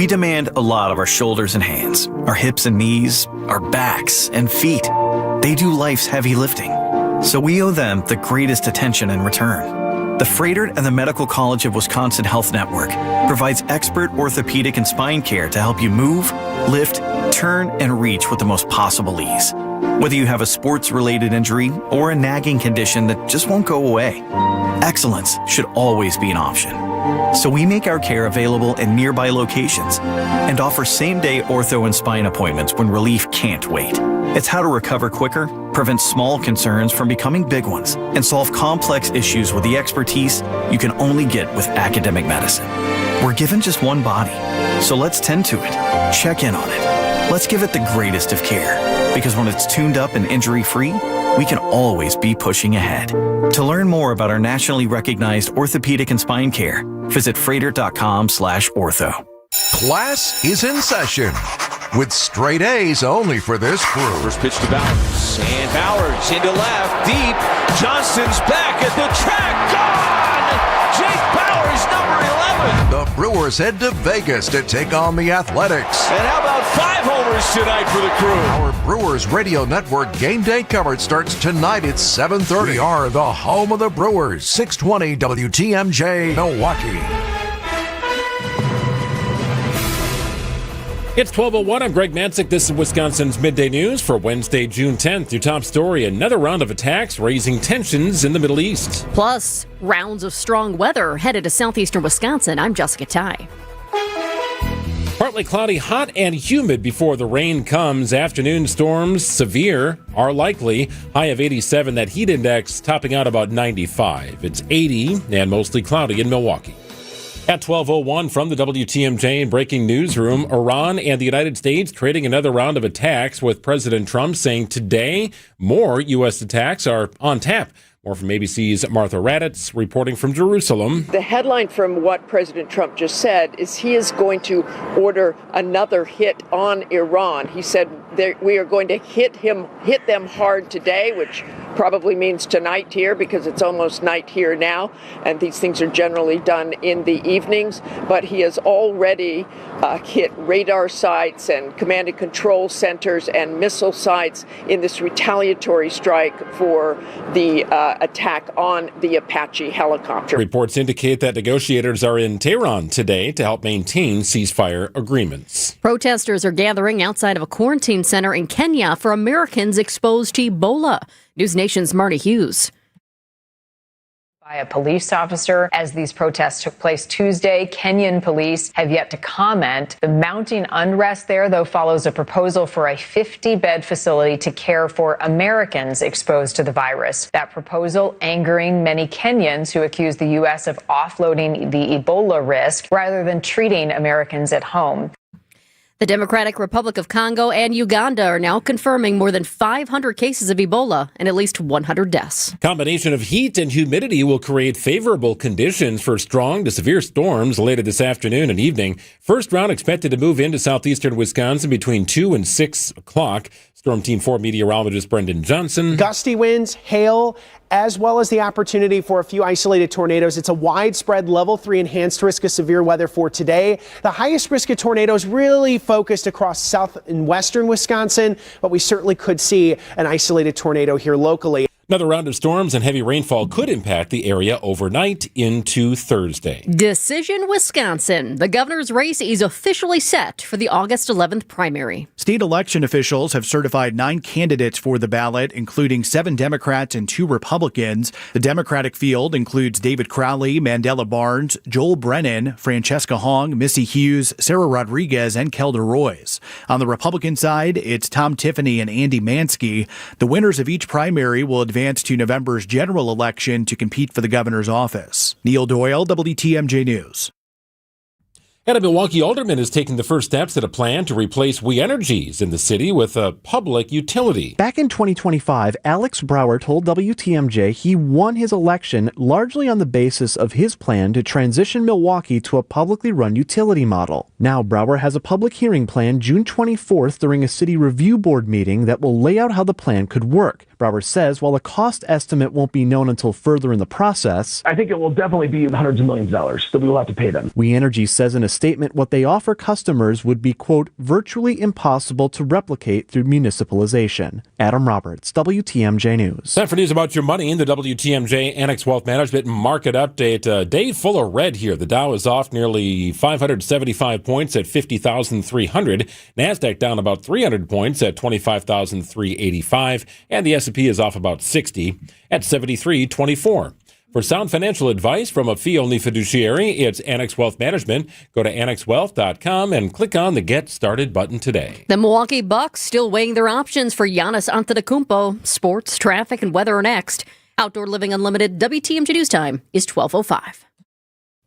We demand a lot of our shoulders and hands, our hips and knees, our backs and feet. They do life's heavy lifting, so we owe them the greatest attention in return. The Freighter and the Medical College of Wisconsin Health Network provides expert orthopedic and spine care to help you move, lift, turn, and reach with the most possible ease. Whether you have a sports-related injury or a nagging condition that just won't go away, excellence should always be an option. So we make our care available in nearby locations and offer same-day ortho and spine appointments when relief can't wait. It's how to recover quicker, prevent small concerns from becoming big ones, and solve complex issues with the expertise you can only get with academic medicine. We're given just one body, so let's tend to it, check in on it. Let's give it the greatest of care, because when it's tuned up and injury-free, we can always be pushing ahead. To learn more about our nationally recognized orthopedic and spine care, visit freighter.com/ortho. Class is in session with straight A's only for this crew. First pitch to Bowers, and Bowers into left, deep. Johnston's back at the track, gone! Jake Bowers, number 11. The Brewers head to Vegas to take on the Athletics. And how about 5 homers tonight for the crew? Our Brewers Radio Network game day coverage starts tonight at 7:30. We are the home of the Brewers, 620 WTMJ Milwaukee. It's 12:01. I'm Greg Mansick. This is Wisconsin's Midday News for Wednesday, June 10th. Your top story, another round of attacks raising tensions in the Middle East. Plus, rounds of strong weather headed to southeastern Wisconsin. I'm Jessica Ty. Partly cloudy, hot and humid before the rain comes. Afternoon storms, severe, are likely. High of 87, that heat index topping out about 95. It's 80 and mostly cloudy in Milwaukee. At 12:01 from the WTMJ breaking newsroom, Iran and the United States trading another round of attacks, with President Trump saying today more U.S. attacks are on tap. More from ABC's Martha Raddatz reporting from Jerusalem. The headline from what President Trump just said is he is going to order another hit on Iran. He said we are going to hit them hard today, which probably means tonight here because it's almost night here now, and these things are generally done in the evenings. But he has already hit radar sites and command and control centers and missile sites in this retaliatory strike for the attack on the Apache helicopter. Reports indicate that negotiators are in Tehran today to help maintain ceasefire agreements. Protesters are gathering outside of a quarantine center in Kenya for Americans exposed to Ebola. News Nation's Marty Hughes. By a police officer as these protests took place Tuesday. Kenyan police have yet to comment. The mounting unrest there, though, follows a proposal for a 50-bed facility to care for Americans exposed to the virus. That proposal angering many Kenyans who accuse the U.S. of offloading the Ebola risk rather than treating Americans at home. The Democratic Republic of Congo and Uganda are now confirming more than 500 cases of Ebola and at least 100 deaths. Combination of heat and humidity will create favorable conditions for strong to severe storms later this afternoon and evening. First round expected to move into southeastern Wisconsin between 2 and 6 o'clock. Storm Team 4 meteorologist Brendan Johnson. Gusty winds, hail, as well as the opportunity for a few isolated tornadoes. It's a widespread level 3 enhanced risk of severe weather for today. The highest risk of tornadoes really focused across south and western Wisconsin, but we certainly could see an isolated tornado here locally. Another round of storms and heavy rainfall could impact the area overnight into Thursday. Decision Wisconsin. The governor's race is officially set for the August 11th primary. State election officials have certified 9 candidates for the ballot, including 7 Democrats and 2 Republicans. The Democratic field includes David Crowley, Mandela Barnes, Joel Brennan, Francesca Hong, Missy Hughes, Sarah Rodriguez, and Kelda Royce. On the Republican side, it's Tom Tiffany and Andy Mansky. The winners of each primary will advance to November's general election to compete for the governor's office. Neil Doyle, WTMJ News. And a Milwaukee alderman is taking the first steps at a plan to replace We Energies in the city with a public utility. Back in 2025, Alex Brower told WTMJ he won his election largely on the basis of his plan to transition Milwaukee to a publicly run utility model. Now Brower has a public hearing planned June 24th during a city review board meeting that will lay out how the plan could work. Brower says while a cost estimate won't be known until further in the process, I think it will definitely be hundreds of millions of dollars that we will have to pay them. We Energy says in a statement what they offer customers would be, quote, virtually impossible to replicate through municipalization. Adam Roberts, WTMJ News. Time for news about your money in the WTMJ Annex Wealth Management Market Update. A day full of red here. The Dow is off nearly 575 points at 50,300. NASDAQ down about 300 points at 25,385. And the S&P is off about 60 at 73.24. For sound financial advice from a fee-only fiduciary, it's Annex Wealth Management. Go to annexwealth.com and click on the Get Started button today. The Milwaukee Bucks still weighing their options for Giannis Antetokounmpo. Sports, traffic, and weather are next. Outdoor Living Unlimited WTMJ News Time is 12:05.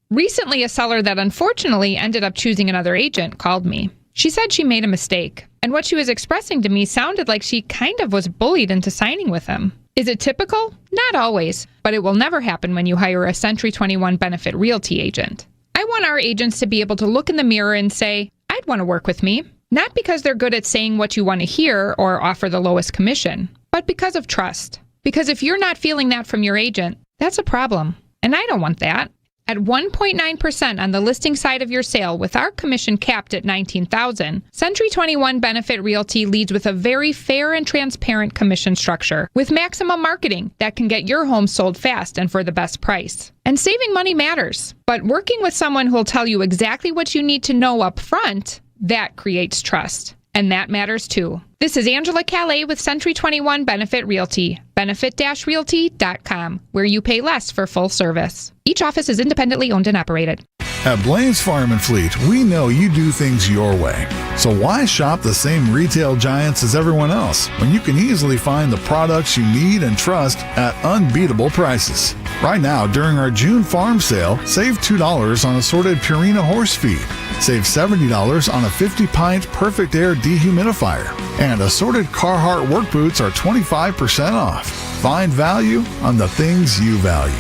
Recently, a seller that unfortunately ended up choosing another agent called me. She said she made a mistake, and what she was expressing to me sounded like she kind of was bullied into signing with him. Is it typical? Not always, but it will never happen when you hire a Century 21 Benefit Realty agent. I want our agents to be able to look in the mirror and say, I'd want to work with me, not because they're good at saying what you want to hear or offer the lowest commission, but because of trust. Because if you're not feeling that from your agent, that's a problem, and I don't want that. At 1.9% on the listing side of your sale with our commission capped at $19,000, Century 21 Benefit Realty leads with a very fair and transparent commission structure with maximum marketing that can get your home sold fast and for the best price. And saving money matters, but working with someone who will tell you exactly what you need to know up front, that creates trust. And that matters too. This is Angela Calais with Century 21 Benefit Realty, benefit-realty.com, where you pay less for full service. Each office is independently owned and operated. At Blaine's Farm and Fleet, we know you do things your way. So why shop the same retail giants as everyone else when you can easily find the products you need and trust at unbeatable prices? Right now, during our June farm sale, save $2 on assorted Purina horse feed. Save $70 on a 50-pint Perfect Air dehumidifier. And assorted Carhartt work boots are 25% off. Find value on the things you value.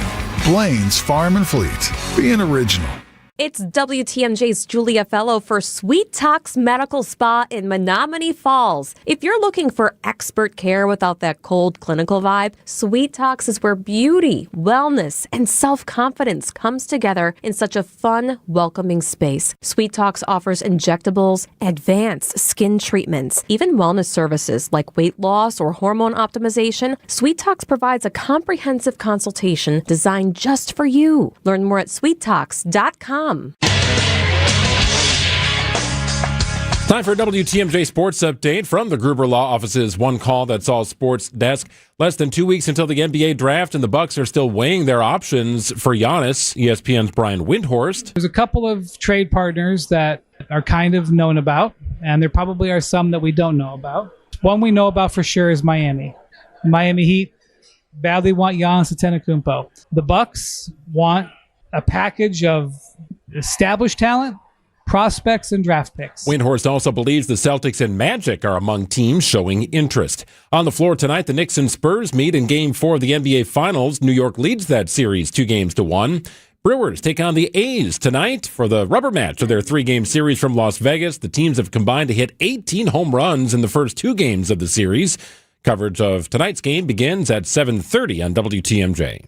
Blaine's Farm and Fleet. Being original. It's WTMJ's Julia Fellow for Sweet Talks Medical Spa in Menominee Falls. If you're looking for expert care without that cold clinical vibe, Sweet Talks is where beauty, wellness, and self-confidence comes together in such a fun, welcoming space. Sweet Talks offers injectables, advanced skin treatments, even wellness services like weight loss or hormone optimization. Sweet Talks provides a comprehensive consultation designed just for you. Learn more at sweettalks.com. Time for a WTMJ Sports Update from the Gruber Law Office's One Call That's All Sports desk. Less than 2 weeks until the NBA draft, and the Bucks are still weighing their options for Giannis. ESPN's Brian Windhorst. There's a couple of trade partners that are kind of known about, and there probably are some that we don't know about. One we know about for sure is Miami. Miami Heat badly want Giannis Antetokounmpo. The Bucks want a package of established talent, prospects, and draft picks. Windhorst also believes the Celtics and Magic are among teams showing interest. On the floor tonight, the Knicks and Spurs meet in Game 4 of the NBA Finals. New York leads that series 2-1. Brewers take on the A's tonight for the rubber match of their 3-game series from Las Vegas. The teams have combined to hit 18 home runs in the first 2 games of the series. Coverage of tonight's game begins at 7:30 on WTMJ.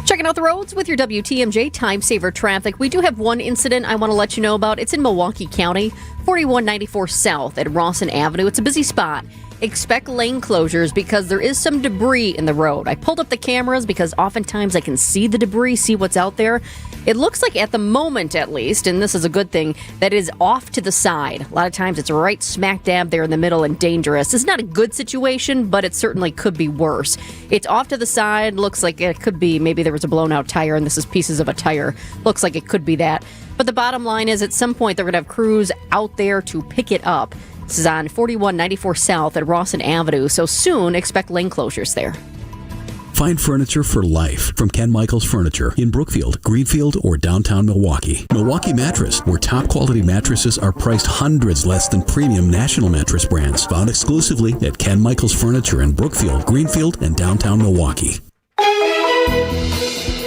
Checking out the roads with your WTMJ Time Saver traffic. We do have one incident I want to let you know about. It's in Milwaukee County, 4194 South at Rawson Avenue. It's a busy spot. Expect lane closures because there is some debris in the road. I pulled up the cameras because oftentimes I can see the debris, see what's out there. It looks like at the moment, at least, and this is a good thing, that is off to the side. A lot of times it's right smack dab there in the middle and dangerous. It's not a good situation, but it certainly could be worse. It's off to the side. Looks like it could be maybe there was a blown out tire and this is pieces of a tire. Looks like it could be that. But the bottom line is at some point they're going to have crews out there to pick it up. This is on 4194 South at Rawson Avenue, so soon expect lane closures there. Find furniture for life from Ken Michaels Furniture in Brookfield, Greenfield, or downtown Milwaukee. Milwaukee Mattress, where top quality mattresses are priced hundreds less than premium national mattress brands. Found exclusively at Ken Michaels Furniture in Brookfield, Greenfield, and downtown Milwaukee.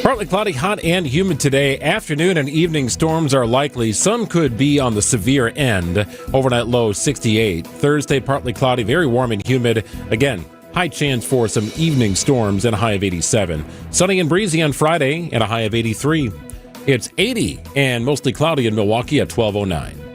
Partly cloudy, hot and humid today. Afternoon and evening storms are likely. Some could be on the severe end. Overnight low 68. Thursday, partly cloudy, very warm and humid. Again, high chance for some evening storms and a high of 87. Sunny and breezy on Friday and a high of 83. It's 80 and mostly cloudy in Milwaukee at 12:09.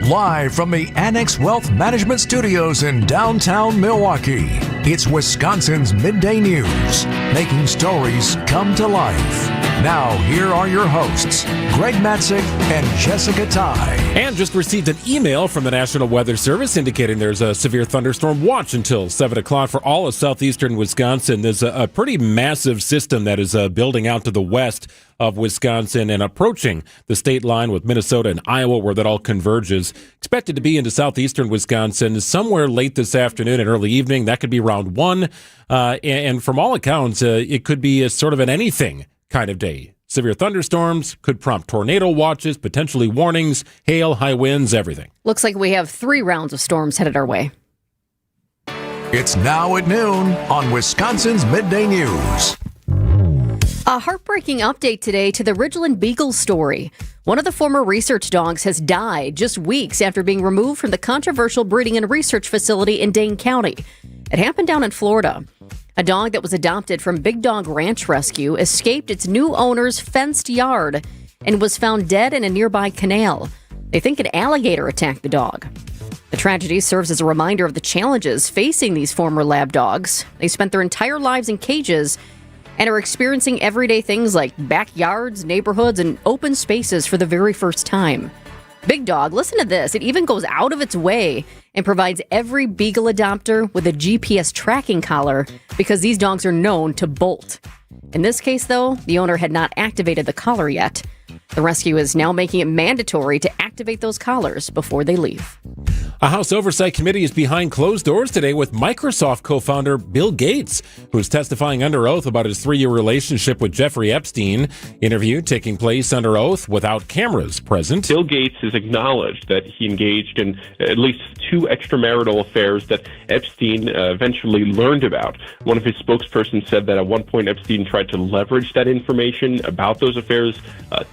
Live from the Annex Wealth Management Studios in downtown Milwaukee, it's Wisconsin's Midday News, making stories come to life. Now, here are your hosts, Greg Matzik and Jessica Ty. And just received an email from the National Weather Service indicating there's a severe thunderstorm watch until 7 o'clock for all of southeastern Wisconsin. There's a pretty massive system that is building out to the west of Wisconsin and approaching the state line with Minnesota and Iowa, where that all converges. Expected to be into southeastern Wisconsin somewhere late this afternoon and early evening. That could be around 1. And from all accounts, it could be a sort of an anything kind of day. Severe thunderstorms could prompt tornado watches, potentially warnings, hail, high winds, everything. Looks like we have 3 rounds of storms headed our way. It's now at noon on Wisconsin's Midday News. A heartbreaking update today to the Ridgeland Beagle story. One of the former research dogs has died just weeks after being removed from the controversial breeding and research facility in Dane County. It happened down in Florida. A dog that was adopted from Big Dog Ranch Rescue escaped its new owner's fenced yard and was found dead in a nearby canal. They think an alligator attacked the dog. The tragedy serves as a reminder of the challenges facing these former lab dogs. They spent their entire lives in cages and are experiencing everyday things like backyards, neighborhoods, and open spaces for the very first time. Big Dog, listen to this, it even goes out of its way and provides every beagle adopter with a GPS tracking collar because these dogs are known to bolt. In this case, though, the owner had not activated the collar yet. The rescue is now making it mandatory to activate those collars before they leave. A House Oversight Committee is behind closed doors today with Microsoft co-founder Bill Gates, who's testifying under oath about his 3-year relationship with Jeffrey Epstein. Interview taking place under oath without cameras present. Bill Gates has acknowledged that he engaged in at least 2 extramarital affairs that Epstein eventually learned about. One of his spokespersons said that at one point Epstein tried to leverage that information about those affairs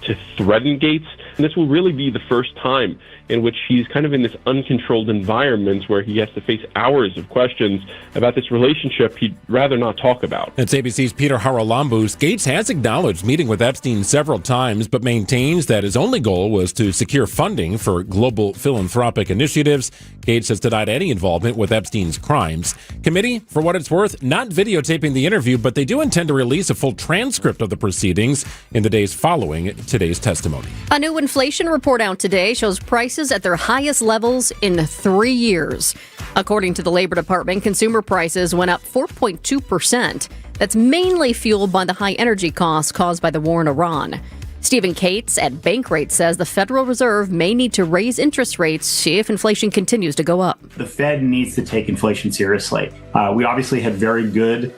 to threaten Gates. And this will really be the first time in which he's kind of in this uncontrolled environment where he has to face hours of questions about this relationship he'd rather not talk about. It's ABC's Peter Haralambous. Gates has acknowledged meeting with Epstein several times, but maintains that his only goal was to secure funding for global philanthropic initiatives. Gates has denied any involvement with Epstein's crimes. Committee, for what it's worth, not videotaping the interview, but they do intend to release a full transcript of the proceedings in the days following today's testimony. A new inflation report out today shows prices at their highest levels in 3 years. According to the Labor Department, consumer prices went up 4.2%. That's mainly fueled by the high energy costs caused by the war in Iran. Stephen Cates at Bankrate says the Federal Reserve may need to raise interest rates if inflation continues to go up. The Fed needs to take inflation seriously. We obviously had very good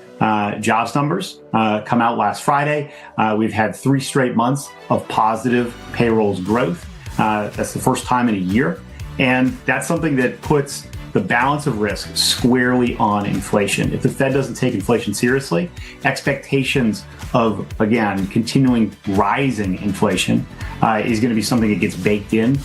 jobs numbers come out last Friday. We've had 3 straight months of positive payrolls growth. That's the first time in a year. And that's something that puts the balance of risk squarely on inflation. If the Fed doesn't take inflation seriously, expectations of, again, continuing rising inflation is going to be something that gets baked in.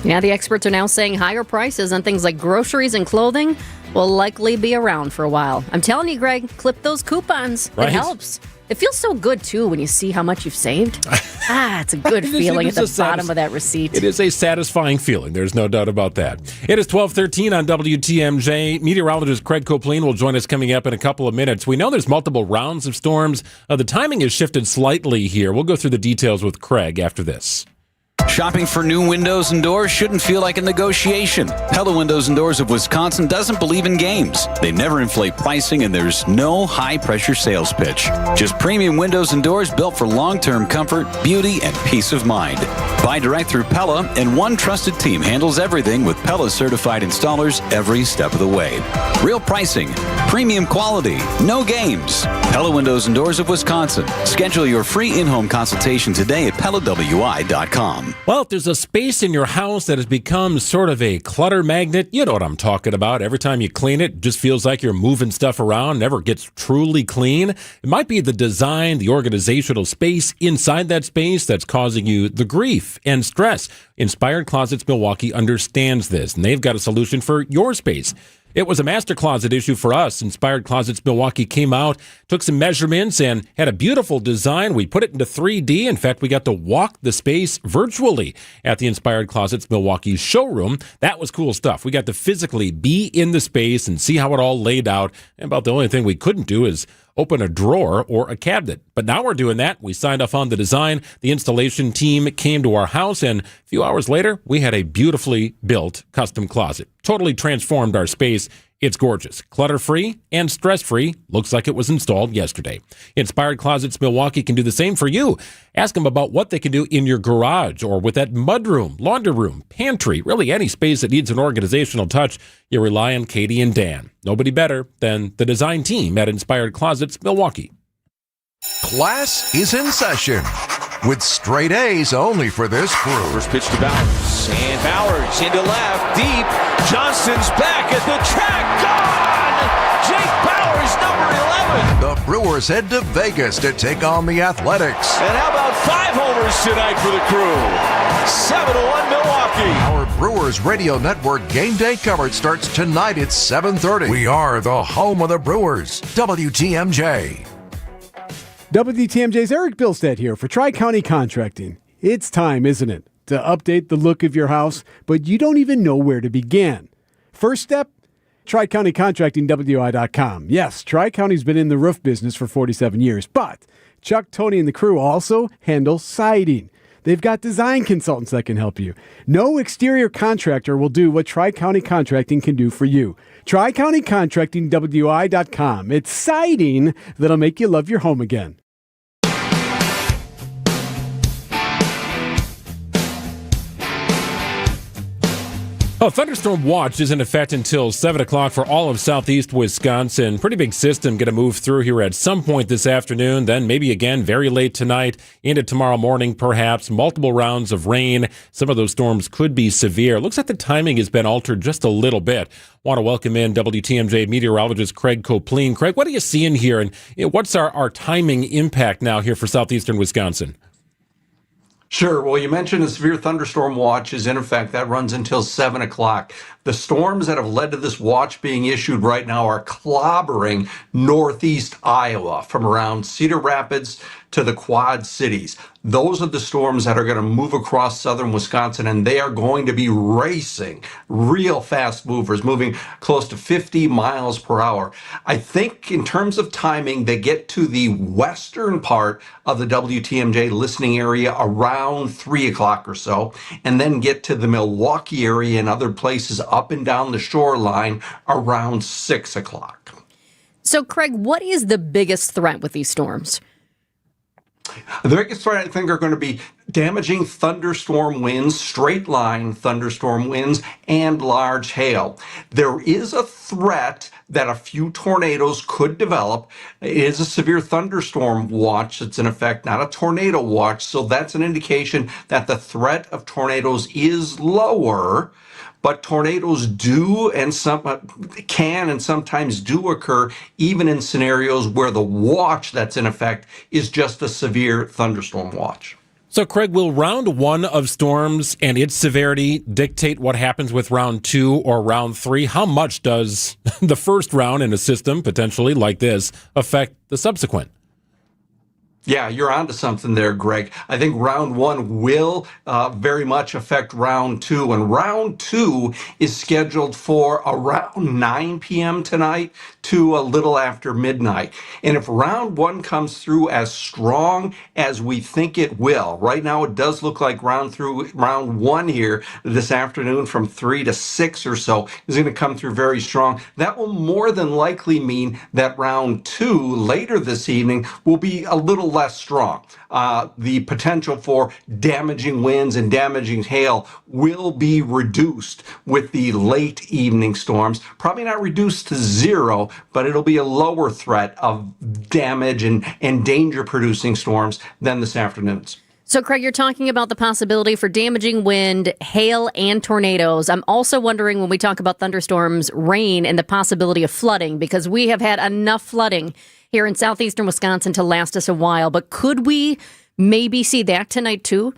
Yeah, the experts are now saying higher prices on things like groceries and clothing will likely be around for a while. I'm telling you, Greg, clip those coupons. Right. It helps. It feels so good, too, when you see how much you've saved. It's a good feeling at the bottom of that receipt. It is a satisfying feeling. There's no doubt about that. It is 12:13 on WTMJ. Meteorologist Craig Copleen will join us coming up in a couple of minutes. We know there's multiple rounds of storms. The timing has shifted slightly here. We'll go through the details with Craig after this. Shopping for new windows and doors shouldn't feel like a negotiation. Pella Windows and Doors of Wisconsin doesn't believe in games. They never inflate pricing, and there's no high-pressure sales pitch. Just premium windows and doors built for long-term comfort, beauty, and peace of mind. Buy direct through Pella, and one trusted team handles everything with Pella certified installers every step of the way. Real pricing, premium quality, no games. Pella Windows and Doors of Wisconsin. Schedule your free in-home consultation today at PellaWI.com. Well, if there's a space in your house that has become sort of a clutter magnet, you know what I'm talking about. Every time you clean it, it just feels like you're moving stuff around, never gets truly clean. It might be the design, the organizational space inside that space that's causing you the grief and stress. Inspired Closets Milwaukee understands this, and they've got a solution for your space. It was a master closet issue for us. Inspired Closets Milwaukee came out, took some measurements, and had a beautiful design. We put it into 3D. In fact, we got to walk the space virtually at the Inspired Closets Milwaukee showroom. That was cool stuff. We got to physically be in the space and see how it all laid out. And about the only thing we couldn't do is open a drawer or a cabinet. But now we're doing that. We signed off on the design. The installation team came to our house, and a few hours later, we had a beautifully built custom closet. Totally transformed our space. It's gorgeous, clutter-free, and stress-free. Looks like it was installed yesterday. Inspired Closets Milwaukee can do the same for you. Ask them about what they can do in your garage or with that mudroom, laundry room, pantry, really any space that needs an organizational touch. You rely on Katie and Dan. Nobody better than the design team at Inspired Closets Milwaukee. Class is in session with straight A's only for this crew. First pitch to Bowers. And Bowers into left, deep. Johnston's back at the track. Gone! Jake Bowers, number 11. The Brewers head to Vegas to take on the Athletics. And how about 5 homers tonight for the crew? 7-1 Milwaukee. Our Brewers Radio Network game day coverage starts tonight at 7:30. We are the home of the Brewers, WTMJ. WTMJ's Eric Bilstead here for Tri-County Contracting. It's time, isn't it, to update the look of your house, but you don't even know where to begin. First step, TriCountyContractingWI.com. Yes, Tri-County's been in the roof business for 47 years, but Chuck, Tony, and the crew also handle siding. They've got design consultants that can help you. No exterior contractor will do what Tri-County Contracting can do for you. TriCountyContractingWI.com. It's siding that'll make you love your home again. Oh, thunderstorm watch is in effect until 7 o'clock for all of southeast Wisconsin. Pretty big system going to move through here at some point this afternoon, then maybe again very late tonight into tomorrow morning perhaps. Multiple rounds of rain. Some of those storms could be severe. Looks like the timing has been altered just a little bit. Want to welcome in WTMJ meteorologist Craig Copleen. Craig, what are you seeing here, and what's our timing impact now here for southeastern Wisconsin? Sure. Well, you mentioned a severe thunderstorm watch is in effect. That runs until 7 o'clock. The storms that have led to this watch being issued right now are clobbering northeast Iowa from around Cedar Rapids to the Quad Cities. Those are the storms that are going to move across southern Wisconsin, and they are going to be racing, real fast movers, moving close to 50 miles per hour. I think in terms of timing, they get to the western part of the WTMJ listening area around 3 o'clock or so, and then get to the Milwaukee area and other places up and down the shoreline around 6 o'clock. So, Craig, what is the biggest threat with these storms? The biggest threat, I think, are going to be damaging thunderstorm winds, straight line thunderstorm winds, and large hail. There is a threat that a few tornadoes could develop. It is a severe thunderstorm watch that's in effect, not a tornado watch. So that's an indication that the threat of tornadoes is lower. But tornadoes do and can and sometimes do occur even in scenarios where the watch that's in effect is just a severe thunderstorm watch. So, Craig, will round 1 of storms and its severity dictate what happens with round 2 or round 3? How much does the first round in a system, potentially like this, affect the subsequent? Yeah, you're onto something there, Greg. I think round 1 will very much affect round 2. And round 2 is scheduled for around 9 p.m. tonight to a little after midnight. And if round 1 comes through as strong as we think it will, right now it does look like round 1 here this afternoon from 3 to 6 or so is going to come through very strong. That will more than likely mean that round 2 later this evening will be a little less strong. The potential for damaging winds and damaging hail will be reduced with the late evening storms. Probably not reduced to zero, but it'll be a lower threat of damage and danger-producing storms than this afternoon's. So, Craig, you're talking about the possibility for damaging wind, hail, and tornadoes. I'm also wondering when we talk about thunderstorms, rain, and the possibility of flooding, because we have had enough flooding here in southeastern Wisconsin to last us a while. But could we maybe see that tonight, too?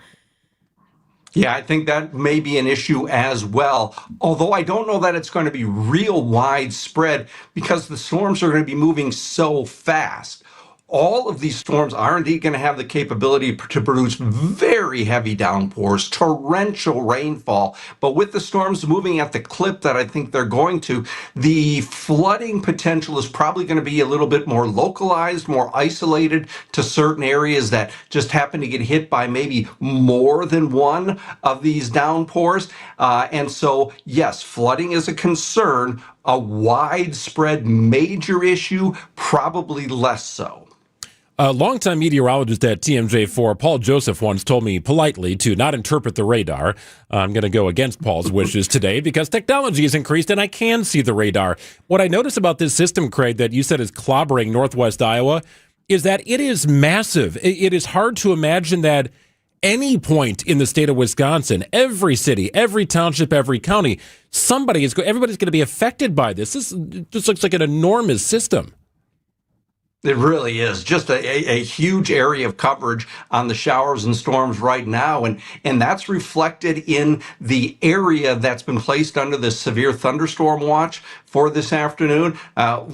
Yeah, I think that may be an issue as well, although I don't know that it's going to be real widespread because the storms are going to be moving so fast. All of these storms are indeed going to have the capability to produce very heavy downpours, torrential rainfall. But with the storms moving at the clip that I think they're going to, the flooding potential is probably going to be a little bit more localized, more isolated to certain areas that just happen to get hit by maybe more than one of these downpours. And so, yes, flooding is a concern. A widespread major issue, probably less so. A longtime meteorologist at TMJ4, Paul Joseph, once told me politely to not interpret the radar. I'm going to go against Paul's wishes today because technology has increased and I can see the radar. What I notice about this system, Craig, that you said is clobbering northwest Iowa, is that it is massive. It is hard to imagine that any point in the state of Wisconsin, every city, every township, every county, everybody's going to be affected by this. This just looks like an enormous system. It really is just a huge area of coverage on the showers and storms right now. And that's reflected in the area that's been placed under the severe thunderstorm watch for this afternoon.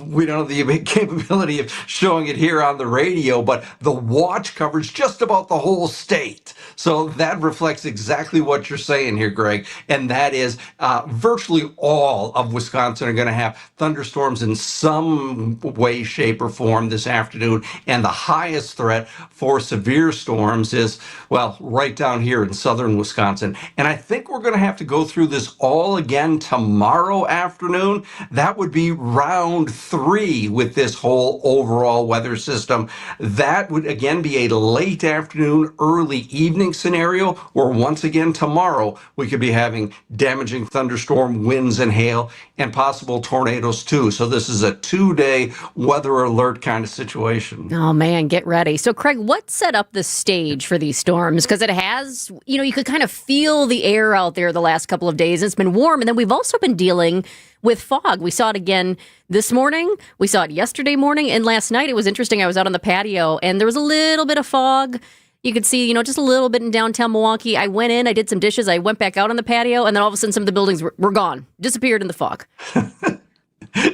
We don't have the capability of showing it here on the radio, but the watch covers just about the whole state. So that reflects exactly what you're saying here, Greg. And that is virtually all of Wisconsin are going to have thunderstorms in some way, shape, or form this afternoon. And the highest threat for severe storms is, well, right down here in southern Wisconsin. And I think we're going to have to go through this all again tomorrow afternoon. That would be round 3 with this whole overall weather system. That would again be a late afternoon, early evening scenario where once again tomorrow we could be having damaging thunderstorm winds and hail and possible tornadoes too. So this is a 2-day weather alert kind of situation. Oh man, get ready. So Craig, what set up the stage for these storms? Because it has, you could kind of feel the air out there the last couple of days. It's been warm. And then we've also been dealing with fog. We saw it again this morning. We saw it yesterday morning. And last night, it was interesting. I was out on the patio and there was a little bit of fog. You could see, just a little bit in downtown Milwaukee. I went in, I did some dishes. I went back out on the patio. And then all of a sudden, some of the buildings were gone, disappeared in the fog.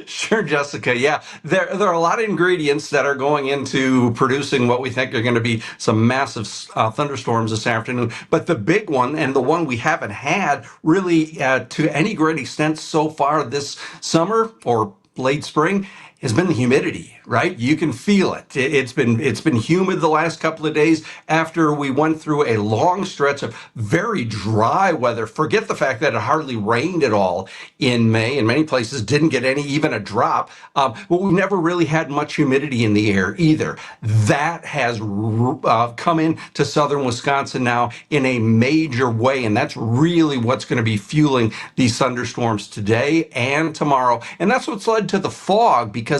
Sure, Jessica. Yeah, there are a lot of ingredients that are going into producing what we think are going to be some massive thunderstorms this afternoon. But the big one, and the one we haven't had really to any great extent so far this summer or late spring, has been the humidity, right? You can feel it. It's been humid the last couple of days after we went through a long stretch of very dry weather. Forget the fact that it hardly rained at all in May. In many places, didn't get even a drop. But we've never really had much humidity in the air either. That has come into southern Wisconsin now in a major way, and that's really what's going to be fueling these thunderstorms today and tomorrow. And that's what's led to the fog, because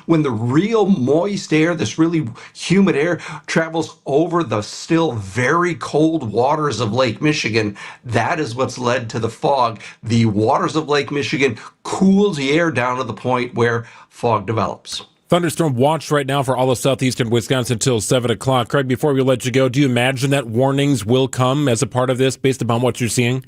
when the real moist air, this really humid air, travels over the still very cold waters of Lake Michigan, that is what's led to the fog. The waters of Lake Michigan cools the air down to the point where fog develops. Thunderstorm watch right now for all of southeastern Wisconsin until 7 o'clock. Craig, before we let you go, do you imagine that warnings will come as a part of this based upon what you're seeing?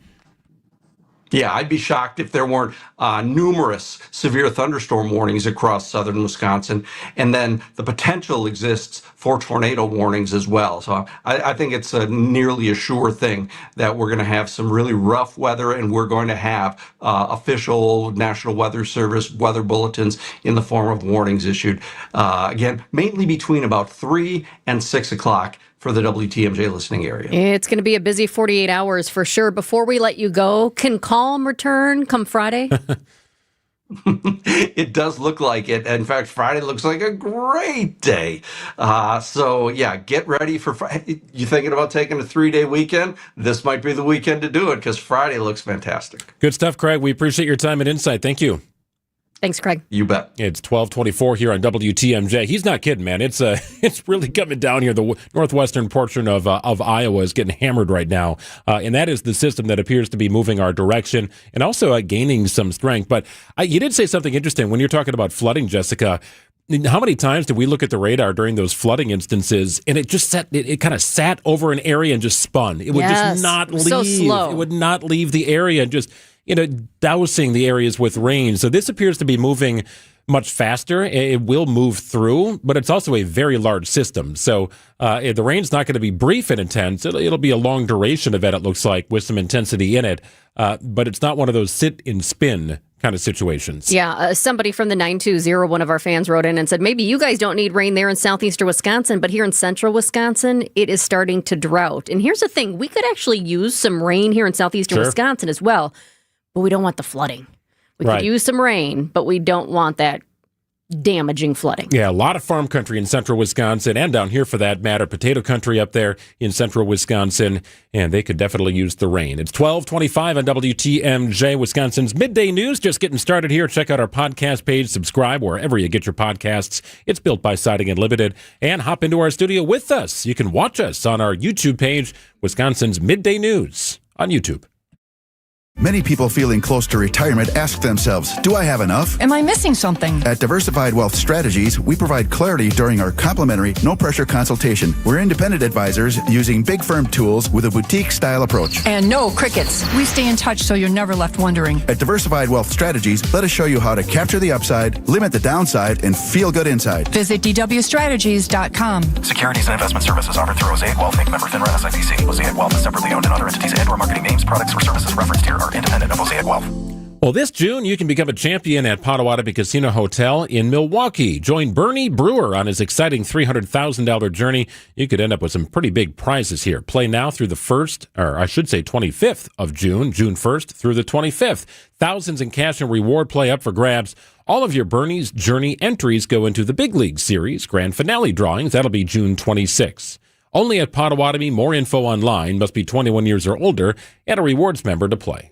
Yeah, I'd be shocked if there weren't numerous severe thunderstorm warnings across southern Wisconsin. And then the potential exists for tornado warnings as well. So I think it's nearly a sure thing that we're going to have some really rough weather, and we're going to have official National Weather Service weather bulletins in the form of warnings issued. Again, mainly between about 3 and 6 o'clock. For the WTMJ listening area. It's going to be a busy 48 hours for sure. Before we let you go, can calm return come Friday? It does look like it. In fact, Friday looks like a great day. So, yeah, get ready for Friday. You thinking about taking a 3-day weekend? This might be the weekend to do it because Friday looks fantastic. Good stuff, Craig. We appreciate your time and insight. Thank you. Thanks, Craig. You bet. It's 12:24 here on WTMJ. He's not kidding, man. It's really coming down here. The northwestern portion of Iowa is getting hammered right now, and that is the system that appears to be moving our direction and also gaining some strength. But you did say something interesting when you're talking about flooding, Jessica. How many times did we look at the radar during those flooding instances, and it just it kind of sat over an area and just spun? It would just not leave. So slow. It would not leave the area and just dousing the areas with rain. So this appears to be moving much faster. It will move through, but it's also a very large system. So the rain's not going to be brief and intense. It'll be a long duration event, it looks like, with some intensity in it. But it's not one of those sit and spin kind of situations. Yeah, somebody from the 920, one of our fans, wrote in and said, maybe you guys don't need rain there in southeastern Wisconsin, but here in central Wisconsin, it is starting to drought. And here's the thing, we could actually use some rain here in southeastern Wisconsin as well, but we don't want the flooding. We could use some rain, but we don't want that damaging flooding. Yeah, a lot of farm country in central Wisconsin and down here for that matter, potato country up there in central Wisconsin, and they could definitely use the rain. It's 12:25 on WTMJ, Wisconsin's Midday News. Just getting started here. Check out our podcast page, subscribe wherever you get your podcasts. It's built by Siding Unlimited, and hop into our studio with us. You can watch us on our YouTube page, Wisconsin's Midday News on YouTube. Many people feeling close to retirement ask themselves, do I have enough? Am I missing something? At Diversified Wealth Strategies, we provide clarity during our complimentary, no-pressure consultation. We're independent advisors using big firm tools with a boutique-style approach. And no crickets. We stay in touch so you're never left wondering. At Diversified Wealth Strategies, let us show you how to capture the upside, limit the downside, and feel good inside. Visit dwstrategies.com. Securities and investment services offered through Mosaic Wealth Inc. Member FINRA SIPC. Mosaic Wealth is separately owned, and other entities and/or marketing names, products, or services referenced here are independent of Mosaic Wealth. Well, this June, you can become a champion at Potawatomi Casino Hotel in Milwaukee. Join Bernie Brewer on his exciting $300,000 journey. You could end up with some pretty big prizes here. Play now through the 25th of June, June 1st through the 25th. Thousands in cash and reward play up for grabs. All of your Bernie's Journey entries go into the Big League Series grand finale drawings. That'll be June 26th. Only at Potawatomi. More info online. Must be 21 years or older and a rewards member to play.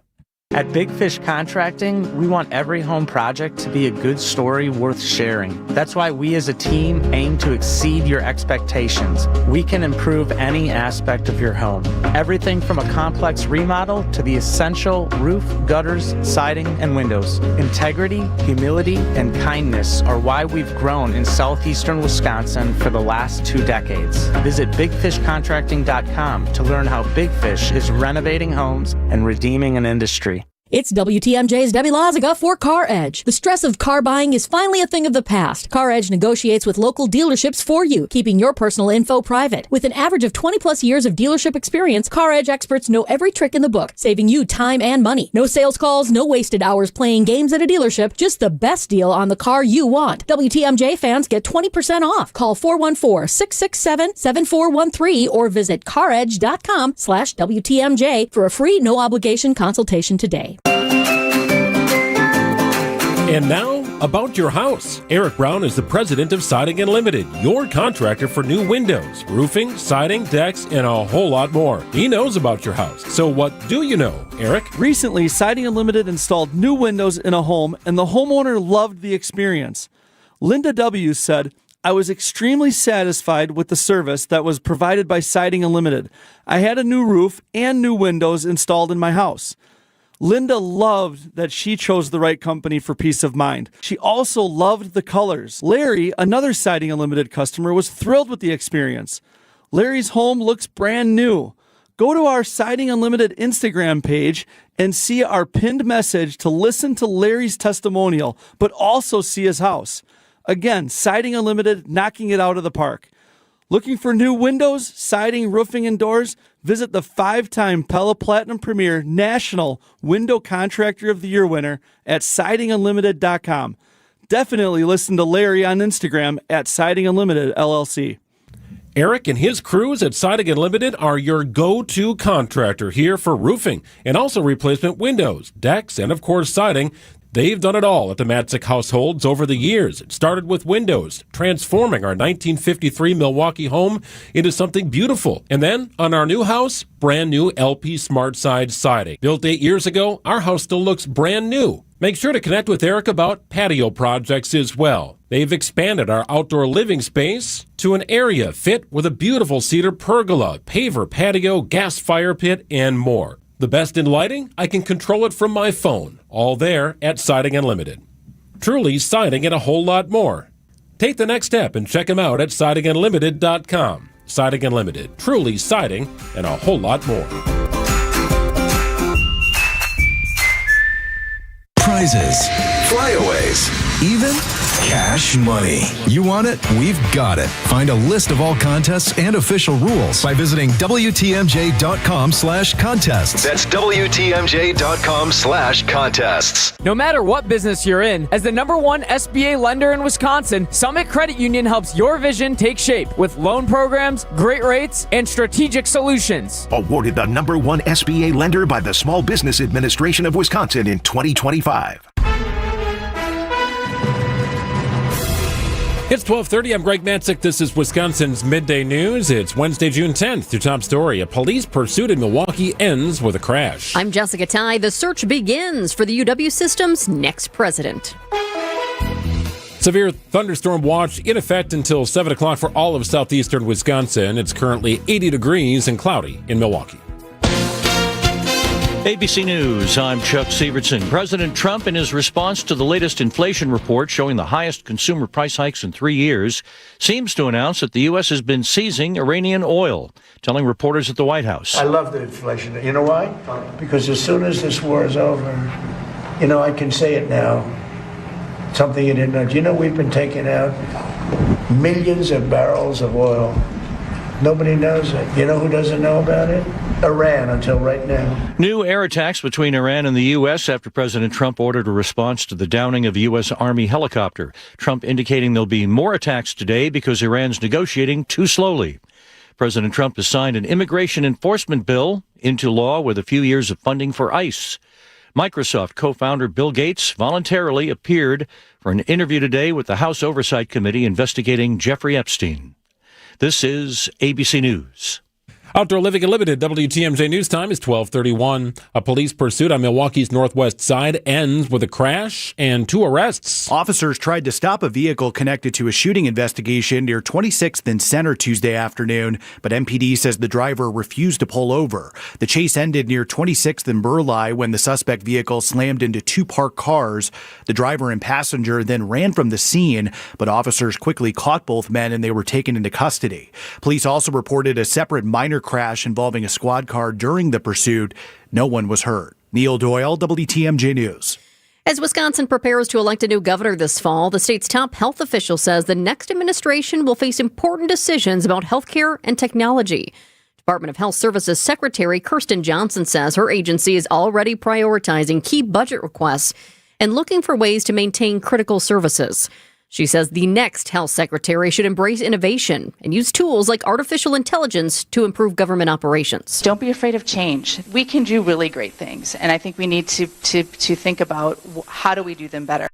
At Big Fish Contracting, we want every home project to be a good story worth sharing. That's why we as a team aim to exceed your expectations. We can improve any aspect of your home. Everything from a complex remodel to the essential roof, gutters, siding, and windows. Integrity, humility, and kindness are why we've grown in southeastern Wisconsin for the last 2 decades. Visit bigfishcontracting.com to learn how Big Fish is renovating homes and redeeming an industry. It's WTMJ's Debbie Loziga for Car Edge. The stress of car buying is finally a thing of the past. Car Edge negotiates with local dealerships for you, keeping your personal info private. With an average of 20-plus years of dealership experience, Car Edge experts know every trick in the book, saving you time and money. No sales calls, no wasted hours playing games at a dealership, just the best deal on the car you want. WTMJ fans get 20% off. Call 414-667-7413 or visit caredge.com/WTMJ for a free no-obligation consultation today. And now, about your house. Eric Brown is the president of Siding Unlimited, your contractor for new windows, roofing, siding, decks, and a whole lot more. He knows about your house. So what do you know, Eric? Recently, Siding Unlimited installed new windows in a home, and the homeowner loved the experience. Linda W. said, I was extremely satisfied with the service that was provided by Siding Unlimited. I had a new roof and new windows installed in my house. Linda loved that she chose the right company for peace of mind. She also loved the colors. Larry, another Siding Unlimited customer, was thrilled with the experience. Larry's home looks brand new. Go to our Siding Unlimited Instagram page and see our pinned message to listen to Larry's testimonial, but also see his house. Again, Siding Unlimited, knocking it out of the park. Looking for new windows, siding, roofing, and doors? Visit the 5-time Pella Platinum Premier National Window Contractor of the Year winner at sidingunlimited.com. Definitely listen to Larry on Instagram at Siding Unlimited LLC. Eric and his crews at Siding Unlimited are your go-to contractor here for roofing and also replacement windows, decks, and of course siding. They've done it all at the Matzik households over the years. It started with windows, transforming our 1953 Milwaukee home into something beautiful. And then, on our new house, brand new LP Smart Side siding. Built 8 years ago, our house still looks brand new. Make sure to connect with Eric about patio projects as well. They've expanded our outdoor living space to an area fit with a beautiful cedar pergola, paver patio, gas fire pit, and more. The best in lighting? I can control it from my phone. All there at Siding Unlimited. Truly siding and a whole lot more. Take the next step and check them out at sidingunlimited.com. Siding Unlimited. Truly siding and a whole lot more. Prizes, flyaways, even cash money. You want it? We've got it. Find a list of all contests and official rules by visiting WTMJ.com/contests. That's WTMJ.com/contests. No matter what business you're in, as the #1 SBA lender in Wisconsin, Summit Credit Union helps your vision take shape with loan programs, great rates, and strategic solutions. Awarded the #1 SBA lender by the Small Business Administration of Wisconsin in 2025. It's 12:30. I'm Greg Matzik. This is Wisconsin's Midday News. It's Wednesday, June 10th. Your top story. A police pursuit in Milwaukee ends with a crash. I'm Jessica Ty. The search begins for the UW system's next president. Severe thunderstorm watch in effect until 7 o'clock for all of southeastern Wisconsin. It's currently 80 degrees and cloudy in Milwaukee. ABC News, I'm Chuck Sievertson. President Trump, in his response to the latest inflation report showing the highest consumer price hikes in 3 years, seems to announce that the U.S. has been seizing Iranian oil, telling reporters at the White House. I love the inflation. You know why? Because as soon as this war is over, I can say it now, something you didn't know. Do you know we've been taking out millions of barrels of oil? Nobody knows it. You know who doesn't know about it? Iran, until right now. New air attacks between Iran and the U.S. after President Trump ordered a response to the downing of a U.S. Army helicopter. Trump indicating there'll be more attacks today because Iran's negotiating too slowly. President Trump has signed an immigration enforcement bill into law with a few years of funding for ICE. Microsoft co-founder Bill Gates voluntarily appeared for an interview today with the House Oversight Committee investigating Jeffrey Epstein. This is ABC News. Outdoor Living Unlimited, WTMJ News Time is 12:31. A police pursuit on Milwaukee's northwest side ends with a crash and 2 arrests. Officers tried to stop a vehicle connected to a shooting investigation near 26th and Center Tuesday afternoon, but MPD says the driver refused to pull over. The chase ended near 26th and Burleigh when the suspect vehicle slammed into 2 parked cars. The driver and passenger then ran from the scene, but officers quickly caught both men and they were taken into custody. Police also reported a separate minor crash involving a squad car during the pursuit. No one was hurt. Neil Doyle, WTMJ News. As Wisconsin prepares to elect a new governor this fall, the state's top health official says the next administration will face important decisions about health care and technology. Department of Health Services Secretary Kirsten Johnson says her agency is already prioritizing key budget requests and looking for ways to maintain critical services. She says the next health secretary should embrace innovation and use tools like artificial intelligence to improve government operations. Don't be afraid of change. We can do really great things, and I think we need to think about how do we do them better.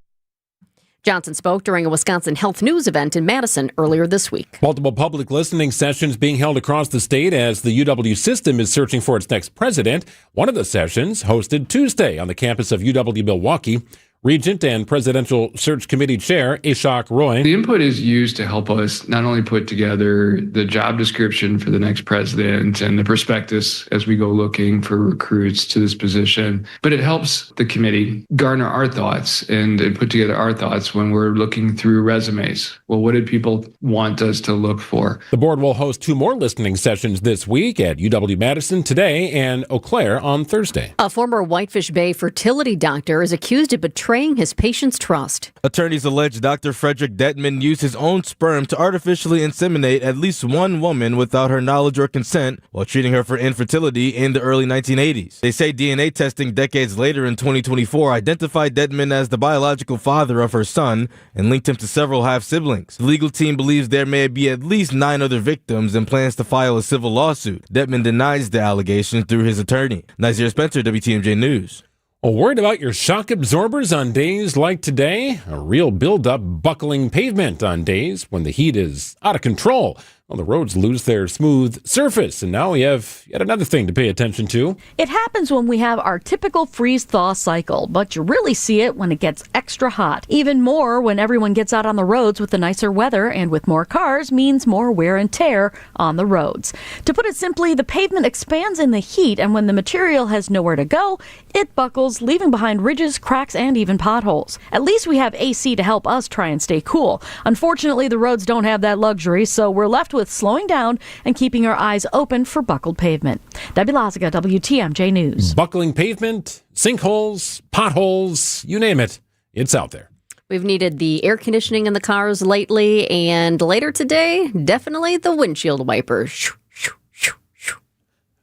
Johnson spoke during a Wisconsin Health News event in Madison earlier this week. Multiple public listening sessions being held across the state as the UW system is searching for its next president. One of the sessions hosted Tuesday on the campus of UW Milwaukee. Regent and Presidential Search Committee Chair Ashok Roy. The input is used to help us not only put together the job description for the next president and the prospectus as we go looking for recruits to this position, but it helps the committee garner our thoughts and put together our thoughts when we're looking through resumes. Well, what did people want us to look for? The board will host 2 more listening sessions this week at UW-Madison today and Eau Claire on Thursday. A former Whitefish Bay fertility doctor is accused of betraying his patient's trust. Attorneys allege Dr. Frederick Detman used his own sperm to artificially inseminate at least one woman without her knowledge or consent while treating her for infertility in the early 1980s. They say DNA testing decades later in 2024 identified Detman as the biological father of her son and linked him to several half-siblings. The legal team believes there may be at least 9 other victims and plans to file a civil lawsuit. Detman denies the allegation through his attorney. Nazir Spencer, WTMJ News. Well, worried about your shock absorbers on days like today? A real buildup buckling pavement on days when the heat is out of control. Well, the roads lose their smooth surface, and now we have yet another thing to pay attention to. It happens when we have our typical freeze-thaw cycle, but you really see it when it gets extra hot. Even more when everyone gets out on the roads with the nicer weather, and with more cars means more wear and tear on the roads. To put it simply, the pavement expands in the heat, and when the material has nowhere to go, it buckles, leaving behind ridges, cracks, and even potholes. At least we have AC to help us try and stay cool. Unfortunately, the roads don't have that luxury, so we're left with slowing down and keeping our eyes open for buckled pavement. Debbie Lozica, WTMJ News. Buckling pavement, sinkholes, potholes, you name it, it's out there. We've needed the air conditioning in the cars lately, and later today, definitely the windshield wipers.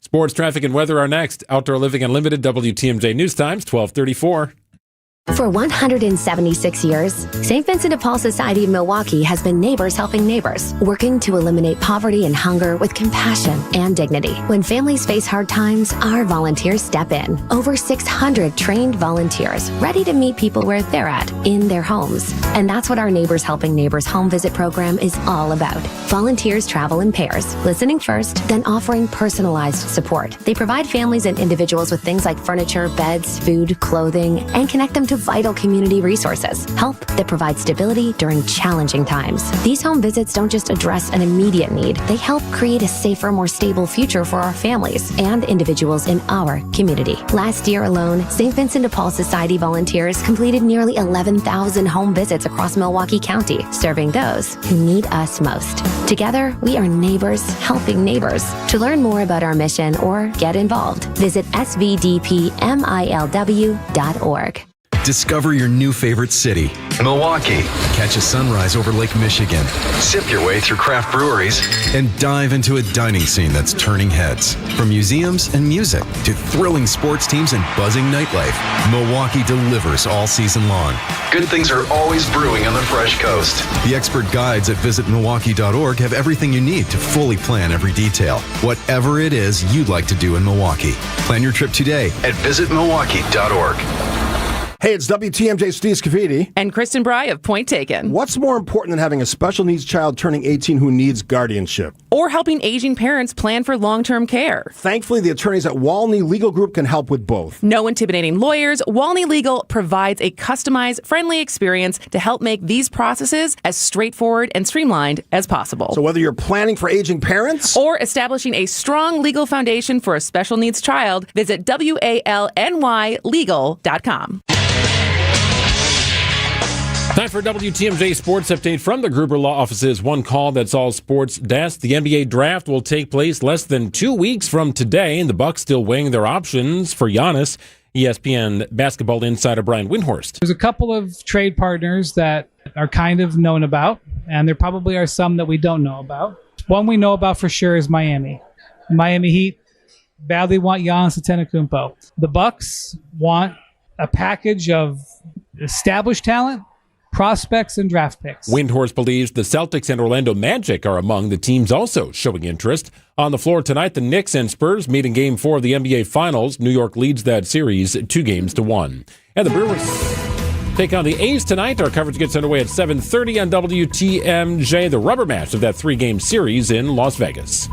Sports, traffic, and weather are next. Outdoor Living Unlimited, WTMJ News Times, 1234. For 176 years, St. Vincent de Paul Society of Milwaukee has been neighbors helping neighbors, working to eliminate poverty and hunger with compassion and dignity. When families face hard times, our volunteers step in. Over 600 trained volunteers ready to meet people where they're at, in their homes. And that's what our Neighbors Helping Neighbors home visit program is all about. Volunteers travel in pairs, listening first, then offering personalized support. They provide families and individuals with things like furniture, beds, food, clothing, and connect them to vital community resources, help that provides stability during challenging times. These home visits don't just address an immediate need, they help create a safer, more stable future for our families and individuals in our community. Last year alone, St. Vincent de Paul Society volunteers completed nearly 11,000 home visits across Milwaukee County, serving those who need us most. Together, we are neighbors helping neighbors. To learn more about our mission or get involved, visit svdpmilw.org. Discover your new favorite city, Milwaukee. Catch a sunrise over Lake Michigan. Sip your way through craft breweries. And dive into a dining scene that's turning heads. From museums and music to thrilling sports teams and buzzing nightlife, Milwaukee delivers all season long. Good things are always brewing on the Fresh Coast. The expert guides at visitmilwaukee.org have everything you need to fully plan every detail. Whatever it is you'd like to do in Milwaukee. Plan your trip today at visitmilwaukee.org. Hey, it's WTMJ Steve Scafidi. And Kristen Bry of Point Taken. What's more important than having a special needs child turning 18 who needs guardianship? Or helping aging parents plan for long-term care? Thankfully, the attorneys at Walney Legal Group can help with both. No intimidating lawyers, Walney Legal provides a customized, friendly experience to help make these processes as straightforward and streamlined as possible. So whether you're planning for aging parents or establishing a strong legal foundation for a special needs child, visit WALNYlegal.com. Time for a WTMJ Sports Update from the Gruber Law Office's One Call That's All Sports desk. The NBA draft will take place less than 2 weeks from today, and the Bucks still weighing their options for Giannis. ESPN basketball insider Brian Windhorst. There's a couple of trade partners that are kind of known about, and there probably are some that we don't know about. One we know about for sure is Miami. Miami Heat badly want Giannis Antetokounmpo. The Bucks want a package of established talent, prospects, and draft picks. Windhorst believes the Celtics and Orlando Magic are among the teams also showing interest. On the floor tonight, the Knicks and Spurs meet in Game 4 of the NBA Finals. New York leads that series 2-1. And the Brewers take on the A's tonight. Our coverage gets underway at 7:30 on WTMJ, the rubber match of that 3-game series in Las Vegas.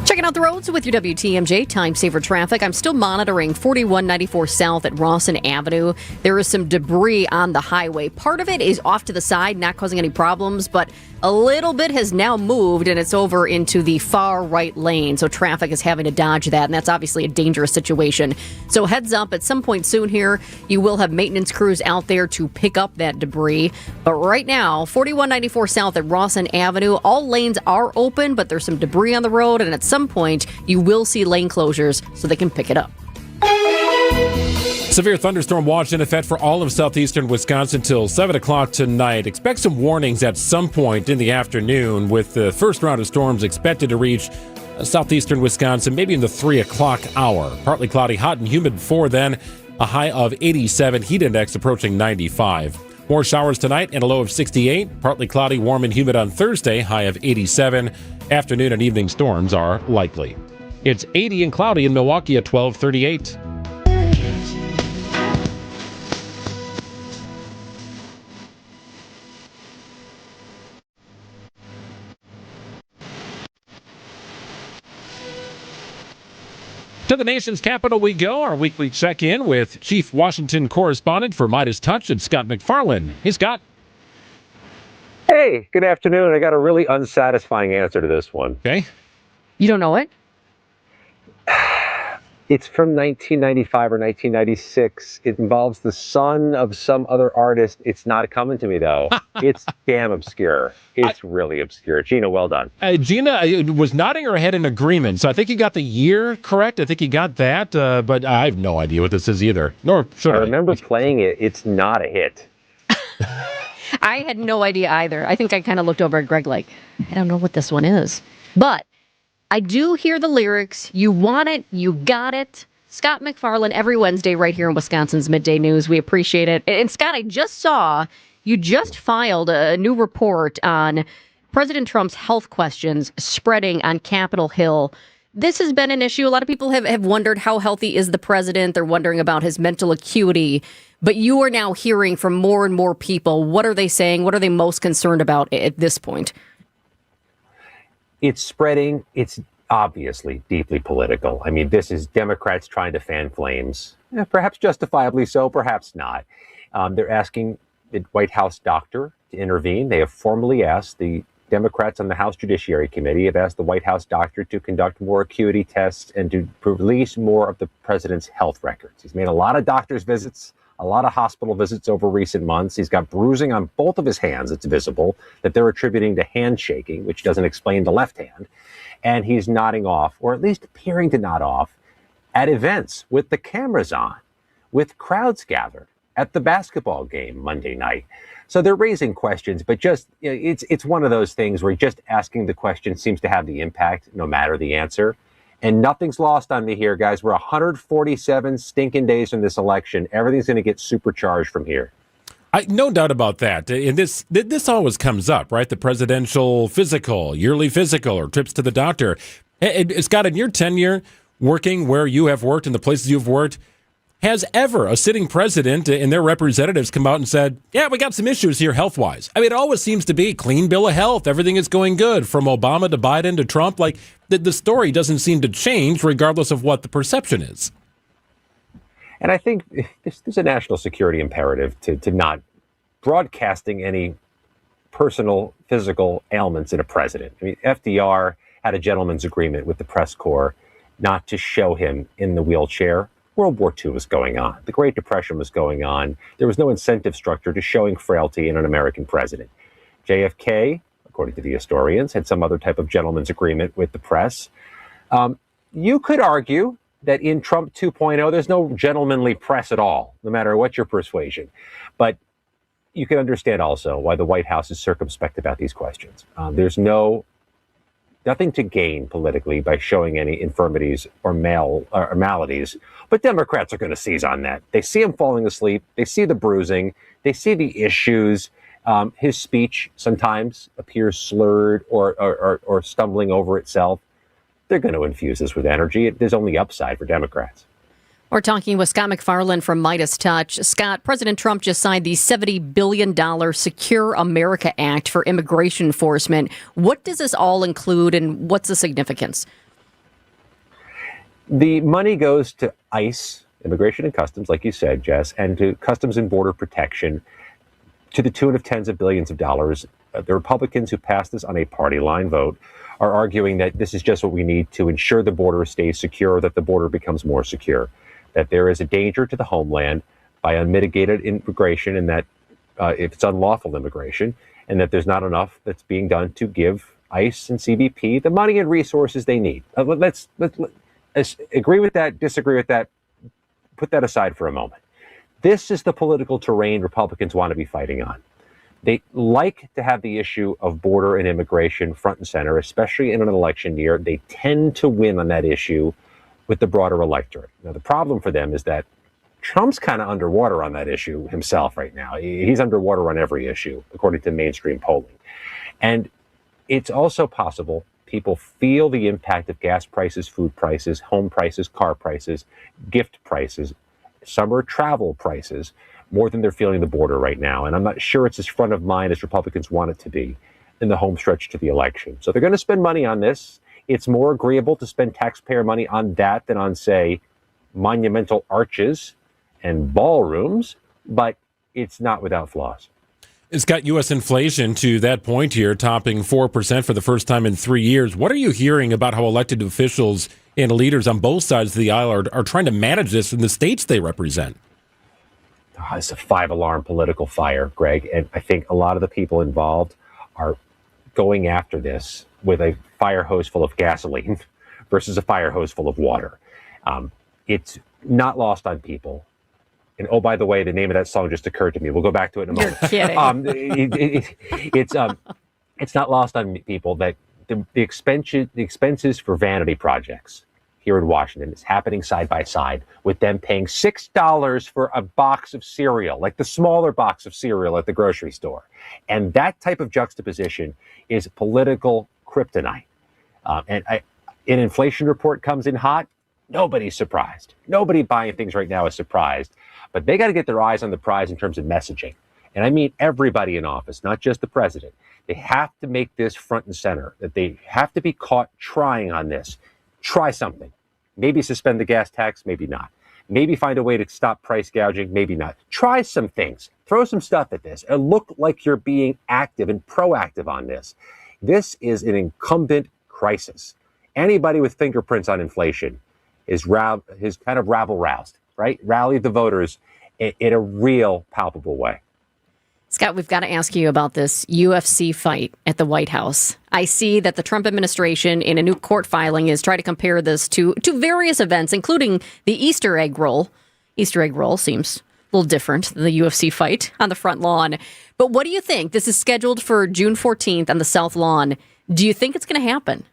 Checking out the roads with your WTMJ Time Saver Traffic. I'm still monitoring 4194 South at Rawson Avenue. There is some debris on the highway. Part of it is off to the side, not causing any problems, but a little bit has now moved, and it's over into the far right lane. So traffic is having to dodge that, and that's obviously a dangerous situation. So heads up, at some point soon here, you will have maintenance crews out there to pick up that debris. But right now, 4194 South at Rawson Avenue, all lanes are open, but there's some debris on the road, and at some point, you will see lane closures so they can pick it up. Severe thunderstorm watch in effect for all of southeastern Wisconsin till 7 o'clock tonight. Expect some warnings at some point in the afternoon, with the first round of storms expected to reach southeastern Wisconsin maybe in the 3 o'clock hour. Partly cloudy, hot and humid before then. A high of 87, heat index approaching 95. More showers tonight and a low of 68. Partly cloudy, warm and humid on Thursday, high of 87. Afternoon and evening storms are likely. It's 80 and cloudy in Milwaukee at 12:38. To the nation's capital we go, our weekly check-in with Chief Washington Correspondent for Midas Touch and Scott McFarland. Hey, Scott. Hey, good afternoon. I got a really unsatisfying answer to this one. Okay. You don't know it? It's from 1995 or 1996. It involves the son of some other artist. It's not coming to me, though. It's damn obscure. It's really obscure. Gina, well done. Gina was nodding her head in agreement, so I think you got the year correct. I think you got that, but I have no idea what this is either. Nor should I. I remember playing it. It's not a hit. I had no idea either. I think I kind of looked over at Greg like, I don't know what this one is. But I do hear the lyrics. You want it, you got it. Scott McFarland every Wednesday right here in Wisconsin's Midday News. We appreciate it. And Scott, I just saw you just filed a new report on President Trump's health questions spreading on Capitol Hill. This has been an issue. A lot of people have wondered how healthy is the president. They're wondering about his mental acuity. But you are now hearing from more and more people. What are they saying? What are they most concerned about at this point? It's spreading. It's obviously deeply political. I mean, this is Democrats trying to fan flames, perhaps justifiably so, perhaps not. They're asking the White House doctor to intervene. They have formally asked the Democrats on the House Judiciary Committee have asked the White House doctor to conduct more acuity tests and to release more of the president's health records. He's made a lot of doctor's visits, a lot of hospital visits over recent months. He's got bruising on both of his hands. It's visible that they're attributing to handshaking, which doesn't explain the left hand. And he's nodding off, or at least appearing to nod off, at events with the cameras on, with crowds gathered at the basketball game Monday night. So they're raising questions, but just it's one of those things where just asking the question seems to have the impact no matter the answer. And nothing's lost on me here, guys. We're 147 stinking days from this election. Everything's going to get supercharged from here. No doubt about that. And this always comes up, right? The presidential physical, yearly physical, or trips to the doctor. Scott, in your tenure working where you have worked and the places you've worked, has ever a sitting president and their representatives come out and said, yeah, we got some issues here health-wise? I mean, it always seems to be clean bill of health. Everything is going good from Obama to Biden to Trump. Like the story doesn't seem to change regardless of what the perception is. And I think there's a national security imperative to not broadcasting any personal physical ailments in a president. I mean, FDR had a gentleman's agreement with the press corps not to show him in the wheelchair. World War II was going on. The Great Depression was going on. There was no incentive structure to showing frailty in an American president. JFK, according to the historians, had some other type of gentleman's agreement with the press. You could argue that in Trump 2.0, there's no gentlemanly press at all, no matter what your persuasion. But you can understand also why the White House is circumspect about these questions. There's nothing to gain politically by showing any infirmities or maladies, but Democrats are going to seize on that. They see him falling asleep. They see the bruising. They see the issues. His speech sometimes appears slurred or stumbling over itself. They're going to infuse this with energy. There's only upside for Democrats. We're talking with Scott McFarland from Midas Touch. Scott, President Trump just signed the $70 billion Secure America Act for immigration enforcement. What does this all include and what's the significance? The money goes to ICE, Immigration and Customs, like you said, Jess, and to Customs and Border Protection to the tune of tens of billions of dollars. The Republicans who passed this on a party line vote are arguing that this is just what we need to ensure the border stays secure, that the border becomes more secure, that there is a danger to the homeland by unmitigated immigration and that if it's unlawful immigration, and that there's not enough that's being done to give ICE and CBP the money and resources they need. Let's agree with that, disagree with that, put that aside for a moment. This is the political terrain Republicans want to be fighting on. They like to have the issue of border and immigration front and center, especially in an election year. They tend to win on that issue with the broader electorate. Now, the problem for them is that Trump's kind of underwater on that issue himself right now. He's underwater on every issue, according to mainstream polling. And it's also possible people feel the impact of gas prices, food prices, home prices, car prices, gift prices, summer travel prices, more than they're feeling the border right now. And I'm not sure it's as front of mind as Republicans want it to be in the home stretch to the election. So they're going to spend money on this. It's more agreeable to spend taxpayer money on that than on, say, monumental arches and ballrooms, but it's not without flaws. It's got U.S. inflation to that point here, topping 4% for the first time in 3 years. What are you hearing about how elected officials and leaders on both sides of the aisle are trying to manage this in the states they represent? It's a five-alarm political fire, Greg, and I think a lot of the people involved are going after this with a fire hose full of gasoline versus a fire hose full of water. It's not lost on people. And oh, by the way, the name of that song just occurred to me. We'll go back to it in a moment. You're kidding. It's not lost on people that the expenses for vanity projects here in Washington is happening side by side with them paying $6 for a box of cereal, like the smaller box of cereal at the grocery store. And that type of juxtaposition is political kryptonite. And an inflation report comes in hot. Nobody's surprised. Nobody buying things right now is surprised. But they got to get their eyes on the prize in terms of messaging. And I mean everybody in office, not just the president. They have to make this front and center, that they have to be caught trying on this. Try something. Maybe suspend the gas tax, maybe not. Maybe find a way to stop price gouging, maybe not. Try some things. Throw some stuff at this and look like you're being active and proactive on this. This is an incumbent crisis. Anybody with fingerprints on inflation is kind of rabble-roused, right? Rallied the voters in a real palpable way. Scott, we've got to ask you about this UFC fight at the White House. I see that the Trump administration in a new court filing is trying to compare this to various events, including the Easter egg roll. Easter egg roll seems a little different than the UFC fight on the front lawn. But what do you think? This is scheduled for June 14th on the South Lawn. Do you think it's going to happen?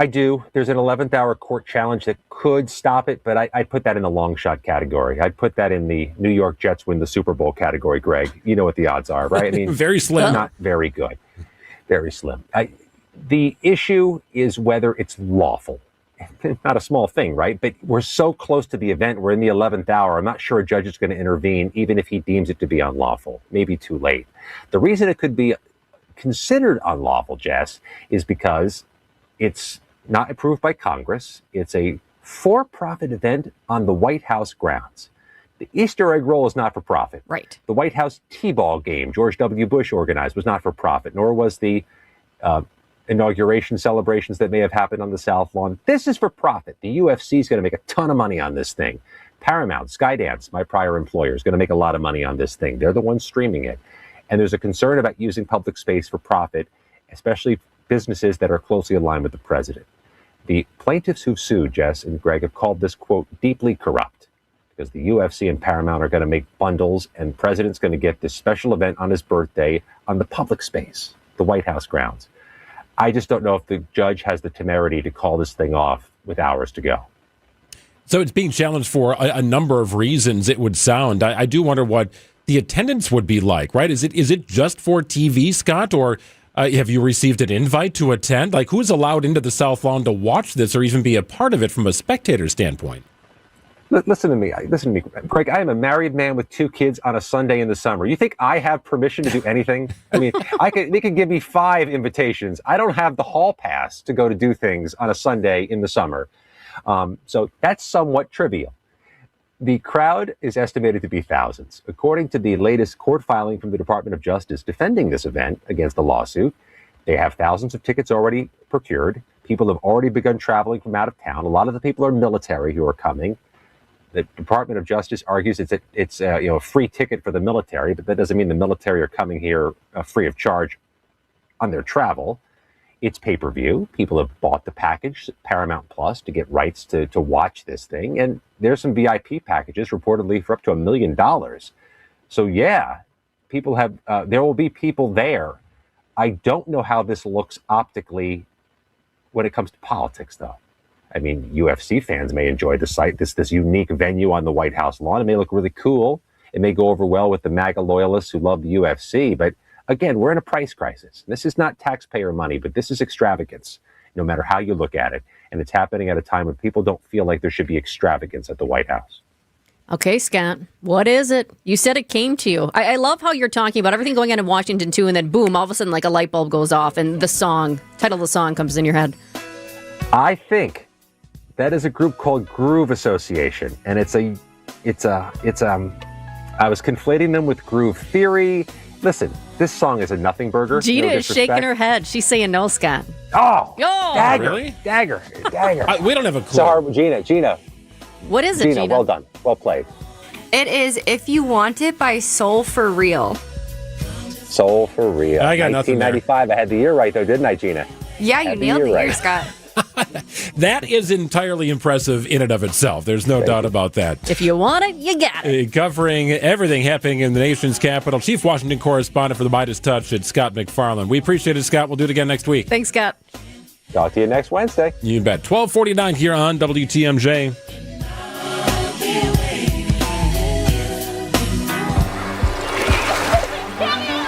I do. There's an 11th hour court challenge that could stop it, but I'd put that in the long shot category. I'd put that in the New York Jets win the Super Bowl category, Greg. You know what the odds are, right? I mean, very slim. Not very good. Very slim. The issue is whether it's lawful. Not a small thing, right? But we're so close to the event. We're in the 11th hour. I'm not sure a judge is going to intervene, even if he deems it to be unlawful. Maybe too late. The reason it could be considered unlawful, Jess, is because it's not approved by Congress. It's a for-profit event on the White House grounds. The Easter egg roll is not for profit. Right. The White House T-ball game George W. Bush organized was not for profit, nor was the inauguration celebrations that may have happened on the South Lawn. This is for profit. The UFC is going to make a ton of money on this thing. Paramount, Skydance, my prior employer, is going to make a lot of money on this thing. They're the ones streaming it. And there's a concern about using public space for profit, especially businesses that are closely aligned with the president. The plaintiffs who've sued, Jess and Greg, have called this, quote, deeply corrupt, because the UFC and Paramount are going to make bundles, and the president's going to get this special event on his birthday on the public space, the White House grounds. I just don't know if the judge has the temerity to call this thing off with hours to go. So it's being challenged for a number of reasons, it would sound. I do wonder what the attendance would be like, right? Is it just for TV, Scott, or have you received an invite to attend? Like, who's allowed into the South Lawn to watch this or even be a part of it from a spectator standpoint? Listen to me, Craig. I am a married man with 2 kids on a Sunday in the summer. You think I have permission to do anything? I mean, they could give me 5 invitations. I don't have the hall pass to go to do things on a Sunday in the summer. So that's somewhat trivial. The crowd is estimated to be thousands. According to the latest court filing from the Department of Justice defending this event against the lawsuit, they have thousands of tickets already procured. People have already begun traveling from out of town. A lot of the people are military who are coming. The Department of Justice argues it's a free ticket for the military, but that doesn't mean the military are coming here free of charge on their travel. It's pay-per-view. People have bought the package, Paramount Plus, to get rights to watch this thing. And there's some VIP packages reportedly for up to $1 million. So yeah, people have, there will be people there. I don't know how this looks optically when it comes to politics, though. I mean, UFC fans may enjoy the site, this unique venue on the White House lawn. It may look really cool. It may go over well with the MAGA loyalists who love the UFC, but again, we're in a price crisis. This is not taxpayer money, but this is extravagance, no matter how you look at it. And it's happening at a time when people don't feel like there should be extravagance at the White House. Okay, Scott, what is it? You said it came to you. I love how you're talking about everything going on in Washington, too, and then boom, all of a sudden, like a light bulb goes off and the title of the song comes in your head. I think that is a group called Groove Association, and I was conflating them with Groove Theory. Listen, this song is a nothing burger. Gina is shaking her head. She's saying no, Scott. Oh, dagger, really? Dagger. We don't have a clue. Sorry, Gina. What is it, Gina? Well done. Well played. It is If You Want It by Soul for Real. Soul for Real. I got nothing there. 1995. I had the year right, though, didn't I, Gina? Yeah, you nailed the year, right. Scott. That is entirely impressive in and of itself. There's no doubt about that. If you want it, you got it. Covering everything happening in the nation's capital, Chief Washington Correspondent for the Midas Touch, it's Scott McFarland. We appreciate it, Scott. We'll do it again next week. Thanks, Scott. Talk to you next Wednesday. You bet. 12:49 here on WTMJ.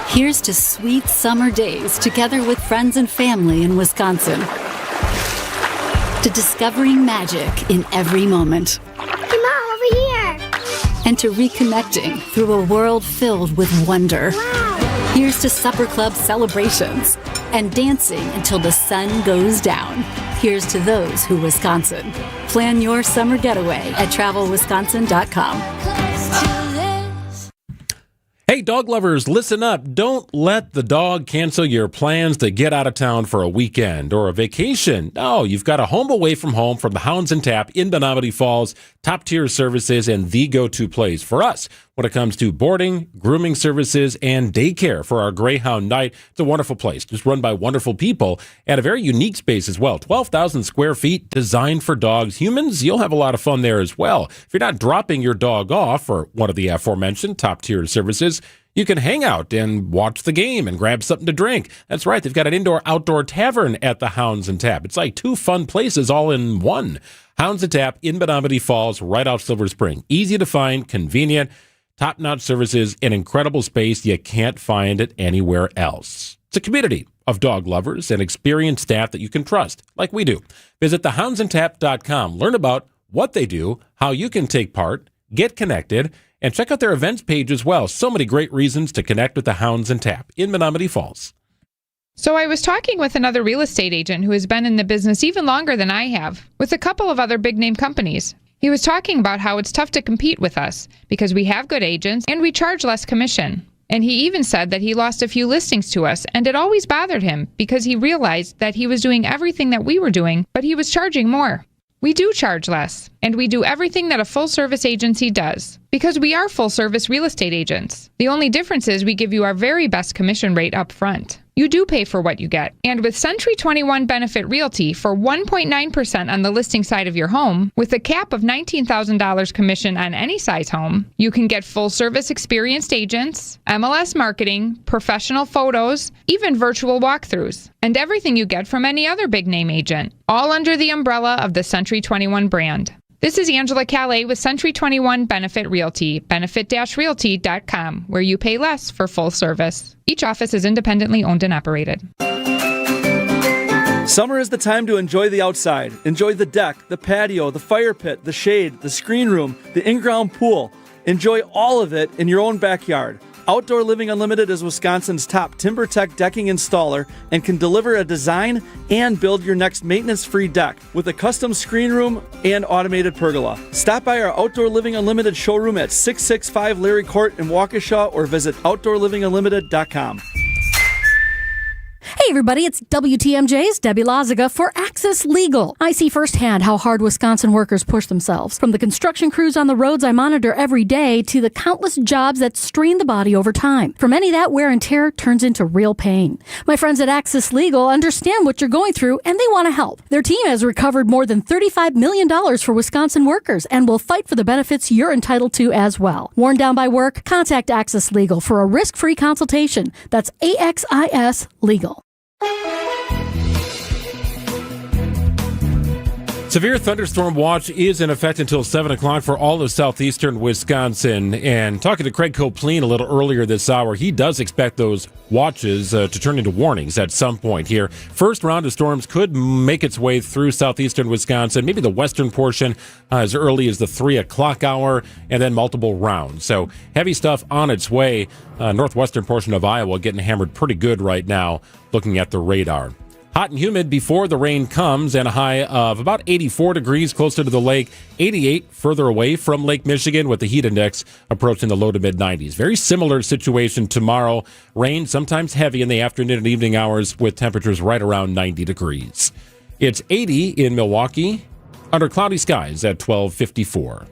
Here's to sweet summer days together with friends and family in Wisconsin. To discovering magic in every moment. Hey, Mom, over here. And to reconnecting through a world filled with wonder. Wow. Here's to supper club celebrations and dancing until the sun goes down. Here's to those who Wisconsin. Plan your summer getaway at travelwisconsin.com. Hey, dog lovers, listen up. Don't let the dog cancel your plans to get out of town for a weekend or a vacation. No, you've got a home away from home from the Hounds and Tap in Menominee Falls. Top-tier services and the go-to place for us when it comes to boarding, grooming services, and daycare for our Greyhound night. It's a wonderful place, just run by wonderful people and a very unique space as well. 12,000 square feet, designed for dogs. Humans, you'll have a lot of fun there as well. If you're not dropping your dog off for one of the aforementioned top-tier services, you can hang out and watch the game and grab something to drink. That's right, they've got an indoor-outdoor tavern at the Hounds and Tap. It's like two fun places all in one. Hounds and Tap in Menominee Falls, right off Silver Spring. Easy to find, convenient, top-notch services, and incredible space you can't find it anywhere else. It's a community of dog lovers and experienced staff that you can trust, like we do. Visit thehoundsandtap.com. Learn about what they do, how you can take part, get connected, and check out their events page as well. So many great reasons to connect with the Hounds and Tap in Menominee Falls. So I was talking with another real estate agent who has been in the business even longer than I have, with a couple of other big-name companies. He was talking about how it's tough to compete with us because we have good agents and we charge less commission. And he even said that he lost a few listings to us, and it always bothered him because he realized that he was doing everything that we were doing, but he was charging more. We do charge less, and we do everything that a full-service agency does, because we are full-service real estate agents. The only difference is we give you our very best commission rate up front. You do pay for what you get. And with Century 21 Benefit Realty for 1.9% on the listing side of your home, with a cap of $19,000 commission on any size home, you can get full-service experienced agents, MLS marketing, professional photos, even virtual walkthroughs, and everything you get from any other big-name agent, all under the umbrella of the Century 21 brand. This is Angela Calais with Century 21 Benefit Realty, benefit-realty.com, where you pay less for full service. Each office is independently owned and operated. Summer is the time to enjoy the outside. Enjoy the deck, the patio, the fire pit, the shade, the screen room, the in-ground pool. Enjoy all of it in your own backyard. Outdoor Living Unlimited is Wisconsin's top TimberTech decking installer and can deliver a design and build your next maintenance-free deck with a custom screen room and automated pergola. Stop by our Outdoor Living Unlimited showroom at 665 Larry Court in Waukesha or visit OutdoorLivingUnlimited.com. Hey everybody, it's WTMJ's Debbie Loziga for Access Legal. I see firsthand how hard Wisconsin workers push themselves. From the construction crews on the roads I monitor every day to the countless jobs that strain the body over time. For many, that wear and tear turns into real pain. My friends at Access Legal understand what you're going through and they want to help. Their team has recovered more than $35 million for Wisconsin workers and will fight for the benefits you're entitled to as well. Worn down by work? Contact Access Legal for a risk-free consultation. That's AXIS Legal. Severe thunderstorm watch is in effect until 7 o'clock for all of southeastern Wisconsin. And talking to Craig Copleen a little earlier this hour, he does expect those watches to turn into warnings at some point here. First round of storms could make its way through southeastern Wisconsin, maybe the western portion as early as the 3 o'clock hour, and then multiple rounds. So heavy stuff on its way. Northwestern portion of Iowa getting hammered pretty good right now, looking at the radar. Hot and humid before the rain comes, and a high of about 84 degrees closer to the lake, 88 further away from Lake Michigan, with the heat index approaching the low to mid 90s. Very similar situation tomorrow. Rain sometimes heavy in the afternoon and evening hours, with temperatures right around 90 degrees. It's 80 in Milwaukee, under cloudy skies at 12:54.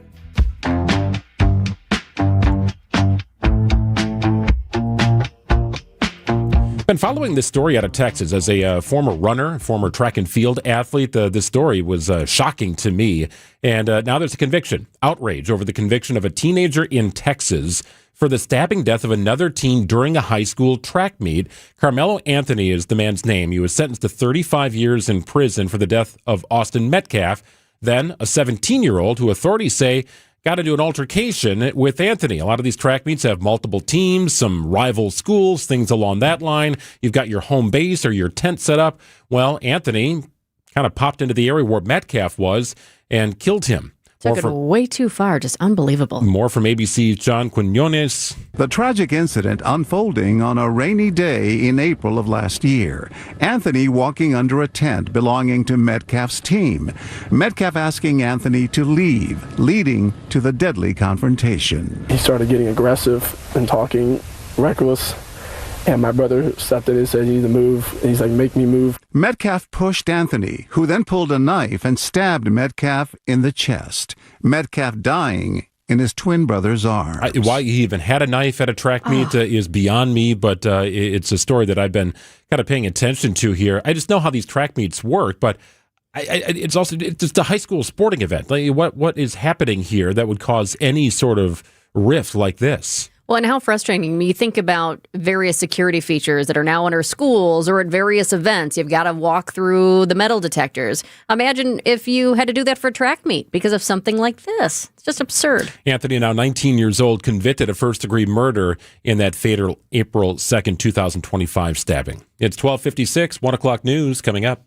Been following this story out of Texas as a former runner, former track and field athlete. This story was shocking to me. And now there's a conviction. Outrage over the conviction of a teenager in Texas for the stabbing death of another teen during a high school track meet. Carmelo Anthony is the man's name. He was sentenced to 35 years in prison for the death of Austin Metcalf, then a 17-year-old who authorities say got into an altercation with Anthony. A lot of these track meets have multiple teams, some rival schools, things along that line. You've got your home base or your tent set up. Well, Anthony kind of popped into the area where Metcalf was and killed him. Took it way too far. Just unbelievable. More from ABC's John Quinones. The tragic incident unfolding on a rainy day in April of last year. Anthony walking under a tent belonging to Metcalf's team. Metcalf asking Anthony to leave, leading to the deadly confrontation. He started getting aggressive and talking reckless. And my brother stepped in and said, "You need to move." And he's like, "Make me move." Metcalf pushed Anthony, who then pulled a knife and stabbed Metcalf in the chest. Metcalf dying in his twin brother's arms. Why he even had a knife at a track meet is beyond me, but it's a story that I've been kind of paying attention to here. I just know how these track meets work, but it's just a high school sporting event. Like, what is happening here that would cause any sort of rift like this? Well, and how frustrating. You think about various security features that are now in our schools or at various events. You've got to walk through the metal detectors. Imagine if you had to do that for a track meet because of something like this. It's just absurd. Anthony, now 19 years old, convicted of first-degree murder in that fatal April 2nd, 2025 stabbing. It's 12:56, 1 o'clock news coming up.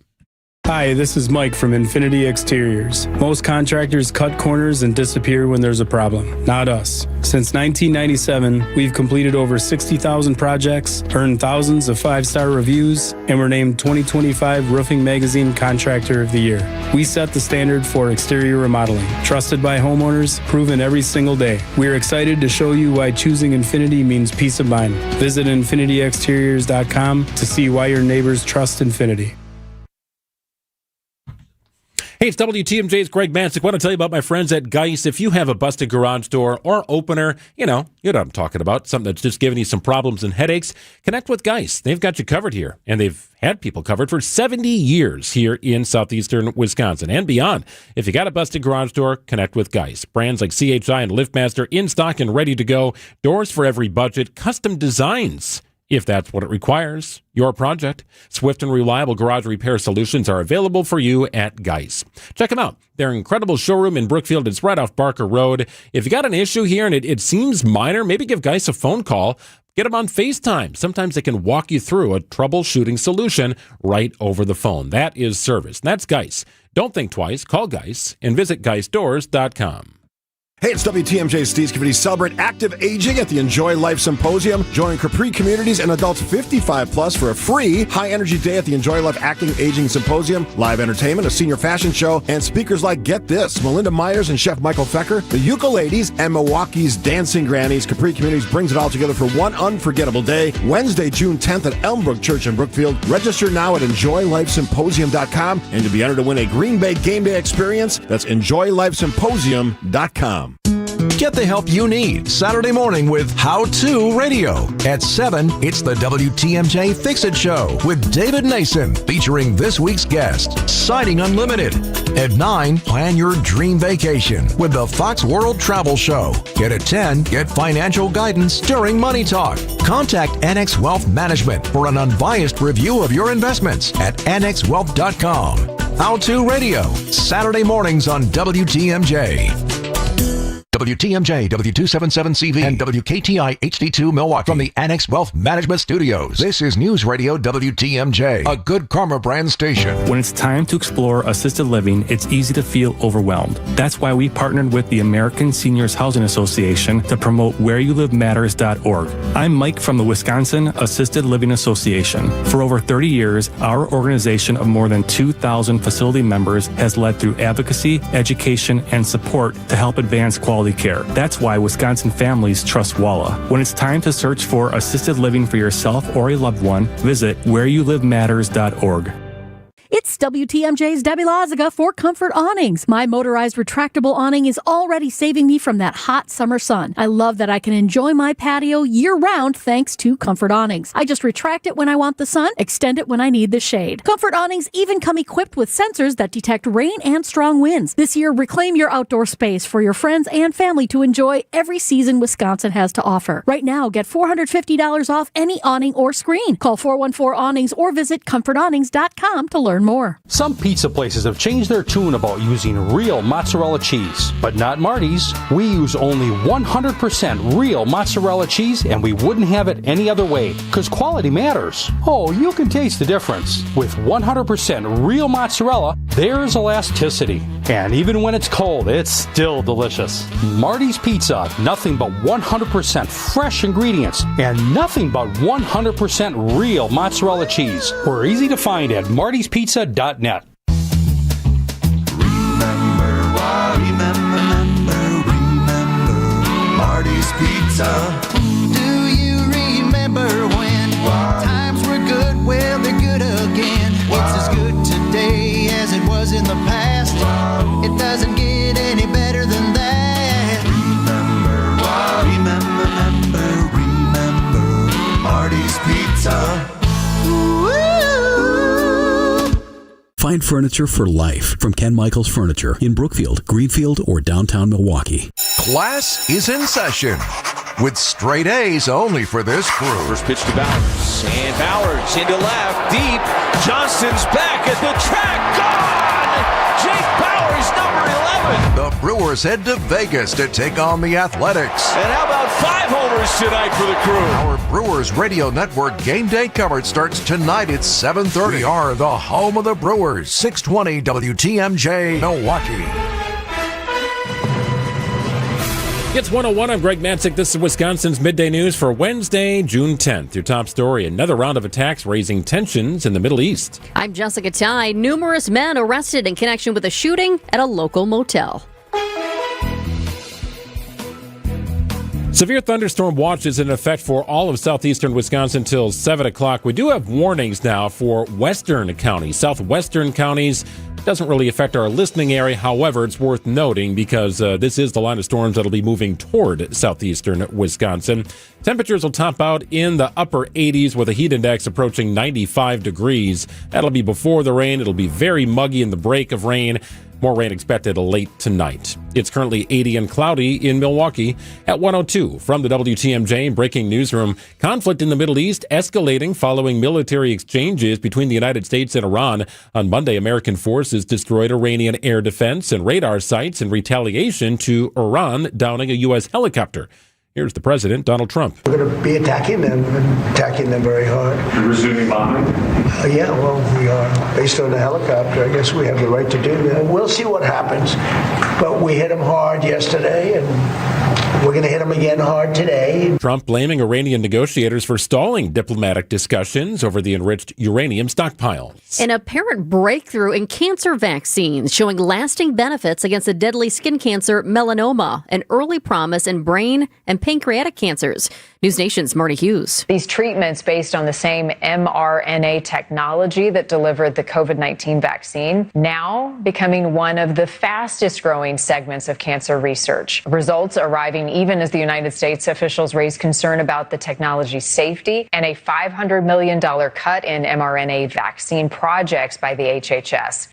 Hi, this is Mike from Infinity Exteriors. Most contractors cut corners and disappear when there's a problem. Not us. Since 1997, we've completed over 60,000 projects, earned thousands of 5-star reviews, and were named 2025 Roofing Magazine Contractor of the Year. We set the standard for exterior remodeling. Trusted by homeowners, proven every single day. We're excited to show you why choosing Infinity means peace of mind. Visit infinityexteriors.com to see why your neighbors trust Infinity. Hey, it's WTMJ's Greg Mansick. I want to tell you about my friends at Geis. If you have a busted garage door or opener, you know what I'm talking about, something that's just giving you some problems and headaches, connect with Geis. They've got you covered here, and they've had people covered for 70 years here in southeastern Wisconsin and beyond. If you got a busted garage door, connect with Geis. Brands like CHI and LiftMaster in stock and ready to go. Doors for every budget, custom designs, if that's what it requires. Your project. Swift and reliable garage repair solutions are available for you at Geis. Check them out. Their incredible showroom in Brookfield is right off Barker Road. If you got an issue here and it seems minor, maybe give Geis a phone call. Get them on FaceTime. Sometimes they can walk you through a troubleshooting solution right over the phone. That is service. That's Geis. Don't think twice. Call Geis and visit geisdoors.com. Hey, it's WTMJ's Steve Scavini. Celebrate active aging at the Enjoy Life Symposium. Join Capri communities and adults 55 plus for a free high-energy day at the Enjoy Life Active Aging Symposium. Live entertainment, a senior fashion show, and speakers like, get this, Melinda Myers and Chef Michael Fecker, the Ukuladies, and Milwaukee's Dancing Grannies. Capri Communities brings it all together for one unforgettable day. Wednesday, June 10th at Elmbrook Church in Brookfield. Register now at EnjoyLifeSymposium.com, and to be entered to win a Green Bay game day experience, that's EnjoyLifeSymposium.com. Get the help you need Saturday morning with How To Radio. At 7, it's the WTMJ Fix-It Show with David Nason, featuring this week's guest, Siding Unlimited. At 9, plan your dream vacation with the Fox World Travel Show. At 10, get financial guidance during Money Talk. Contact Annex Wealth Management for an unbiased review of your investments at annexwealth.com. How To Radio, Saturday mornings on WTMJ. WTMJ, W277CV, and WKTI HD2 Milwaukee from the Annex Wealth Management Studios. This is News Radio WTMJ, a Good Karma brand station. When it's time to explore assisted living, it's easy to feel overwhelmed. That's why we partnered with the American Seniors Housing Association to promote whereyouLiveMatters.org. I'm Mike from the Wisconsin Assisted Living Association. For over 30 years, our organization of more than 2,000 facility members has led through advocacy, education, and support to help advance quality care. That's why Wisconsin families trust WALA. When it's time to search for assisted living for yourself or a loved one, visit whereyouLiveMatters.org. It's WTMJ's Debbie Loziga for Comfort Awnings. My motorized retractable awning is already saving me from that hot summer sun. I love that I can enjoy my patio year-round thanks to Comfort Awnings. I just retract it when I want the sun, extend it when I need the shade. Comfort Awnings even come equipped with sensors that detect rain and strong winds. This year, reclaim your outdoor space for your friends and family to enjoy every season Wisconsin has to offer. Right now, get $450 off any awning or screen. Call 414-AWNINGS or visit comfortawnings.com to learn more. Some pizza places have changed their tune about using real mozzarella cheese, but not Marty's. We use only 100% real mozzarella cheese, and we wouldn't have it any other way, because quality matters. Oh, you can taste the difference. With 100% real mozzarella, there's elasticity. And even when it's cold, it's still delicious. Marty's Pizza, nothing but 100% fresh ingredients, and nothing but 100% real mozzarella cheese. We're easy to find at martyspizza.net. Remember, Marty's Pizza. Do you remember when times were good? Well, they're good again. It's as good today as it was in the past. It doesn't get any better than that. Remember, Marty's Pizza. Find furniture for life from Ken Michaels Furniture in Brookfield, Greenfield, or downtown Milwaukee. Class is in session with straight A's only for this crew. First pitch to Bowers, and Bowers into left, deep. Johnston's back at the track, gone! Jake Bowers, number 11. The Brewers head to Vegas to take on the Athletics. And how about 5 homers tonight for the crew? Our Brewers Radio Network game day coverage starts tonight at 7:30. We are the home of the Brewers, 620 WTMJ Milwaukee. It's 101. I'm Greg Matzik. This is Wisconsin's Midday News for Wednesday, June 10th. Your top story, another round of attacks raising tensions in the Middle East. I'm Jessica Ty. Numerous men arrested in connection with a shooting at a local motel. Severe thunderstorm watch is in effect for all of southeastern Wisconsin till 7 o'clock. We do have warnings now for western counties, southwestern counties. Doesn't really affect our listening area. However, it's worth noting because this is the line of storms that'll be moving toward southeastern Wisconsin. Temperatures will top out in the upper 80s with a heat index approaching 95 degrees. That'll be before the rain. It'll be very muggy in the break of rain. More rain expected late tonight. It's currently 80 and cloudy in Milwaukee at 102. From the WTMJ Breaking Newsroom, conflict in the Middle East escalating following military exchanges between the United States and Iran. On Monday, American forces destroyed Iranian air defense and radar sites in retaliation to Iran downing a U.S. helicopter. Here's the president, Donald Trump. We're going to be attacking them very hard. You're resuming bombing? Yeah, well, we are. Based on the helicopter, I guess we have the right to do that. We'll see what happens. But we hit them hard yesterday, and we're going to hit them again hard today. Trump blaming Iranian negotiators for stalling diplomatic discussions over the enriched uranium stockpiles. An apparent breakthrough in cancer vaccines showing lasting benefits against the deadly skin cancer melanoma, an early promise in brain and pancreatic cancers. News Nation's Marty Hughes. These treatments based on the same mRNA technology that delivered the COVID-19 vaccine, now becoming one of the fastest growing segments of cancer research. Results arriving even as the United States officials raise concern about the technology's safety and a $500 million cut in mRNA vaccine projects by the HHS.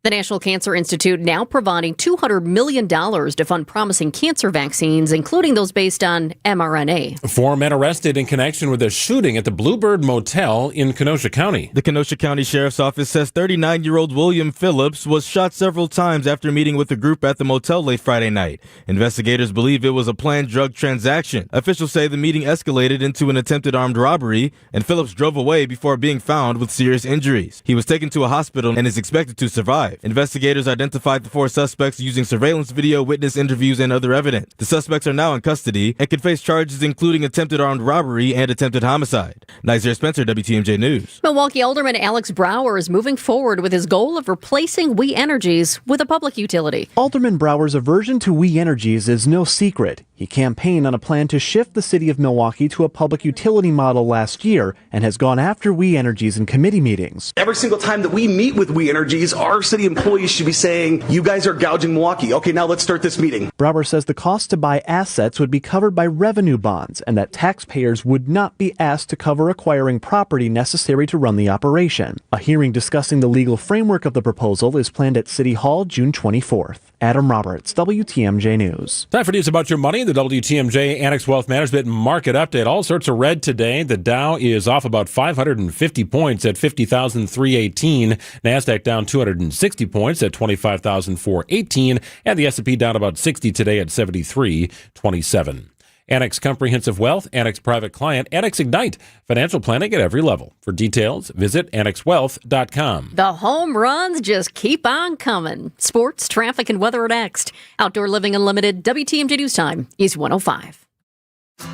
The National Cancer Institute now providing $200 million to fund promising cancer vaccines, including those based on mRNA. 4 men arrested in connection with a shooting at the Bluebird Motel in Kenosha County. The Kenosha County Sheriff's Office says 39-year-old William Phillips was shot several times after meeting with a group at the motel late Friday night. Investigators believe it was a planned drug transaction. Officials say the meeting escalated into an attempted armed robbery, and Phillips drove away before being found with serious injuries. He was taken to a hospital and is expected to survive. Investigators identified the 4 suspects using surveillance video, witness interviews, and other evidence. The suspects are now in custody and could face charges including attempted armed robbery and attempted homicide. Nizer Spencer, WTMJ News. Milwaukee Alderman Alex Brower is moving forward with his goal of replacing We Energies with a public utility. Alderman Brower's aversion to We Energies is no secret. He campaigned on a plan to shift the city of Milwaukee to a public utility model last year and has gone after We Energies in committee meetings. Every single time that we meet with We Energies, our city employees should be saying, you guys are gouging Milwaukee. Okay, now let's start this meeting. Brower says the cost to buy assets would be covered by revenue bonds and that taxpayers would not be asked to cover acquiring property necessary to run the operation. A hearing discussing the legal framework of the proposal is planned at City Hall June 24th. Adam Roberts, WTMJ News. Time for news about your money. The WTMJ Annex Wealth Management Market Update. All sorts of red today. The Dow is off about 550 points at 50,318. NASDAQ down 260 points at 25,418. And the S&P down about 60 today at 7327. Annex Comprehensive Wealth, Annex Private Client, Annex Ignite. Financial planning at every level. For details, visit annexwealth.com. The home runs just keep on coming. Sports, traffic, and weather are next. Outdoor Living Unlimited, WTMJ News Time is 105.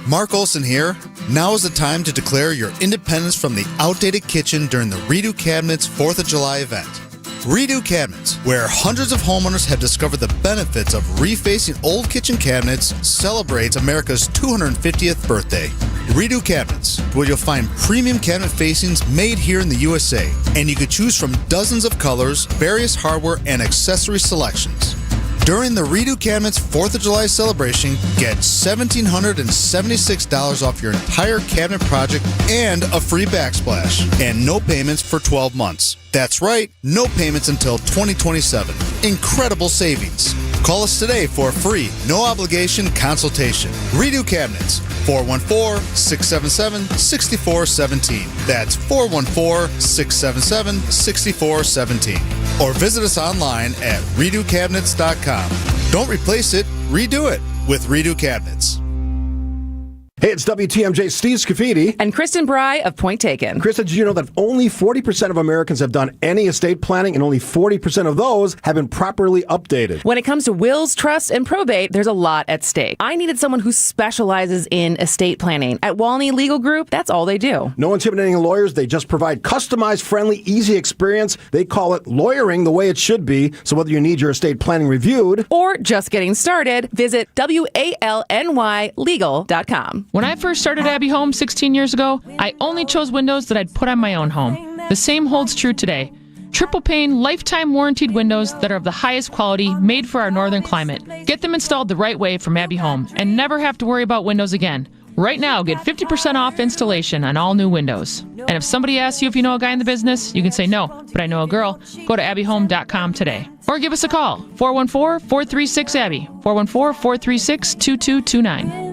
Mark Olson here. Now is the time to declare your independence from the outdated kitchen during the Redo Cabinets 4th of July event. Redo Cabinets, where hundreds of homeowners have discovered the benefits of refacing old kitchen cabinets, celebrates America's 250th birthday. Redo Cabinets, where you'll find premium cabinet facings made here in the USA, and you could choose from dozens of colors, various hardware, and accessory selections. During the Redo Cabinets 4th of July celebration, get $1,776 off your entire cabinet project and a free backsplash, and no payments for 12 months. That's right, no payments until 2027. Incredible savings. Call us today for a free, no obligation consultation. Redo Cabinets, 414-677-6417. That's 414-677-6417. Or visit us online at redocabinets.com. Don't replace it, redo it with Redo Cabinets. Hey, it's WTMJ Steve Scafidi. And Kristen Bry of Point Taken. Kristen, did you know that only 40% of Americans have done any estate planning and only 40% of those have been properly updated? When it comes to wills, trusts, and probate, there's a lot at stake. I needed someone who specializes in estate planning. At Walney Legal Group, that's all they do. No intimidating lawyers. They just provide customized, friendly, easy experience. They call it lawyering the way it should be. So whether you need your estate planning reviewed or just getting started, visit WALNYlegal.com. When I first started Abbey Home 16 years ago, I only chose windows that I'd put on my own home. The same holds true today. Triple pane, lifetime warranted windows that are of the highest quality, made for our northern climate. Get them installed the right way from Abbey Home and never have to worry about windows again. Right now, get 50% off installation on all new windows. And if somebody asks you if you know a guy in the business, you can say no, but I know a girl. Go to abbeyhome.com today. Or give us a call, 414-436-ABBY, 414-436-2229.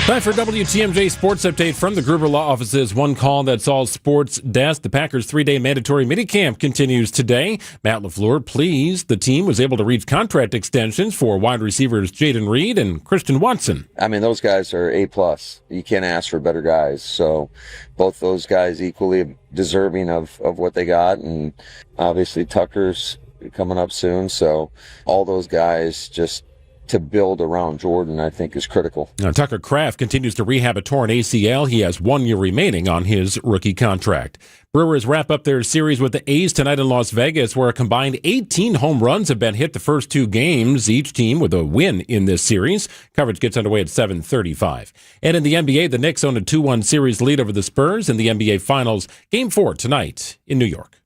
Time for WTMJ Sports Update from the Gruber Law Office's One Call That's All Sports Desk. The Packers' 3-day mandatory minicamp continues today. Matt LaFleur pleased the team was able to reach contract extensions for wide receivers Jaden Reed and Christian Watson. I mean, those guys are A+. You can't ask for better guys. So both those guys equally deserving of what they got. And obviously Tucker's coming up soon. So all those guys just to build around Jordan, I think, is critical. Now, Tucker Kraft continues to rehab a torn ACL. He has 1 year remaining on his rookie contract. Brewers wrap up their series with the A's tonight in Las Vegas, where a combined 18 home runs have been hit the first 2 games, each team with a win in this series. Coverage gets underway at 7:35. And in the NBA, the Knicks own a 2-1 series lead over the Spurs in the NBA Finals. Game 4 tonight in New York.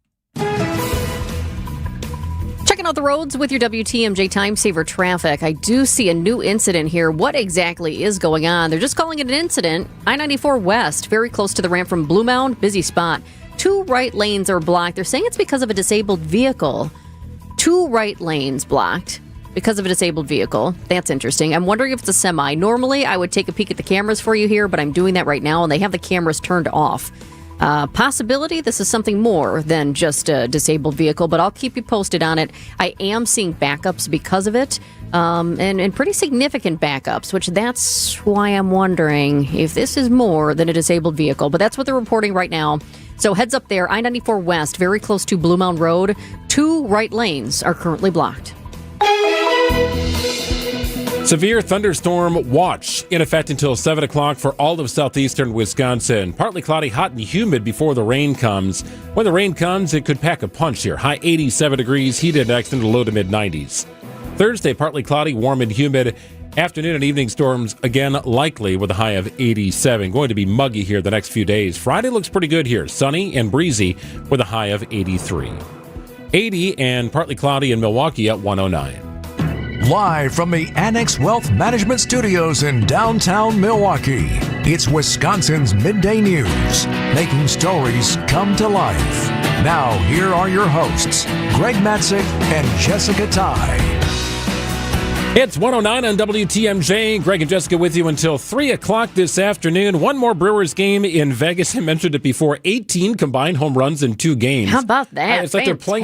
Checking out the roads with your WTMJ Time Saver traffic. I do see a new incident here. What exactly is going on? They're just calling it an incident. I-94 West, very close to the ramp from Blue Mound. Busy spot. 2 right lanes are blocked. They're saying it's because of a disabled vehicle. 2 right lanes blocked because of a disabled vehicle. That's interesting. I'm wondering if it's a semi. Normally, I would take a peek at the cameras for you here, but I'm doing that right now, and they have the cameras turned off. Possibility this is something more than just a disabled vehicle, but I'll keep you posted on it. I am seeing backups because of it, and pretty significant backups, which that's why I'm wondering if this is more than a disabled vehicle. But that's what they're reporting right now. So heads up there, I-94 West, very close to Blue Mound Road. 2 right lanes are currently blocked. Severe thunderstorm watch in effect until 7 o'clock for all of southeastern Wisconsin. Partly cloudy, hot and humid before the rain comes. When the rain comes, it could pack a punch here. High 87 degrees, heat index into low to mid 90s. Thursday, partly cloudy, warm and humid. Afternoon and evening storms, again, likely with a high of 87. Going to be muggy here the next few days. Friday looks pretty good here. Sunny and breezy with a high of 83. 80 and partly cloudy in Milwaukee at 109. Live from the Annex Wealth Management Studios in downtown Milwaukee, it's Wisconsin's Midday News, making stories come to life. Now, here are your hosts, Greg Matzik and Jessica Ty. It's 109 on WTMJ. Greg and Jessica with you until 3 o'clock this afternoon. One more Brewers game in Vegas. I mentioned it before. 18 combined home runs in 2 games. How about that? It's like they're playing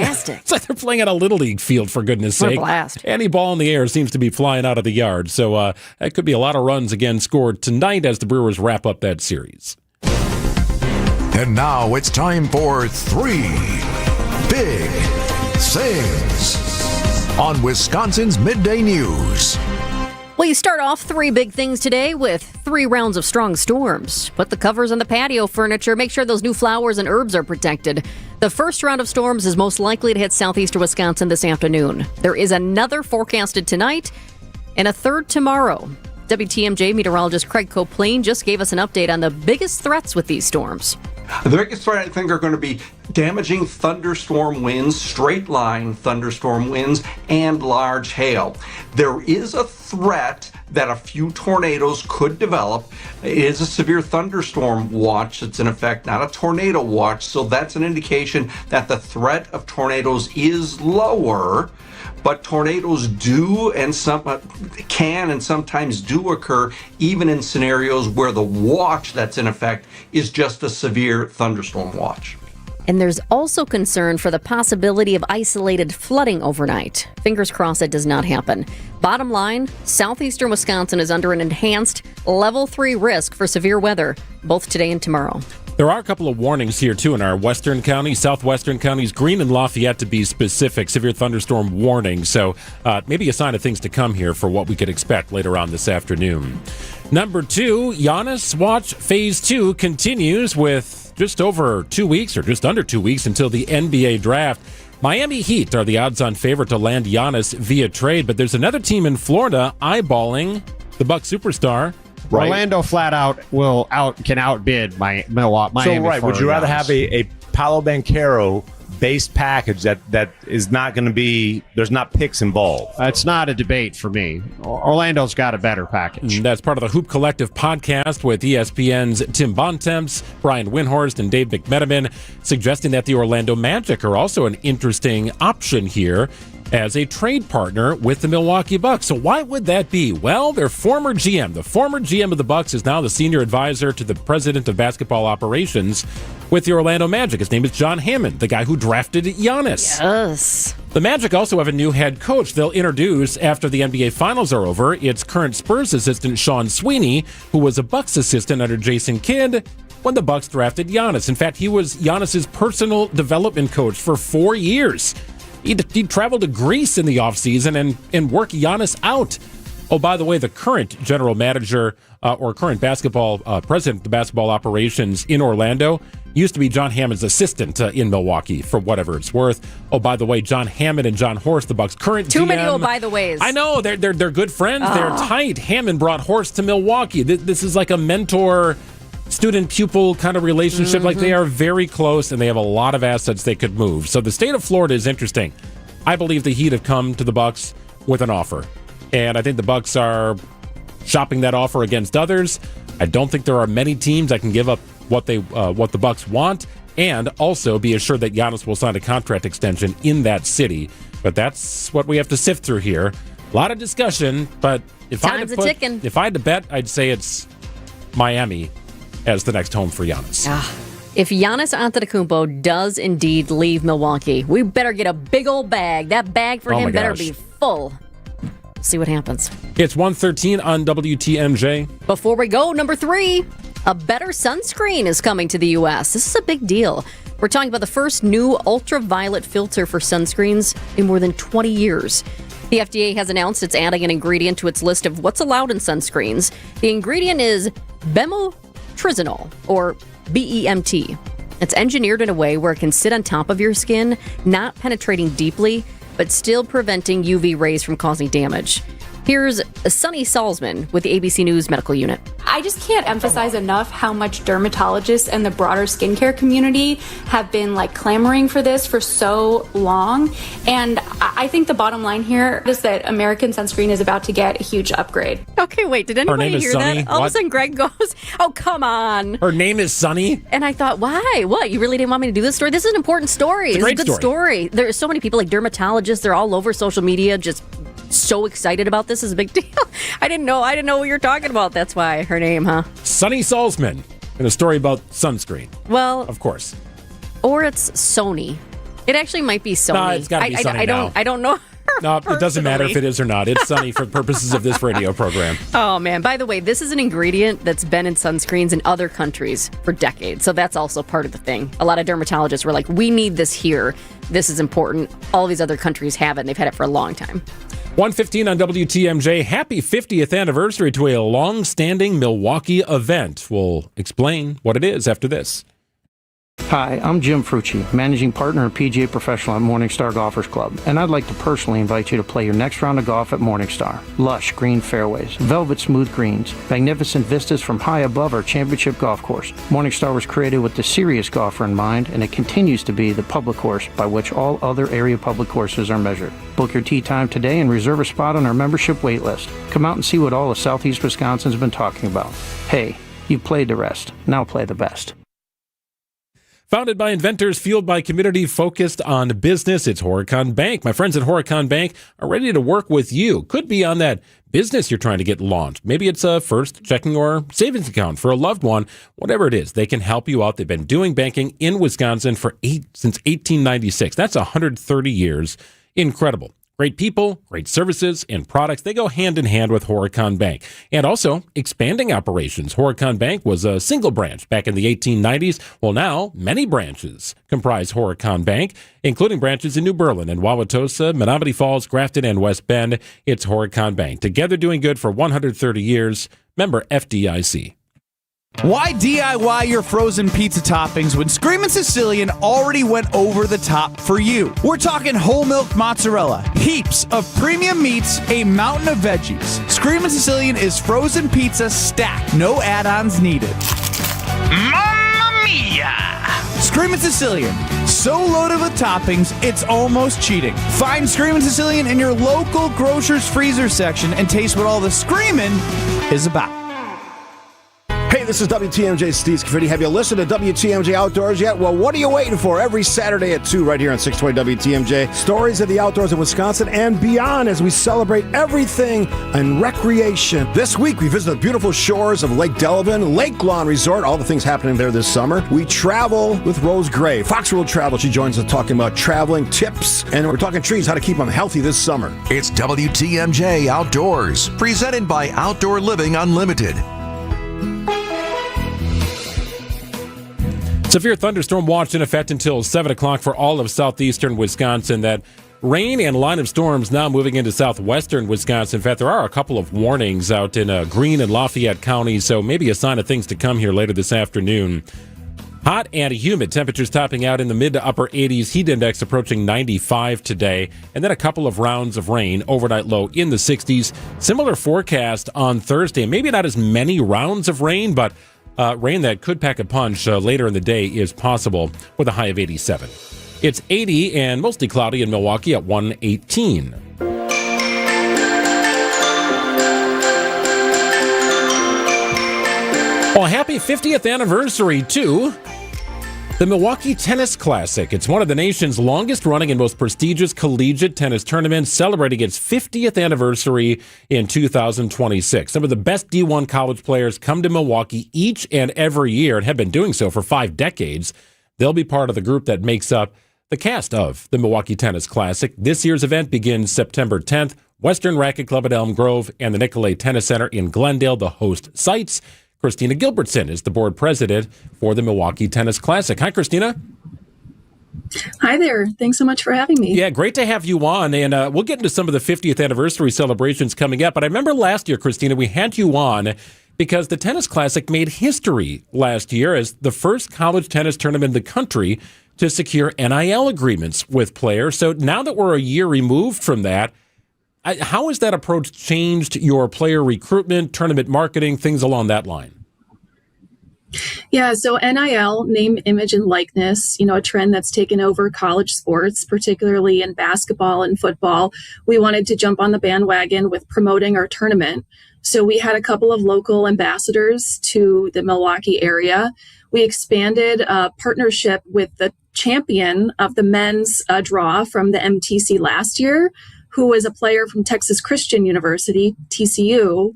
at a Little League field, for goodness What a sake. blast. Any ball in the air seems to be flying out of the yard. So that could be a lot of runs again scored tonight as the Brewers wrap up that series. And now it's time for 3 Big Things on Wisconsin's Midday News. Well, you start off 3 big things today with 3 rounds of strong storms. Put the covers on the patio furniture. Make sure those new flowers and herbs are protected. The first round of storms is most likely to hit southeastern Wisconsin this afternoon. There is another forecasted tonight and a third tomorrow. WTMJ meteorologist Craig Coplain just gave us an update on the biggest threats with these storms. The biggest threat, I think, are going to be damaging thunderstorm winds, straight line thunderstorm winds, and large hail. There is a threat that a few tornadoes could develop. It is a severe thunderstorm watch that's in effect, not a tornado watch. So that's an indication that the threat of tornadoes is lower. But tornadoes do and can and sometimes do occur even in scenarios where the watch that's in effect is just a severe thunderstorm watch. And there's also concern for the possibility of isolated flooding overnight. Fingers crossed it does not happen. Bottom line, southeastern Wisconsin is under an enhanced level 3 risk for severe weather, both today and tomorrow. There are a couple of warnings here, too, in our western counties, southwestern counties, Greene and Lafayette to be specific, severe thunderstorm warnings. So maybe a sign of things to come here for what we could expect later on this afternoon. Number 2, Giannis Watch Phase 2 continues with just over 2 weeks or just under 2 weeks until the NBA draft. Miami Heat are the odds-on favorite to land Giannis via trade, but there's another team in Florida eyeballing the Bucks superstar. Right. Orlando flat out can outbid Milwaukee. So right, would you rather have a Paolo Banchero based package that is not going to be, there's not picks involved? It's not a debate for me. Orlando's got a better package. That's part of the Hoop Collective podcast with ESPN's Tim Bontemps, Brian Windhorst, and Dave McMenamin, suggesting that the Orlando Magic are also an interesting option here as a trade partner with the Milwaukee Bucks. So why would that be? Well, their former GM, the former GM of the Bucks, is now the senior advisor to the president of basketball operations with the Orlando Magic. His name is John Hammond, the guy who drafted Giannis. Yes. The Magic also have a new head coach they'll introduce after the NBA Finals are over. It's current Spurs assistant Sean Sweeney, who was a Bucks assistant under Jason Kidd when the Bucks drafted Giannis. In fact, he was Giannis's personal development coach for 4 years. He'd travel to Greece in the offseason and work Giannis out. Oh, by the way, the current general manager or current basketball president of basketball operations in Orlando used to be John Hammond's assistant in Milwaukee, for whatever it's worth. Oh, by the way, John Hammond and John Horst, the Bucks' current Too GM. many oh by the ways. I know, they're good friends. Oh. They're tight. Hammond brought Horst to Milwaukee. This is like a mentor student-pupil kind of relationship. Like, they are very close, and they have a lot of assets they could move. So the state of Florida is interesting. I believe the Heat have come to the Bucks with an offer, and I think the Bucks are shopping that offer against others. I don't think there are many teams that can give up what the Bucks want, and also be assured that Giannis will sign a contract extension in that city. But that's what we have to sift through here. A lot of discussion, but if I had to bet, I'd say it's Miami as the next home for Giannis. If Giannis Antetokounmpo does indeed leave Milwaukee, we better get a big old bag. That bag for him better be full. See what happens. It's 1:13 on WTMJ. Before we go, number 3, a better sunscreen is coming to the U.S. This is a big deal. We're talking about the first new ultraviolet filter for sunscreens in more than 20 years. The FDA has announced it's adding an ingredient to its list of what's allowed in sunscreens. The ingredient is bemotrizinol, or BEMT. It's engineered in a way where it can sit on top of your skin, not penetrating deeply, but still preventing UV rays from causing damage. Here's Sunny Salzman with the ABC News Medical Unit. I just can't emphasize enough how much dermatologists and the broader skincare community have been clamoring for this for so long. And I think the bottom line here is that American sunscreen is about to get a huge upgrade. Okay, wait, did anybody hear Sunny? that? All of a sudden Greg goes, oh, come on. Her name is Sunny? And I thought, why? What? You really didn't want me to do this story? This is an important story. It's a great good story. There are so many people dermatologists. They're all over social media just so excited about this. Is a big deal. I didn't know what you were talking about. That's why her name, huh? Sunny Salzman in a story about sunscreen. Well, of course. Or it's Sony. It actually might be Sony. No, it's got to be Sunny now. I don't know. No, it doesn't matter if it is or not. It's Sunny for purposes of this radio program. Oh, man. By the way, this is an ingredient that's been in sunscreens in other countries for decades. So that's also part of the thing. A lot of dermatologists were like, we need this here. This is important. All these other countries have it, and they've had it for a long time. 1:15 on WTMJ. Happy 50th anniversary to a long-standing Milwaukee event. We'll explain what it is after this. Hi, I'm Jim Frucci, Managing Partner and PGA Professional at Morningstar Golfers Club, and I'd like to personally invite you to play your next round of golf at Morningstar. Lush green fairways, velvet smooth greens, magnificent vistas from high above our championship golf course. Morningstar was created with the serious golfer in mind, and it continues to be the public course by which all other area public courses are measured. Book your tee time today and reserve a spot on our membership wait list. Come out and see what all of Southeast Wisconsin's been talking about. Hey, you've played the rest. Now play the best. Founded by inventors, fueled by community, focused on business, it's Horicon Bank. My friends at Horicon Bank are ready to work with you. Could be on that business you're trying to get launched. Maybe it's a first checking or savings account for a loved one. Whatever it is, they can help you out. They've been doing banking in Wisconsin since 1896. That's 130 years. Incredible. Great people, great services, and products. They go hand in hand with Horicon Bank. And also, expanding operations. Horicon Bank was a single branch back in the 1890s. Well, now, many branches comprise Horicon Bank, including branches in New Berlin and Wauwatosa, Menominee Falls, Grafton, and West Bend. It's Horicon Bank. Together doing good for 130 years. Member FDIC. Why DIY your frozen pizza toppings when Screamin' Sicilian already went over the top for you? We're talking whole milk mozzarella, heaps of premium meats, a mountain of veggies. Screamin' Sicilian is frozen pizza stacked, no add-ons needed. Mamma mia! Screamin' Sicilian, so loaded with toppings, it's almost cheating. Find Screamin' Sicilian in your local grocer's freezer section and taste what all the screamin' is about. Hey, this is WTMJ Steve Scaffidi. Have you listened to WTMJ Outdoors yet? Well, what are you waiting for? Every Saturday at 2 right here on 620 WTMJ. Stories of the outdoors in Wisconsin and beyond as we celebrate everything in recreation. This week, we visit the beautiful shores of Lake Delavan, Lake Lawn Resort, all the things happening there this summer. We travel with Rose Gray. Fox World Travel, she joins us talking about traveling tips, and we're talking trees, how to keep them healthy this summer. It's WTMJ Outdoors, presented by Outdoor Living Unlimited. Severe thunderstorm watch in effect until 7 o'clock for all of southeastern Wisconsin. That rain and line of storms now moving into southwestern Wisconsin. In fact, there are a couple of warnings out in Greene and Lafayette counties, so maybe a sign of things to come here later this afternoon. Hot and humid, temperatures topping out in the mid to upper 80s, heat index approaching 95 today, and then a couple of rounds of rain, overnight low in the 60s. Similar forecast on Thursday, maybe not as many rounds of rain, but rain that could pack a punch later in the day is possible with a high of 87. It's 80 and mostly cloudy in Milwaukee at 118. Well, happy 50th anniversary to The Milwaukee Tennis Classic. It's one of the nation's longest running and most prestigious collegiate tennis tournaments, celebrating its 50th anniversary in 2026. Some of the best D1 college players come to Milwaukee each and every year and have been doing so for 5 decades. They'll be part of the group that makes up the cast of the Milwaukee Tennis Classic. This year's event begins September 10th. Western Racket Club at Elm Grove and the Nicolay Tennis Center in Glendale, the host sites. Christina Gilbertson is the board president for the Milwaukee Tennis Classic. Hi, Christina. Hi there. Thanks so much for having me. Yeah, great to have you on. And we'll get into some of the 50th anniversary celebrations coming up. But I remember last year, Christina, we had you on because the Tennis Classic made history last year as the first college tennis tournament in the country to secure NIL agreements with players. So now that we're a year removed from that, how has that approach changed your player recruitment, tournament marketing, things along that line? Yeah, so NIL, name, image, and likeness, a trend that's taken over college sports, particularly in basketball and football. We wanted to jump on the bandwagon with promoting our tournament. So we had a couple of local ambassadors to the Milwaukee area. We expanded a partnership with the champion of the men's draw from the MTC last year, who was a player from Texas Christian University, TCU,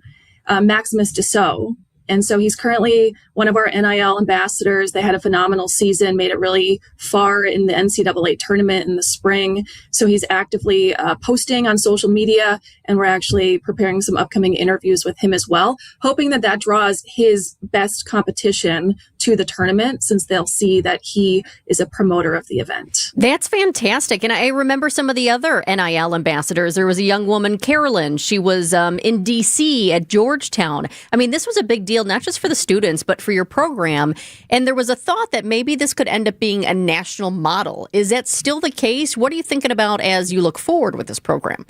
Maximus Dassault. And so he's currently one of our NIL ambassadors. They had a phenomenal season, made it really far in the NCAA tournament in the spring. So he's actively posting on social media, and we're actually preparing some upcoming interviews with him as well, hoping that draws his best competition to the tournament, since they'll see that he is a promoter of the event. That's fantastic. And I remember some of the other NIL ambassadors. There was a young woman, Carolyn. She was in D.C. at Georgetown. I mean, this was a big deal, not just for the students, but for your program. And there was a thought that maybe this could end up being a national model. Is that still the case? What are you thinking about as you look forward with this program?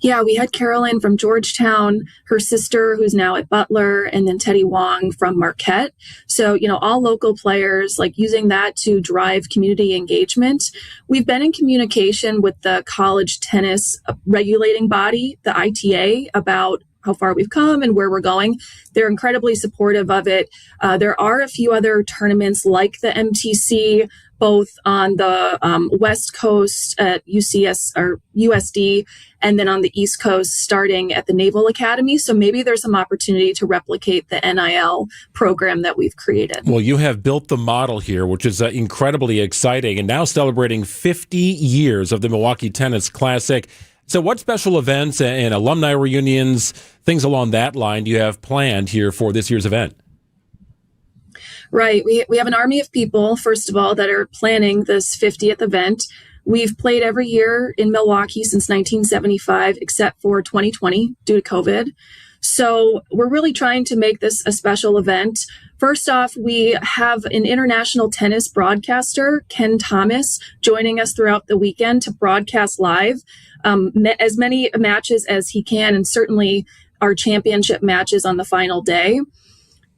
Yeah, we had Carolyn from Georgetown, her sister who's now at Butler, and then Teddy Wong from Marquette. So, all local players, like using that to drive community engagement. We've been in communication with the college tennis regulating body, the ITA, about how far we've come and where we're going. They're incredibly supportive of it. There are a few other tournaments like the MTC, both on the West Coast at UCS or USD, and then on the East Coast starting at the Naval Academy. So maybe there's some opportunity to replicate the NIL program that we've created. Well, you have built the model here, which is incredibly exciting, and now celebrating 50 years of the Milwaukee Tennis Classic. So what special events and alumni reunions, things along that line, do you have planned here for this year's event? Right. We have an army of people, first of all, that are planning this 50th event. We've played every year in Milwaukee since 1975, except for 2020 due to COVID. So we're really trying to make this a special event. First off, we have an international tennis broadcaster, Ken Thomas, joining us throughout the weekend to broadcast live as many matches as he can, and certainly our championship matches on the final day.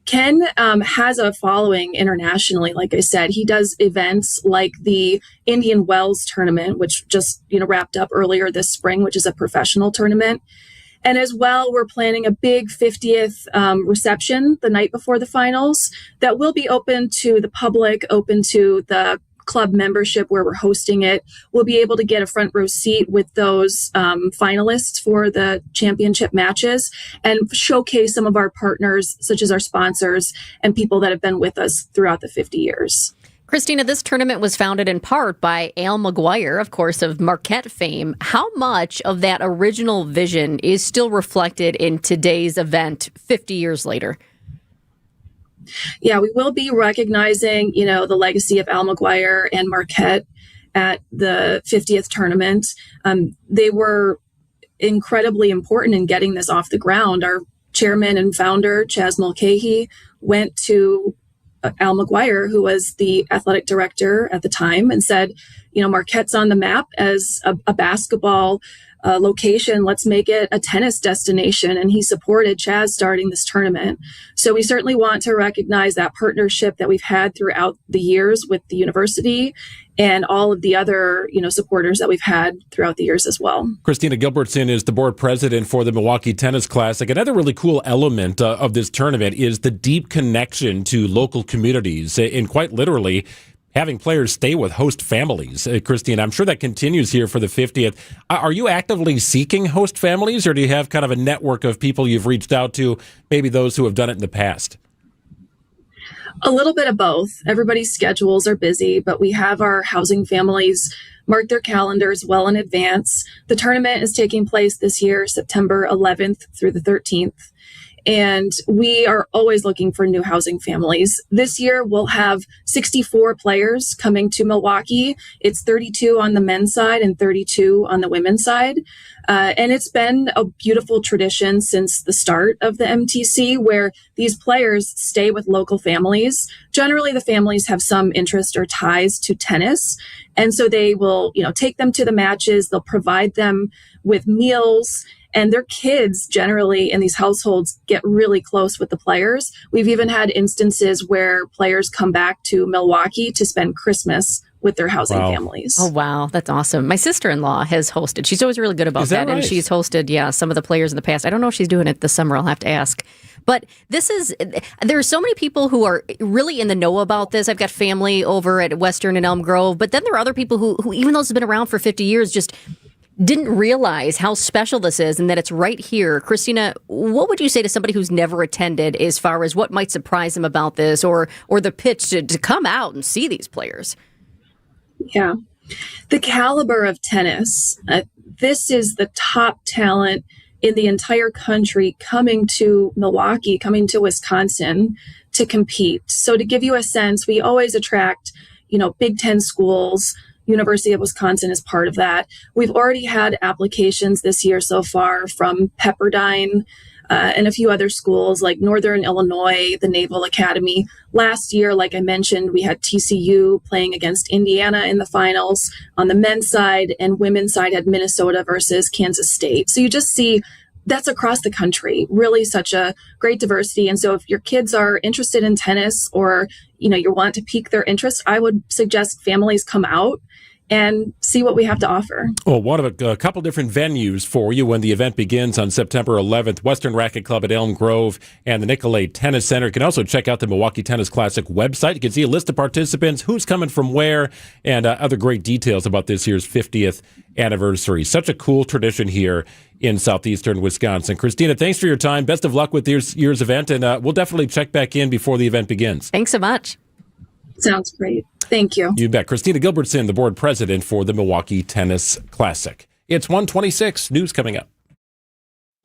Ken has a following internationally. Like I said, he does events like the Indian Wells tournament, which just wrapped up earlier this spring, which is a professional tournament. And as well, we're planning a big 50th reception the night before the finals that will be open to the public, open to the club membership where we're hosting it. We'll be able to get a front row seat with those finalists for the championship matches and showcase some of our partners, such as our sponsors and people that have been with us throughout the 50 years. Christina, this tournament was founded in part by Al McGuire, of course, of Marquette fame. How much of that original vision is still reflected in today's event 50 years later? Yeah, we will be recognizing, the legacy of Al McGuire and Marquette at the 50th tournament. They were incredibly important in getting this off the ground. Our chairman and founder, Chas Mulcahy, went to Al McGuire, who was the athletic director at the time, and said, Marquette's on the map as a basketball location, let's make it a tennis destination. And he supported Chaz starting this tournament. So we certainly want to recognize that partnership that we've had throughout the years with the university and all of the other, supporters that we've had throughout the years as well. Christina Gilbertson is the board president for the Milwaukee Tennis Classic. Another really cool element of this tournament is the deep connection to local communities, and quite literally having players stay with host families. Christine, I'm sure that continues here for the 50th. Are you actively seeking host families, or do you have kind of a network of people you've reached out to, maybe those who have done it in the past? A little bit of both. Everybody's schedules are busy, but we have our housing families mark their calendars well in advance. The tournament is taking place this year, September 11th through the 13th. And we are always looking for new housing families. This year, we'll have 64 players coming to Milwaukee. It's 32 on the men's side and 32 on the women's side. And it's been a beautiful tradition since the start of the MTC, where these players stay with local families. Generally, the families have some interest or ties to tennis. And so they will, take them to the matches. They'll provide them with meals. And their kids generally in these households get really close with the players. We've even had instances where players come back to Milwaukee to spend Christmas with their housing families. Oh, wow. That's awesome. My sister-in-law has hosted. She's always really good about that. Right? And she's hosted, some of the players in the past. I don't know if she's doing it this summer. I'll have to ask. But there are so many people who are really in the know about this. I've got family over at Western and Elm Grove. But then there are other people who even though it's been around for 50 years, just didn't realize how special this is and that it's right here. Christina, what would you say to somebody who's never attended as far as what might surprise them about this or the pitch to come out and see these players? Yeah. The caliber of tennis, this is the top talent in the entire country coming to Milwaukee, coming to Wisconsin to compete. So to give you a sense, we always attract, Big Ten schools. University of Wisconsin is part of that. We've already had applications this year so far from Pepperdine and a few other schools like Northern Illinois, the Naval Academy. Last year, like I mentioned, we had TCU playing against Indiana in the finals on the men's side, and women's side had Minnesota versus Kansas State. So you just see that's across the country, really such a great diversity. And so if your kids are interested in tennis or, you want to pique their interest, I would suggest families come out and see what we have to offer. Well, one of a couple different venues for you when the event begins on September 11th, Western Racket Club at Elm Grove and the Nicolay Tennis Center. You can also check out the Milwaukee Tennis Classic website. You can see a list of participants, who's coming from where, and other great details about this year's 50th anniversary. Such a cool tradition here in southeastern Wisconsin. Christina, thanks for your time. Best of luck with this year's event, and we'll definitely check back in before the event begins. Thanks so much. Sounds great. Thank you. You bet. Christina Gilbertson, the board president for the Milwaukee Tennis Classic. It's 1:26. News coming up.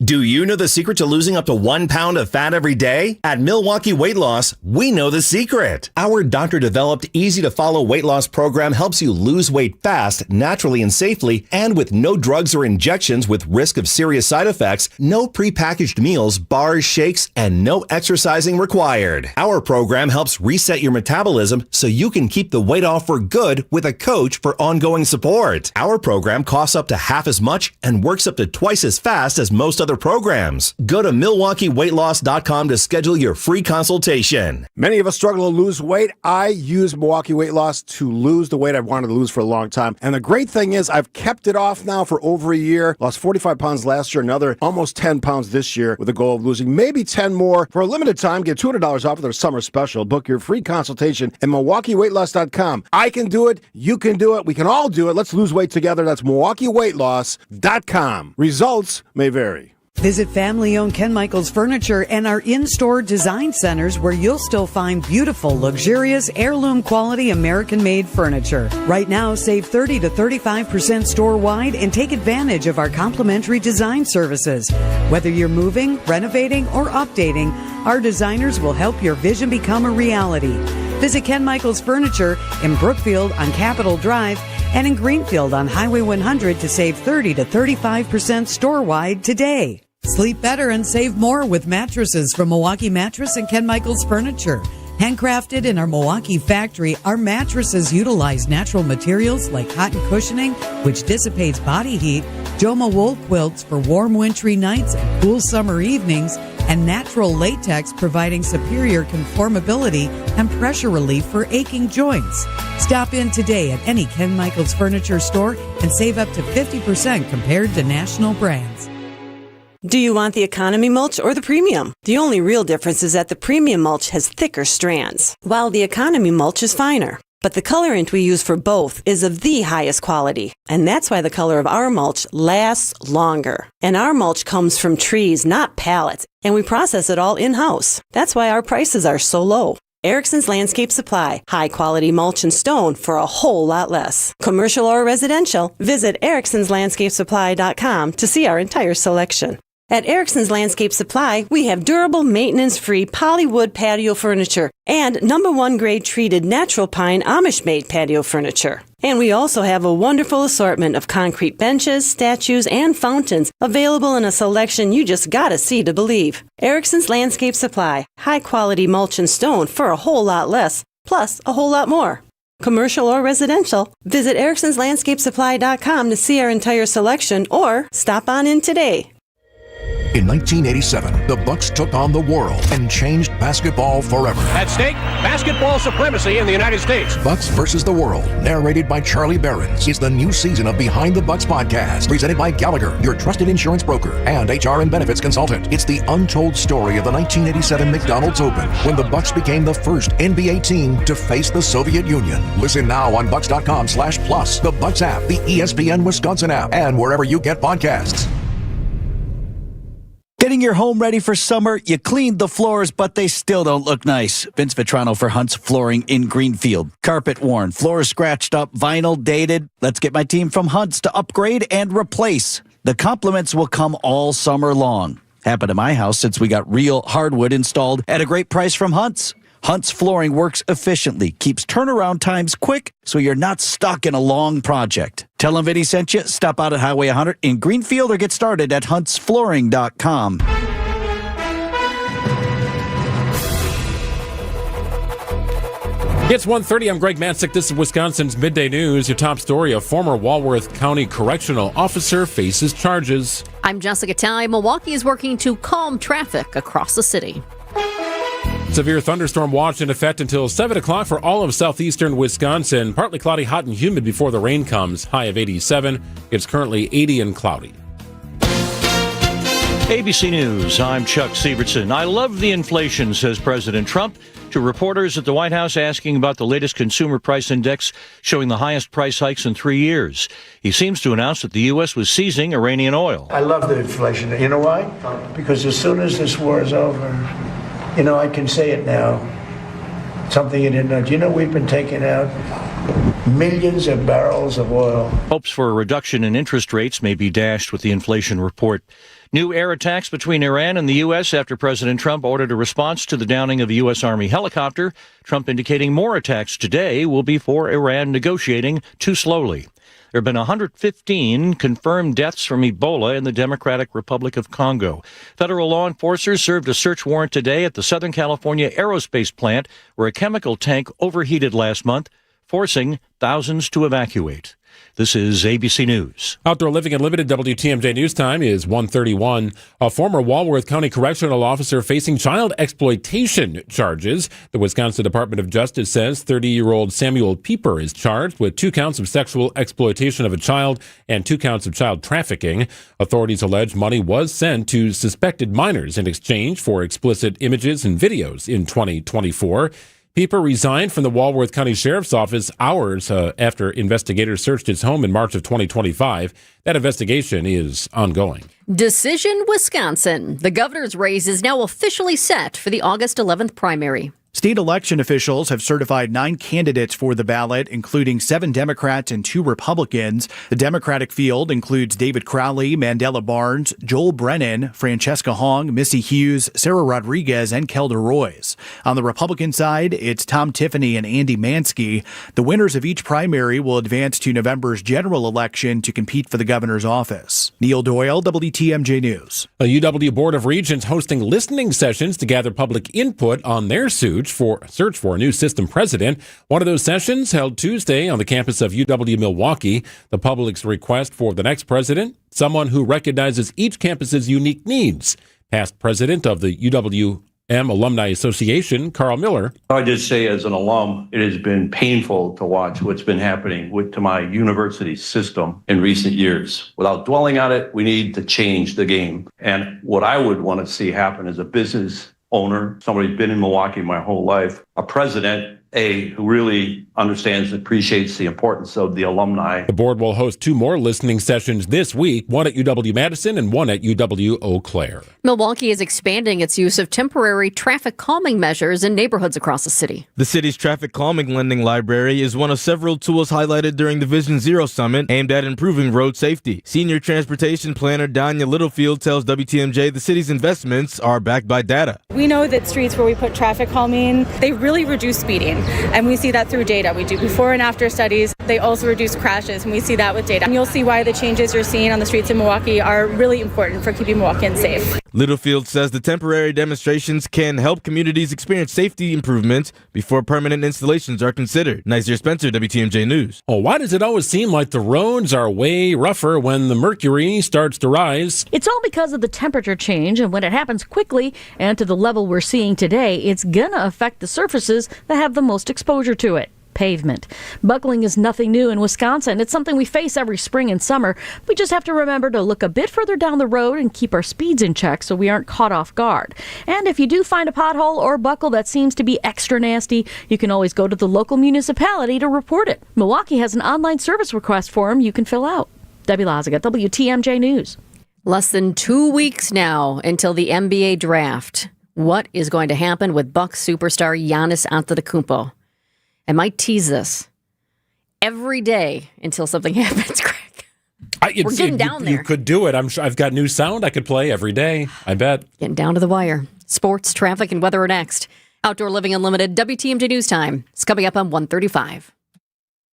Do you know the secret to losing up to 1 pound of fat every day? At Milwaukee Weight Loss, we know the secret. Our doctor-developed, easy-to-follow weight loss program helps you lose weight fast, naturally and safely, and with no drugs or injections with risk of serious side effects, no prepackaged meals, bars, shakes, and no exercising required. Our program helps reset your metabolism so you can keep the weight off for good with a coach for ongoing support. Our program costs up to half as much and works up to twice as fast as most other programs. Go to MilwaukeeWeightLoss.com to schedule your free consultation. Many of us struggle to lose weight. I use Milwaukee Weight Loss to lose the weight I've wanted to lose for a long time. And the great thing is I've kept it off now for over a year. Lost 45 pounds last year, another almost 10 pounds this year with a goal of losing maybe 10 more. For a limited time, get $200 off of their summer special. Book your free consultation at MilwaukeeWeightLoss.com. I can do it. You can do it. We can all do it. Let's lose weight together. That's MilwaukeeWeightLoss.com. Results may vary. Visit family-owned Ken Michaels Furniture and our in-store design centers where you'll still find beautiful, luxurious, heirloom-quality American-made furniture. Right now, save 30 to 35% store-wide and take advantage of our complimentary design services. Whether you're moving, renovating, or updating, our designers will help your vision become a reality. Visit Ken Michaels Furniture in Brookfield on Capitol Drive and in Greenfield on Highway 100 to save 30 to 35% store-wide today. Sleep better and save more with mattresses from Milwaukee Mattress and Ken Michaels Furniture. Handcrafted in our Milwaukee factory, our mattresses utilize natural materials like cotton cushioning, which dissipates body heat, Joma wool quilts for warm wintry nights and cool summer evenings, and natural latex providing superior conformability and pressure relief for aching joints. Stop in today at any Ken Michaels Furniture store and save up to 50% compared to national brands. Do you want the economy mulch or the premium? The only real difference is that the premium mulch has thicker strands, while the economy mulch is finer. But the colorant we use for both is of the highest quality, and that's why the color of our mulch lasts longer. And our mulch comes from trees, not pallets, and we process it all in-house. That's why our prices are so low. Erickson's Landscape Supply, high-quality mulch and stone for a whole lot less. Commercial or residential, visit ericksonslandscapesupply.com to see our entire selection. At Erickson's Landscape Supply, we have durable, maintenance-free polywood patio furniture and #1 grade treated natural pine Amish-made patio furniture. And we also have a wonderful assortment of concrete benches, statues, and fountains available in a selection you just gotta see to believe. Erickson's Landscape Supply, high-quality mulch and stone for a whole lot less, plus a whole lot more. Commercial or residential, visit ericksonslandscapesupply.com to see our entire selection or stop on in today. In 1987, the Bucks took on the world and changed basketball forever. At stake, basketball supremacy in the United States. Bucks versus the World, narrated by Charlie Behrens, is the new season of Behind the Bucks podcast, presented by Gallagher, your trusted insurance broker and HR and benefits consultant. It's the untold story of the 1987 McDonald's Open, when the Bucks became the first NBA team to face the Soviet Union. Listen now on Bucks.com/plus, the Bucks app, the ESPN Wisconsin app, and wherever you get podcasts. Getting your home ready for summer, you cleaned the floors, but they still don't look nice. Vince Vitrano for Hunt's Flooring in Greenfield. Carpet worn, floors scratched up, vinyl dated. Let's get my team from Hunt's to upgrade and replace. The compliments will come all summer long. Happened to my house since we got real hardwood installed at a great price from Hunt's. Hunt's Flooring works efficiently, keeps turnaround times quick, so you're not stuck in a long project. Tell them Vinny sent you. Stop out at Highway 100 in Greenfield or get started at huntsflooring.com. It's 1:30. I'm Greg Matzik. This is Wisconsin's Midday News. Your top story, a former Walworth County correctional officer faces charges. I'm Jessica Ty. Milwaukee is working to calm traffic across the city. Severe thunderstorm watch in effect until 7 o'clock for all of southeastern Wisconsin. Partly cloudy, hot and humid before the rain comes. High of 87. It's currently 80 and cloudy. ABC News, I'm Chuck Sievertson. I love the inflation, says President Trump to reporters at the White House asking about the latest consumer price index showing the highest price hikes in 3 years. He seems to announce that the U.S. was seizing Iranian oil. I love the inflation. You know why? Because as soon as this war is over, I can say it now. Something you didn't know. Do you know we've been taking out millions of barrels of oil? Hopes for a reduction in interest rates may be dashed with the inflation report. New air attacks between Iran and the U.S. after President Trump ordered a response to the downing of a U.S. Army helicopter. Trump indicating more attacks today will be for Iran negotiating too slowly. There have been 115 confirmed deaths from Ebola in the Democratic Republic of Congo. Federal law enforcers served a search warrant today at the Southern California aerospace plant where a chemical tank overheated last month, forcing thousands to evacuate. This is ABC News. Outdoor Living Unlimited WTMJ News Time is 1:31. A former Walworth County correctional officer facing child exploitation charges. The Wisconsin Department of Justice says 30-year-old Samuel Pieper is charged with 2 counts of sexual exploitation of a child and 2 counts of child trafficking. Authorities allege money was sent to suspected minors in exchange for explicit images and videos in 2024. Pieper resigned from the Walworth County Sheriff's Office hours after investigators searched his home in March of 2025. That investigation is ongoing. Decision Wisconsin. The governor's race is now officially set for the August 11th primary. State election officials have certified 9 candidates for the ballot, including 7 Democrats and 2 Republicans. The Democratic field includes David Crowley, Mandela Barnes, Joel Brennan, Francesca Hong, Missy Hughes, Sarah Rodriguez, and Kelda Royce. On the Republican side, it's Tom Tiffany and Andy Mansky. The winners of each primary will advance to November's general election to compete for the governor's office. Neil Doyle, WTMJ News. A UW Board of Regents hosting listening sessions to gather public input on their suit search for a new system president. One of those sessions held Tuesday on the campus of UW-Milwaukee. The public's request for the next president, someone who recognizes each campus's unique needs. Past president of the UWM Alumni Association, Carl Miller. I just say as an alum, it has been painful to watch what's been happening to my university system in recent years. Without dwelling on it, we need to change the game. And what I would want to see happen as a business owner, somebody who's been in Milwaukee my whole life, a president, who really understands and appreciates the importance of the alumni. The board will host 2 more listening sessions this week, one at UW-Madison and one at UW-Eau Claire. Milwaukee is expanding its use of temporary traffic calming measures in neighborhoods across the city. The city's traffic calming lending library is one of several tools highlighted during the Vision Zero Summit aimed at improving road safety. Senior transportation planner Danya Littlefield tells WTMJ the city's investments are backed by data. We know that streets where we put traffic calming, they really reduce speeding. And we see that through data. We do before and after studies. They also reduce crashes, and we see that with data. And you'll see why the changes you're seeing on the streets in Milwaukee are really important for keeping Milwaukeeans safe. Littlefield says the temporary demonstrations can help communities experience safety improvements before permanent installations are considered. Nazir Spencer, WTMJ News. Oh, why does it always seem like the roads are way rougher when the mercury starts to rise? It's all because of the temperature change, and when it happens quickly and to the level we're seeing today, it's gonna affect the surfaces that have the most exposure to it. Pavement. Buckling is nothing new in Wisconsin. It's something we face every spring and summer. We just have to remember to look a bit further down the road and keep our speeds in check so we aren't caught off guard. And if you do find a pothole or buckle that seems to be extra nasty, you can always go to the local municipality to report it. Milwaukee has an online service request form you can fill out. Debbie Loziga, WTMJ News. Less than 2 weeks now until the NBA draft. What is going to happen with Bucks superstar Giannis Antetokounmpo? I might tease this every day until something happens, Greg. We're getting down there. You could do it. I'm sure I've got new sound I could play every day. I bet. Getting down to the wire. Sports, traffic, and weather are next. Outdoor Living Unlimited, WTMJ News Time. It's coming up on 1:35.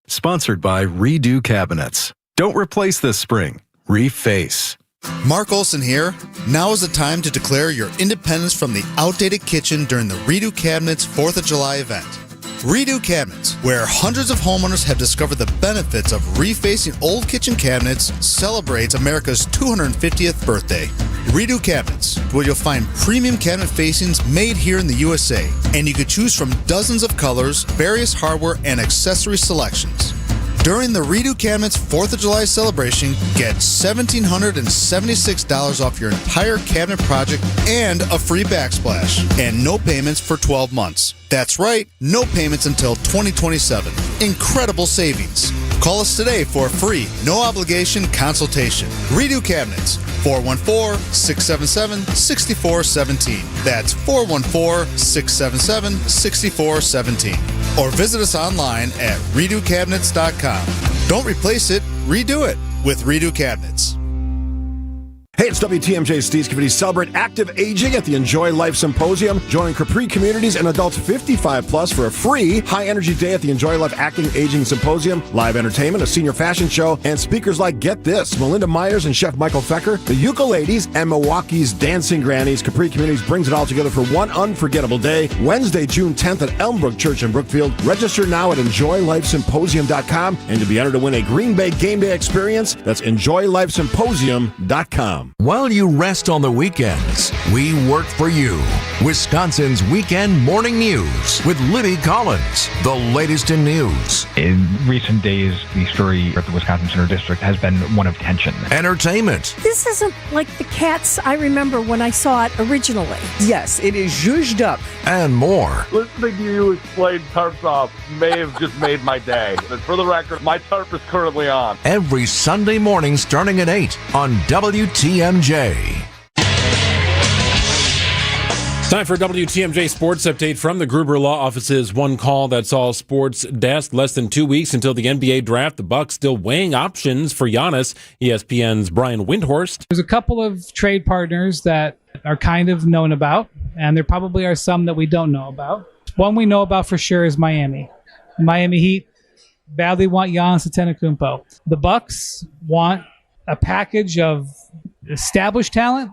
Sponsored by Redo Cabinets. Don't replace this spring. Reface. Mark Olson here. Now is the time to declare your independence from the outdated kitchen during the Redo Cabinets 4th of July event. Redo Cabinets, where hundreds of homeowners have discovered the benefits of refacing old kitchen cabinets, celebrates America's 250th birthday. Redo Cabinets, where you'll find premium cabinet facings made here in the USA, and you could choose from dozens of colors, various hardware, and accessory selections. During the Redo Cabinets 4th of July celebration, get $1,776 off your entire cabinet project and a free backsplash, and no payments for 12 months. That's right, no payments until 2027. Incredible savings. Call us today for a free, no obligation consultation. Redo Cabinets, 414-677-6417. That's 414-677-6417. Or visit us online at redocabinets.com. Don't replace it, redo it with Redo Cabinets. Hey, it's WTMJ Steve Cavity. Celebrate active aging at the Enjoy Life Symposium. Join Capri Communities and adults 55 plus for a free high-energy day at the Enjoy Life Acting Aging Symposium. Live entertainment, a senior fashion show, and speakers like, get this, Melinda Myers and Chef Michael Fecker, the Ukuleles, and Milwaukee's Dancing Grannies. Capri Communities brings it all together for one unforgettable day, Wednesday, June 10th at Elmbrook Church in Brookfield. Register now at EnjoyLifeSymposium.com, and to be entered to win a Green Bay game day experience, that's EnjoyLifeSymposium.com. While you rest on the weekends, we work for you. Wisconsin's Weekend Morning News with Libby Collins. The latest in news. In recent days, the story of the Wisconsin Center District has been one of tension. Entertainment. This isn't like the Cats I remember when I saw it originally. Yes, it is zhuzhed up. And more. Listening to you explain tarps off may have just made my day. But for the record, my tarp is currently on. Every Sunday morning starting at 8 on WTMJ. It's time for a WTMJ Sports Update from the Gruber Law Office's One Call That's All Sports Desk. Less than 2 weeks until the NBA draft. The Bucks still weighing options for Giannis. ESPN's Brian Windhorst. There's a couple of trade partners that are kind of known about, and there probably are some that we don't know about. One we know about for sure is Miami. Miami Heat badly want Giannis Antetokounmpo. The Bucks want a package of established talent,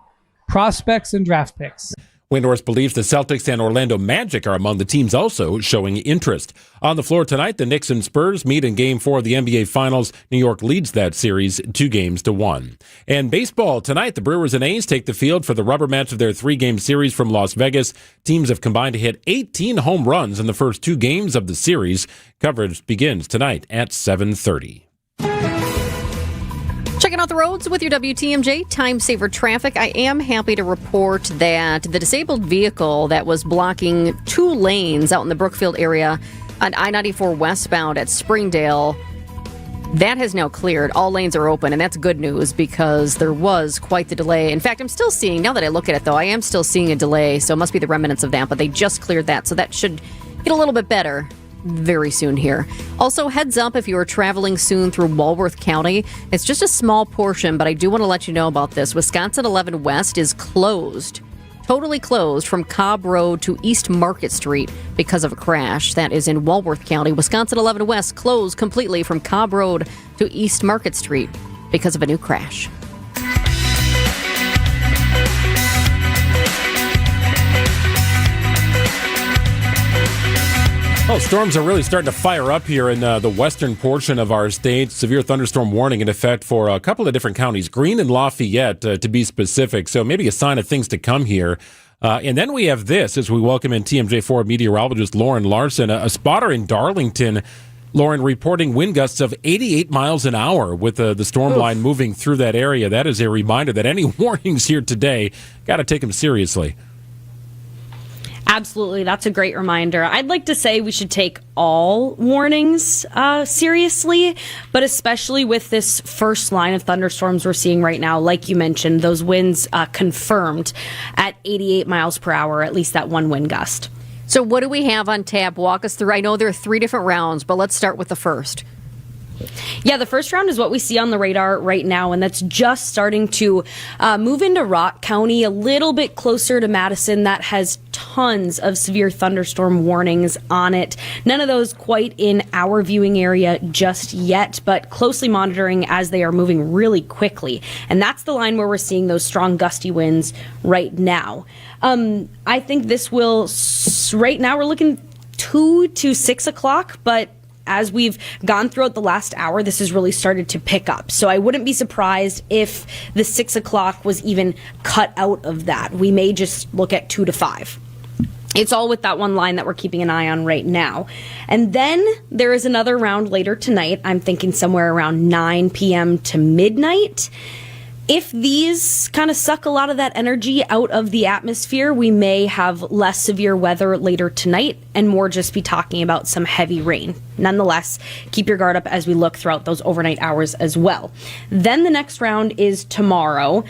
prospects, and draft picks. Windhorst believes the Celtics and Orlando Magic are among the teams also showing interest. On the floor tonight, the Knicks and Spurs meet in Game 4 of the NBA Finals. New York leads that series 2-1. And baseball tonight, the Brewers and A's take the field for the rubber match of their 3-game series from Las Vegas. Teams have combined to hit 18 home runs in the first 2 games of the series. Coverage begins tonight at 7:30. Checking out the roads with your WTMJ Time Saver Traffic. I am happy to report that the disabled vehicle that was blocking 2 lanes out in the Brookfield area on I-94 westbound at Springdale, that has now cleared. All lanes are open, and that's good news because there was quite the delay. In fact, I'm still seeing, now that I look at it though, I am still seeing a delay, so it must be the remnants of that, but they just cleared that, so that should get a little bit better very soon here. Also, heads up if you are traveling soon through Walworth County. It's just a small portion, but I do want to let you know about this. Wisconsin 11 West is closed, totally closed from Cobb Road to East Market Street because of a crash. That is in Walworth County. Wisconsin 11 West closed completely from Cobb Road to East Market Street because of a new crash. Well, storms are really starting to fire up here in the western portion of our state. Severe thunderstorm warning in effect for a couple of different counties, Greene and Lafayette to be specific. So maybe a sign of things to come here. And then we have this as we welcome in TMJ4 meteorologist Lauren Larson, a spotter in Darlington. Lauren, reporting wind gusts of 88 miles an hour with the storm line moving through that area. That is a reminder that any warnings here today, got to take them seriously. Absolutely. That's a great reminder. I'd like to say we should take all warnings seriously, but especially with this first line of thunderstorms we're seeing right now. Like you mentioned, those winds confirmed at 88 miles per hour, at least that one wind gust. So what do we have on tap? Walk us through. I know there are 3 different rounds, but let's start with the first. Yeah, the first round is what we see on the radar right now, and that's just starting to move into Rock County, a little bit closer to Madison. That has tons of severe thunderstorm warnings on it. None of those quite in our viewing area just yet, but closely monitoring as they are moving really quickly. And that's the line where we're seeing those strong gusty winds right now. I think this will, right now we're looking 2 to 6 o'clock, but as we've gone throughout the last hour, this has really started to pick up. So I wouldn't be surprised if the 6 o'clock was even cut out of that. We may just look at 2 to 5. It's all with that one line that we're keeping an eye on right now. And then there is another round later tonight. I'm thinking somewhere around 9 p.m. to midnight. If these kind of suck a lot of that energy out of the atmosphere, we may have less severe weather later tonight and more just be talking about some heavy rain. Nonetheless, keep your guard up as we look throughout those overnight hours as well. Then the next round is tomorrow.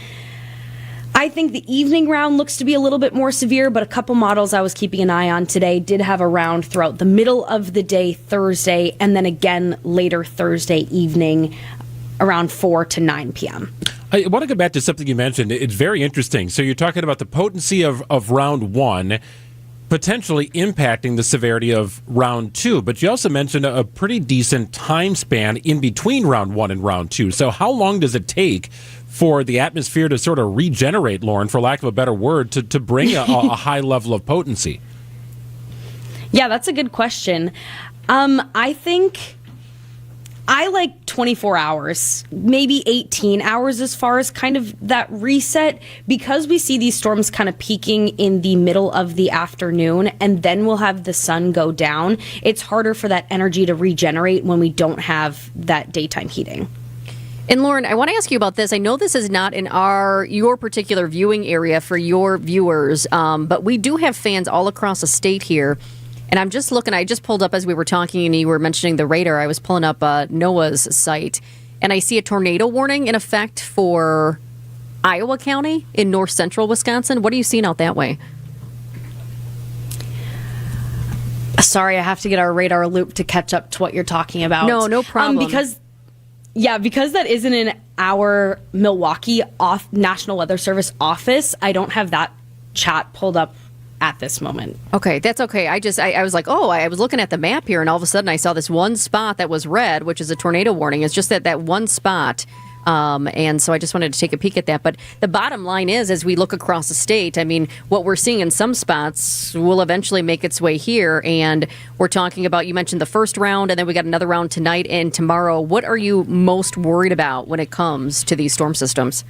I think the evening round looks to be a little bit more severe, but a couple models I was keeping an eye on today did have a round throughout the middle of the day Thursday, and then again later Thursday evening around 4 to 9 p.m. I want to go back to something you mentioned. It's very interesting. So you're talking about the potency of round 1 potentially impacting the severity of round 2, but you also mentioned a pretty decent time span in between round 1 and round 2. So how long does it take for the atmosphere to sort of regenerate, Lauren, for lack of a better word, to bring a high level of potency? Yeah, that's a good question. I think I like 24 hours, maybe 18 hours as far as kind of that reset, because we see these storms kind of peaking in the middle of the afternoon and then we'll have the sun go down. It's harder for that energy to regenerate when we don't have that daytime heating. And Lauren, I want to ask you about this. I know this is not in your particular viewing area for your viewers, but we do have fans all across the state here. And I'm just looking, I just pulled up as we were talking and you were mentioning the radar. I was pulling up NOAA's site and I see a tornado warning in effect for Iowa County in north central Wisconsin. What are you seeing out that way? Sorry, I have to get our radar loop to catch up to what you're talking about. No problem. Because that isn't in our Milwaukee National Weather Service office, I don't have that chat pulled up at this moment. Okay, that's okay. I was like, I was looking at the map here and all of a sudden I saw this one spot that was red, which is a tornado warning. It's just that one spot And so I just wanted to take a peek at that. But the bottom line is, as we look across the state, I mean, what we're seeing in some spots will eventually make its way here. And we're talking about, you mentioned the first round, and then we got another round tonight and tomorrow. What are you most worried about when it comes to these storm systems?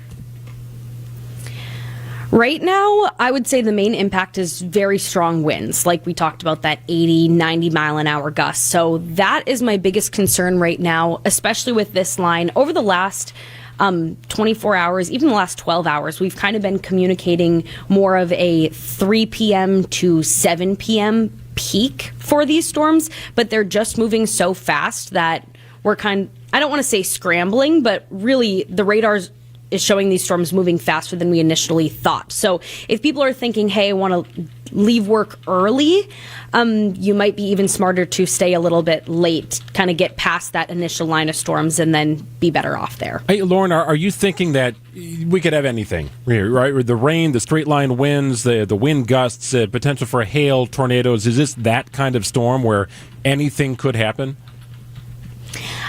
Right now, I would say the main impact is very strong winds, like we talked about, that 80, 90 mile an hour gust. So that is my biggest concern right now, especially with this line. Over the last 24 hours, even the last 12 hours, we've kind of been communicating more of a 3 p.m. to 7 p.m. peak for these storms, but they're just moving so fast that we're I don't want to say scrambling, but really the radars is showing these storms moving faster than we initially thought. So if people are thinking, hey, I want to leave work early, you might be even smarter to stay a little bit late, kind of get past that initial line of storms and then be better off there. Hey, Lauren, are you thinking that we could have anything here, right? The rain, the straight line winds, the wind gusts, potential for hail, tornadoes. Is this that kind of storm where anything could happen?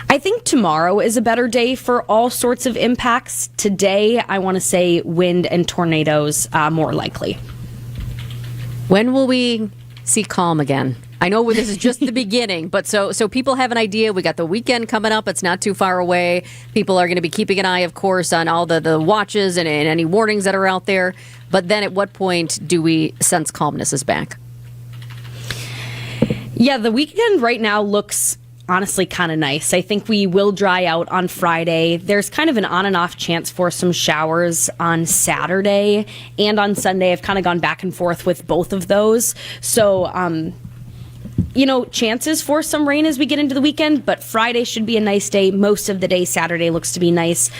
I think tomorrow is a better day for all sorts of impacts. Today, I want to say wind and tornadoes more likely. When will we see calm again? I know this is just the beginning, but so people have an idea. We got the weekend coming up. It's not too far away. People are going to be keeping an eye, of course, on all the watches and any warnings that are out there. But then at what point do we sense calmness is back? Yeah, the weekend right now looks honestly kind of nice. I think we will dry out on Friday. There's kind of an on and off chance for some showers on Saturday and on Sunday. I've kind of gone back and forth with both of those. So, chances for some rain as we get into the weekend, but Friday should be a nice day. Most of the day Saturday looks to be nice.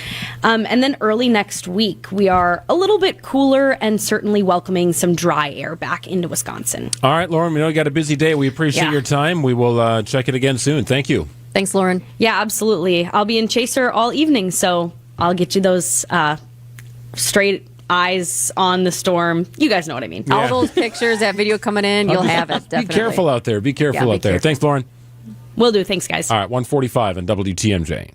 And then early next week, we are a little bit cooler and certainly welcoming some dry air back into Wisconsin. All right, Lauren, we know you got a busy day. We appreciate your time. We will check it again soon. Thank you. Thanks, Lauren. Yeah, absolutely. I'll be in Chaser all evening, so I'll get you those straight eyes on the storm. You guys know what I mean. Yeah. All those pictures, that video coming in, you'll have it, definitely. Be careful out there. Be careful out there. Careful. Thanks, Lauren. Will do. Thanks, guys. All right, 1:45 on WTMJ.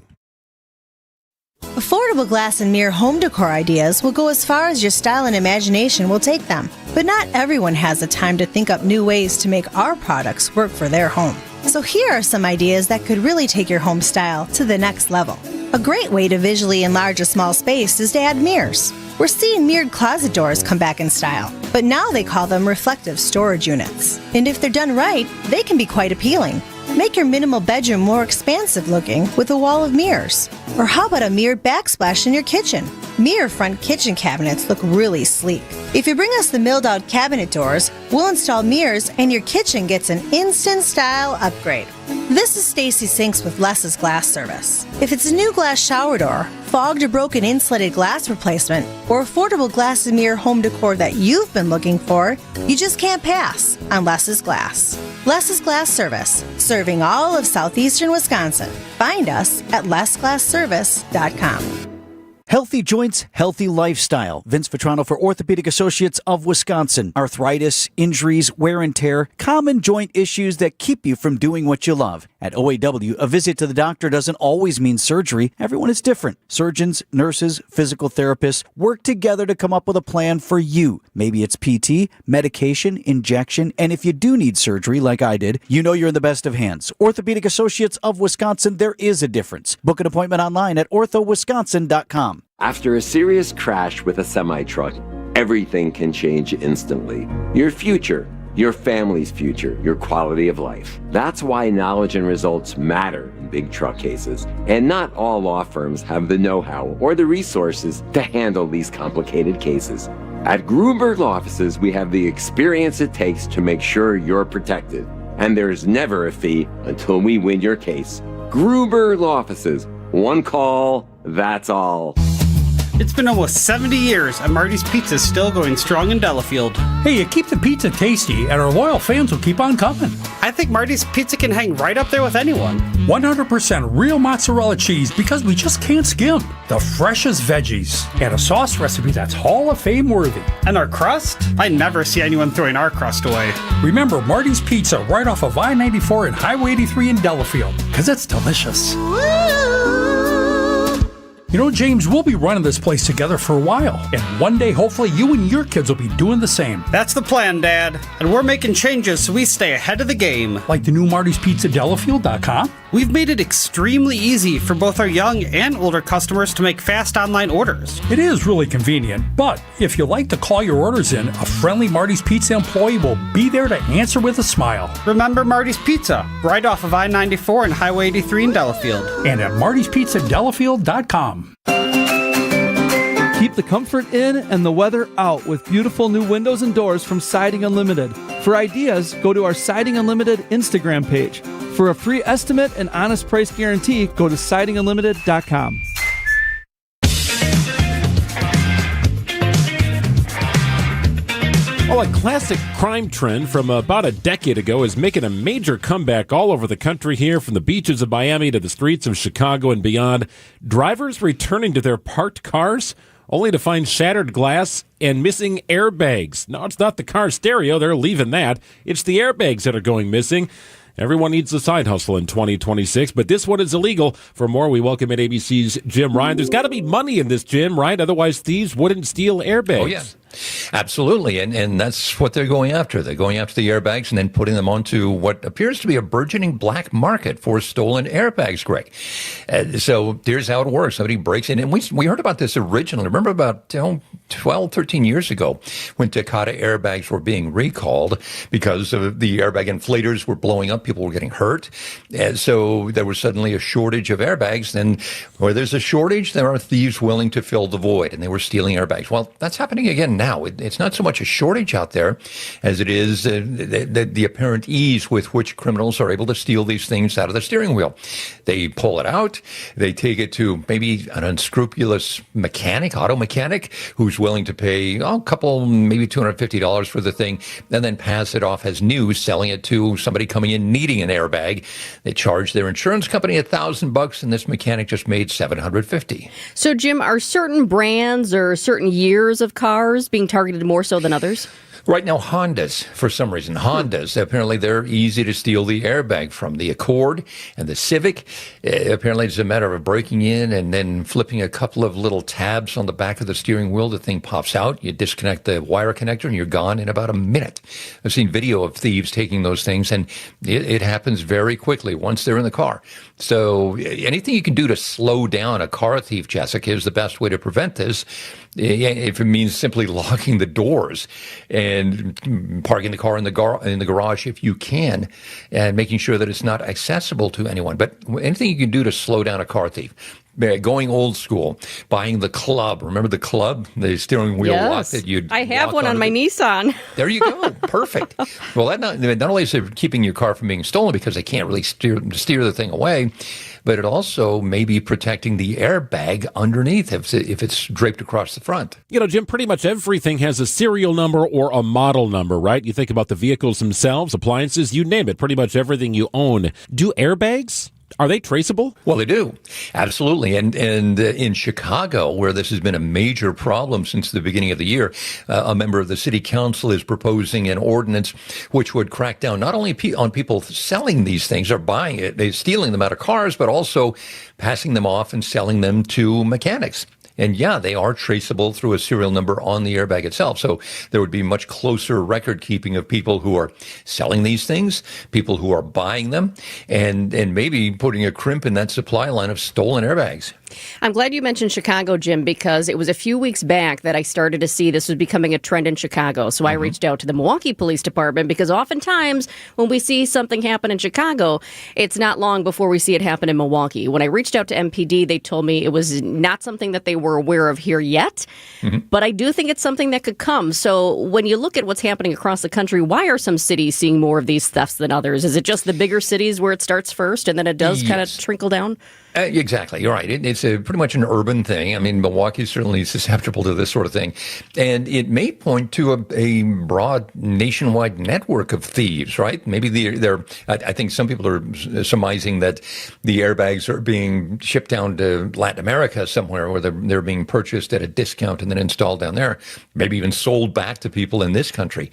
Affordable glass and mirror home decor ideas will go as far as your style and imagination will take them. But not everyone has the time to think up new ways to make our products work for their home. So here are some ideas that could really take your home style to the next level. A great way to visually enlarge a small space is to add mirrors. We're seeing mirrored closet doors come back in style, but now they call them reflective storage units. And if they're done right, they can be quite appealing. Make your minimal bedroom more expansive looking with a wall of mirrors. Or how about a mirrored backsplash in your kitchen? Mirror front kitchen cabinets look really sleek. If you bring us the milled out cabinet doors, we'll install mirrors and your kitchen gets an instant style upgrade. This is Stacy Sinks with Less's Glass Service. If it's a new glass shower door, fogged or broken insulated glass replacement, or affordable glass and mirror home decor that you've been looking for, you just can't pass on Less's Glass. Less's Glass Service, serving all of southeastern Wisconsin. Find us at lessglassservice.com. Healthy joints, healthy lifestyle. Vince Vetrano for Orthopedic Associates of Wisconsin. Arthritis, injuries, wear and tear, common joint issues that keep you from doing what you love. At OAW, a visit to the doctor doesn't always mean surgery. Everyone is different. Surgeons, nurses, physical therapists work together to come up with a plan for you. Maybe it's PT, medication, injection, and if you do need surgery like I did, you know you're in the best of hands. Orthopedic Associates of Wisconsin, there is a difference. Book an appointment online at orthowisconsin.com. After a serious crash with a semi-truck, everything can change instantly. Your future, your family's future, your quality of life. That's why knowledge and results matter in big truck cases. And not all law firms have the know-how or the resources to handle these complicated cases. At Gruberg Law Offices, we have the experience it takes to make sure you're protected. And there's never a fee until we win your case. Gruberg Law Offices. One call, that's all. It's been almost 70 years, and Marty's Pizza is still going strong in Delafield. Hey, you keep the pizza tasty, and our loyal fans will keep on coming. I think Marty's Pizza can hang right up there with anyone. 100% real mozzarella cheese, because we just can't skim. The freshest veggies, and a sauce recipe that's Hall of Fame worthy. And our crust? I never see anyone throwing our crust away. Remember Marty's Pizza right off of I-94 and Highway 83 in Delafield, because it's delicious. You know, James, we'll be running this place together for a while. And one day, hopefully, you and your kids will be doing the same. That's the plan, Dad. And we're making changes so we stay ahead of the game. Like the new Marty's Pizza Delafield.com? We've made it extremely easy for both our young and older customers to make fast online orders. It is really convenient, but if you like to call your orders in, a friendly Marty's Pizza employee will be there to answer with a smile. Remember Marty's Pizza, right off of I-94 and Highway 83 in Delafield. And at marty'spizzadelafield.com. Keep the comfort in and the weather out with beautiful new windows and doors from Siding Unlimited. For ideas, go to our Siding Unlimited Instagram page. For a free estimate and honest price guarantee, go to sidingunlimited.com. Well, a classic crime trend from about a decade ago is making a major comeback all over the country here, from the beaches of Miami to the streets of Chicago and beyond. Drivers returning to their parked cars only to find shattered glass and missing airbags. No, it's not the car stereo. They're leaving that. It's the airbags that are going missing. Everyone needs a side hustle in 2026, but this one is illegal. For more, we welcome at ABC's Jim Ryan. There's got to be money in this, Jim, right? Otherwise, thieves wouldn't steal airbags. Oh, yeah. Absolutely, and that's what they're going after. They're going after the airbags and then putting them onto what appears to be a burgeoning black market for stolen airbags, Greg. So here's how it works. Somebody breaks in, and we heard about this originally. Remember about 12, 13 years ago when Takata airbags were being recalled because of the airbag inflators were blowing up. People were getting hurt. And so there was suddenly a shortage of airbags. And where there's a shortage, there are thieves willing to fill the void, and they were stealing airbags. Well, that's happening again now. It's not so much a shortage out there as it is the apparent ease with which criminals are able to steal these things out of the steering wheel. They pull it out. They take it to maybe an unscrupulous mechanic, auto mechanic, who's willing to pay a couple, maybe $250 for the thing, and then pass it off as new, selling it to somebody coming in needing an airbag. They charge their insurance company $1,000, and this mechanic just made $750. So, Jim, are certain brands or certain years of cars being targeted more so than others? Right now, Hondas, for some reason, apparently they're easy to steal the airbag from. The Accord and the Civic, apparently it's a matter of breaking in and then flipping a couple of little tabs on the back of the steering wheel. The thing pops out. You disconnect the wire connector and you're gone in about a minute. I've seen video of thieves taking those things, and it happens very quickly once they're in the car. So anything you can do to slow down a car thief, Jessica, is the best way to prevent this. If it means simply locking the doors and parking the car in the garage if you can, and making sure that it's not accessible to anyone. But anything you can do to slow down a car thief. Going old school, buying the club. Remember the club, the steering wheel lock that you'd. I have one on my Nissan. There you go. Perfect. Well, that not only is it keeping your car from being stolen because they can't really steer the thing away, but it also may be protecting the airbag underneath if it's draped across the front. You know, Jim, pretty much everything has a serial number or a model number, right? You think about the vehicles themselves, appliances, you name it, pretty much everything you own. Do airbags? Are they traceable? Well, they do. Absolutely. And in Chicago, where this has been a major problem since the beginning of the year, a member of the city council is proposing an ordinance which would crack down not only on people selling these things or buying it, they're stealing them out of cars, but also passing them off and selling them to mechanics. And yeah, they are traceable through a serial number on the airbag itself. So there would be much closer record keeping of people who are selling these things, people who are buying them, and maybe putting a crimp in that supply line of stolen airbags. I'm glad you mentioned Chicago, Jim, because it was a few weeks back that I started to see this was becoming a trend in Chicago. So I reached out to the Milwaukee Police Department because oftentimes when we see something happen in Chicago, it's not long before we see it happen in Milwaukee. When I reached out to MPD, they told me it was not something that they were aware of here yet, but I do think it's something that could come. So when you look at what's happening across the country, why are some cities seeing more of these thefts than others? Is it just the bigger cities where it starts first and then it does kind of trickle down? Exactly. You're right. It's pretty much an urban thing. I mean, Milwaukee's certainly susceptible to this sort of thing. And it may point to a broad nationwide network of thieves, right? Maybe I think some people are surmising that the airbags are being shipped down to Latin America somewhere where they're being purchased at a discount and then installed down there, maybe even sold back to people in this country.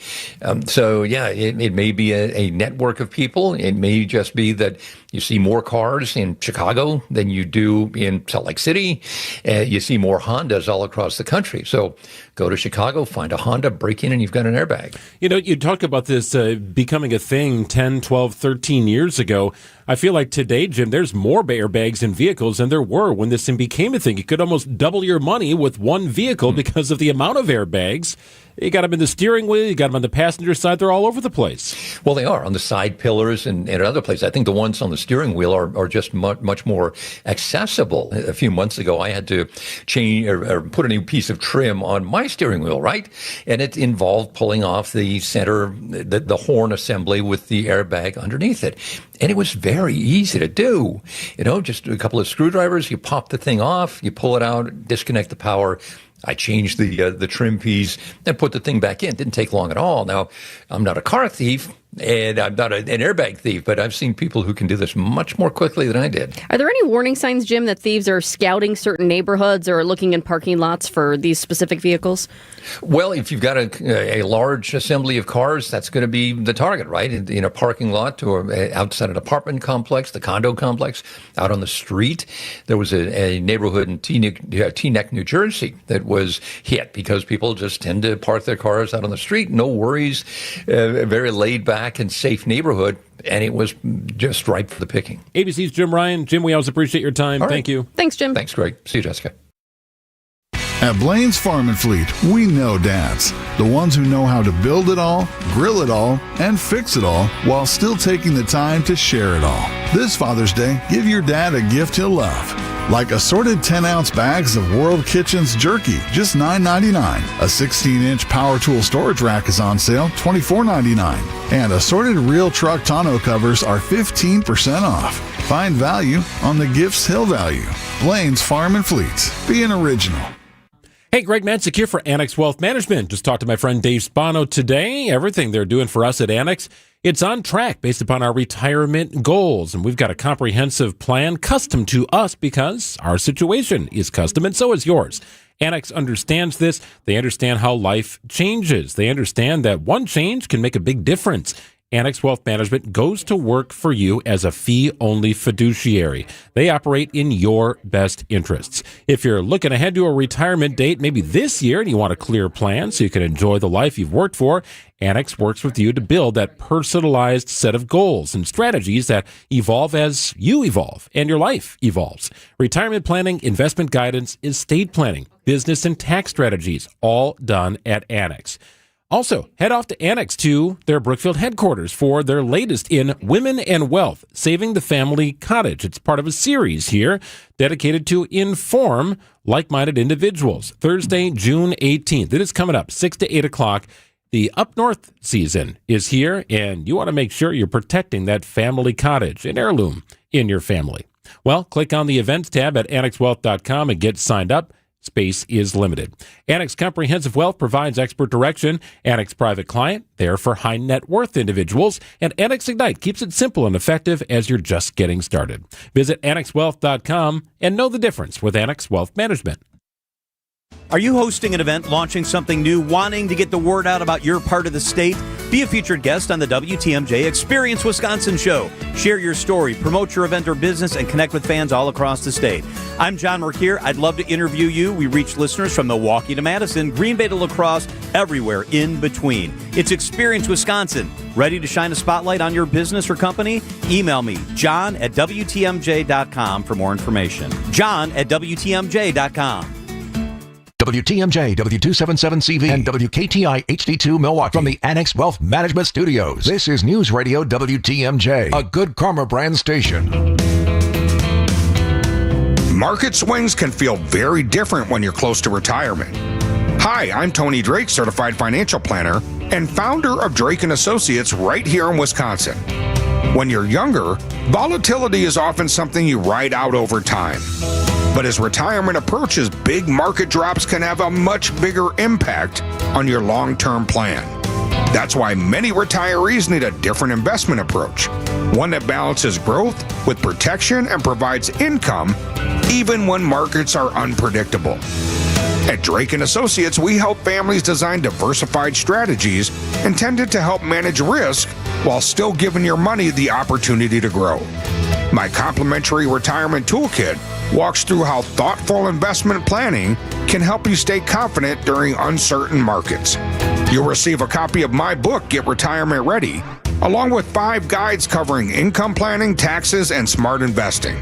So, yeah, it may be a network of people. It may just be that you see more cars in Chicago than you do in Salt Lake City. You see more Hondas all across the country. So go to Chicago, find a Honda, break in, and you've got an airbag. You know, you talk about this becoming a thing 10, 12, 13 years ago. I feel like today, Jim, there's more airbags in vehicles than there were when this thing became a thing. You could almost double your money with one vehicle because of the amount of airbags. You got them in the steering wheel, you got them on the passenger side, they're all over the place. Well, they are on the side pillars and other places. I think the ones on the steering wheel are just much more accessible. A few months ago, I had to change or put a new piece of trim on my steering wheel, right? And it involved pulling off the center, the horn assembly with the airbag underneath it. And it was very easy to do. You know, just a couple of screwdrivers, you pop the thing off, you pull it out, disconnect the power. I changed the trim piece and put the thing back in. It didn't take long at all. Now, I'm not a car thief and I'm not an airbag thief, but I've seen people who can do this much more quickly than I did. Are there any warning signs, Jim, that thieves are scouting certain neighborhoods or looking in parking lots for these specific vehicles? Well, if you've got a large assembly of cars, that's going to be the target, right? In a parking lot or outside an apartment complex, the condo complex, out on the street. There was a neighborhood in Teaneck, New Jersey that was hit because people just tend to park their cars out on the street. No worries, very laid back and safe neighborhood. And it was just ripe for the picking. ABC's Jim Ryan. Jim, we always appreciate your time. All right. Thank you. Thanks, Jim. Thanks, Greg. See you, Jessica. At Blaine's Farm and Fleet, we know dads. The ones who know how to build it all, grill it all, and fix it all while still taking the time to share it all. This Father's Day, give your dad a gift he'll love. Like assorted 10-ounce bags of World Kitchen's jerky, just $9.99. A 16-inch power tool storage rack is on sale, $24.99. And assorted real truck tonneau covers are 15% off. Find value on the gifts he'll value. Blaine's Farm and Fleet. Be an original. Hey, Greg Madzik here for Annex Wealth Management. Just talked to my friend Dave Spano today. Everything they're doing for us at Annex, it's on track based upon our retirement goals. And we've got a comprehensive plan custom to us because our situation is custom and so is yours. Annex understands this. They understand how life changes. They understand that one change can make a big difference. Annex Wealth Management goes to work for you as a fee-only fiduciary. They operate in your best interests. If you're looking ahead to a retirement date, maybe this year, and you want a clear plan so you can enjoy the life you've worked for, Annex works with you to build that personalized set of goals and strategies that evolve as you evolve and your life evolves. Retirement planning, investment guidance, estate planning, business and tax strategies, all done at Annex. Also, head off to Annex to their Brookfield headquarters for their latest in Women and Wealth, Saving the Family Cottage. It's part of a series here dedicated to inform like-minded individuals. Thursday, June 18th. It is coming up, 6 to 8 o'clock. The Up North season is here, and you want to make sure you're protecting that family cottage, an heirloom in your family. Well, click on the events tab at annexwealth.com and get signed up. Space is limited. Annex Comprehensive Wealth provides expert direction. Annex Private Client, there for high net worth individuals. And Annex Ignite keeps it simple and effective as you're just getting started. Visit annexwealth.com and know the difference with Annex Wealth Management. Are you hosting an event, launching something new, wanting to get the word out about your part of the state? Be a featured guest on the WTMJ Experience Wisconsin show. Share your story, promote your event or business, and connect with fans all across the state. I'm John Merkier. I'd love to interview you. We reach listeners from Milwaukee to Madison, Green Bay to La Crosse, everywhere in between. It's Experience Wisconsin. Ready to shine a spotlight on your business or company? Email me, john@WTMJ.com for more information. john@WTMJ.com. WTMJ, W277CV, and WKTI HD2 Milwaukee. From the Annex Wealth Management Studios, this is News Radio WTMJ, a Good Karma brand station. Market swings can feel very different when you're close to retirement. Hi, I'm Tony Drake, certified financial planner and founder of Drake & Associates right here in Wisconsin. When you're younger, volatility is often something you ride out over time. But as retirement approaches, big market drops can have a much bigger impact on your long-term plan. That's why many retirees need a different investment approach, one that balances growth with protection and provides income even when markets are unpredictable. At Drake & Associates, we help families design diversified strategies intended to help manage risk while still giving your money the opportunity to grow. My complimentary retirement toolkit walks through how thoughtful investment planning can help you stay confident during uncertain markets. You'll receive a copy of my book, Get Retirement Ready, along with 5 guides covering income planning, taxes, and smart investing.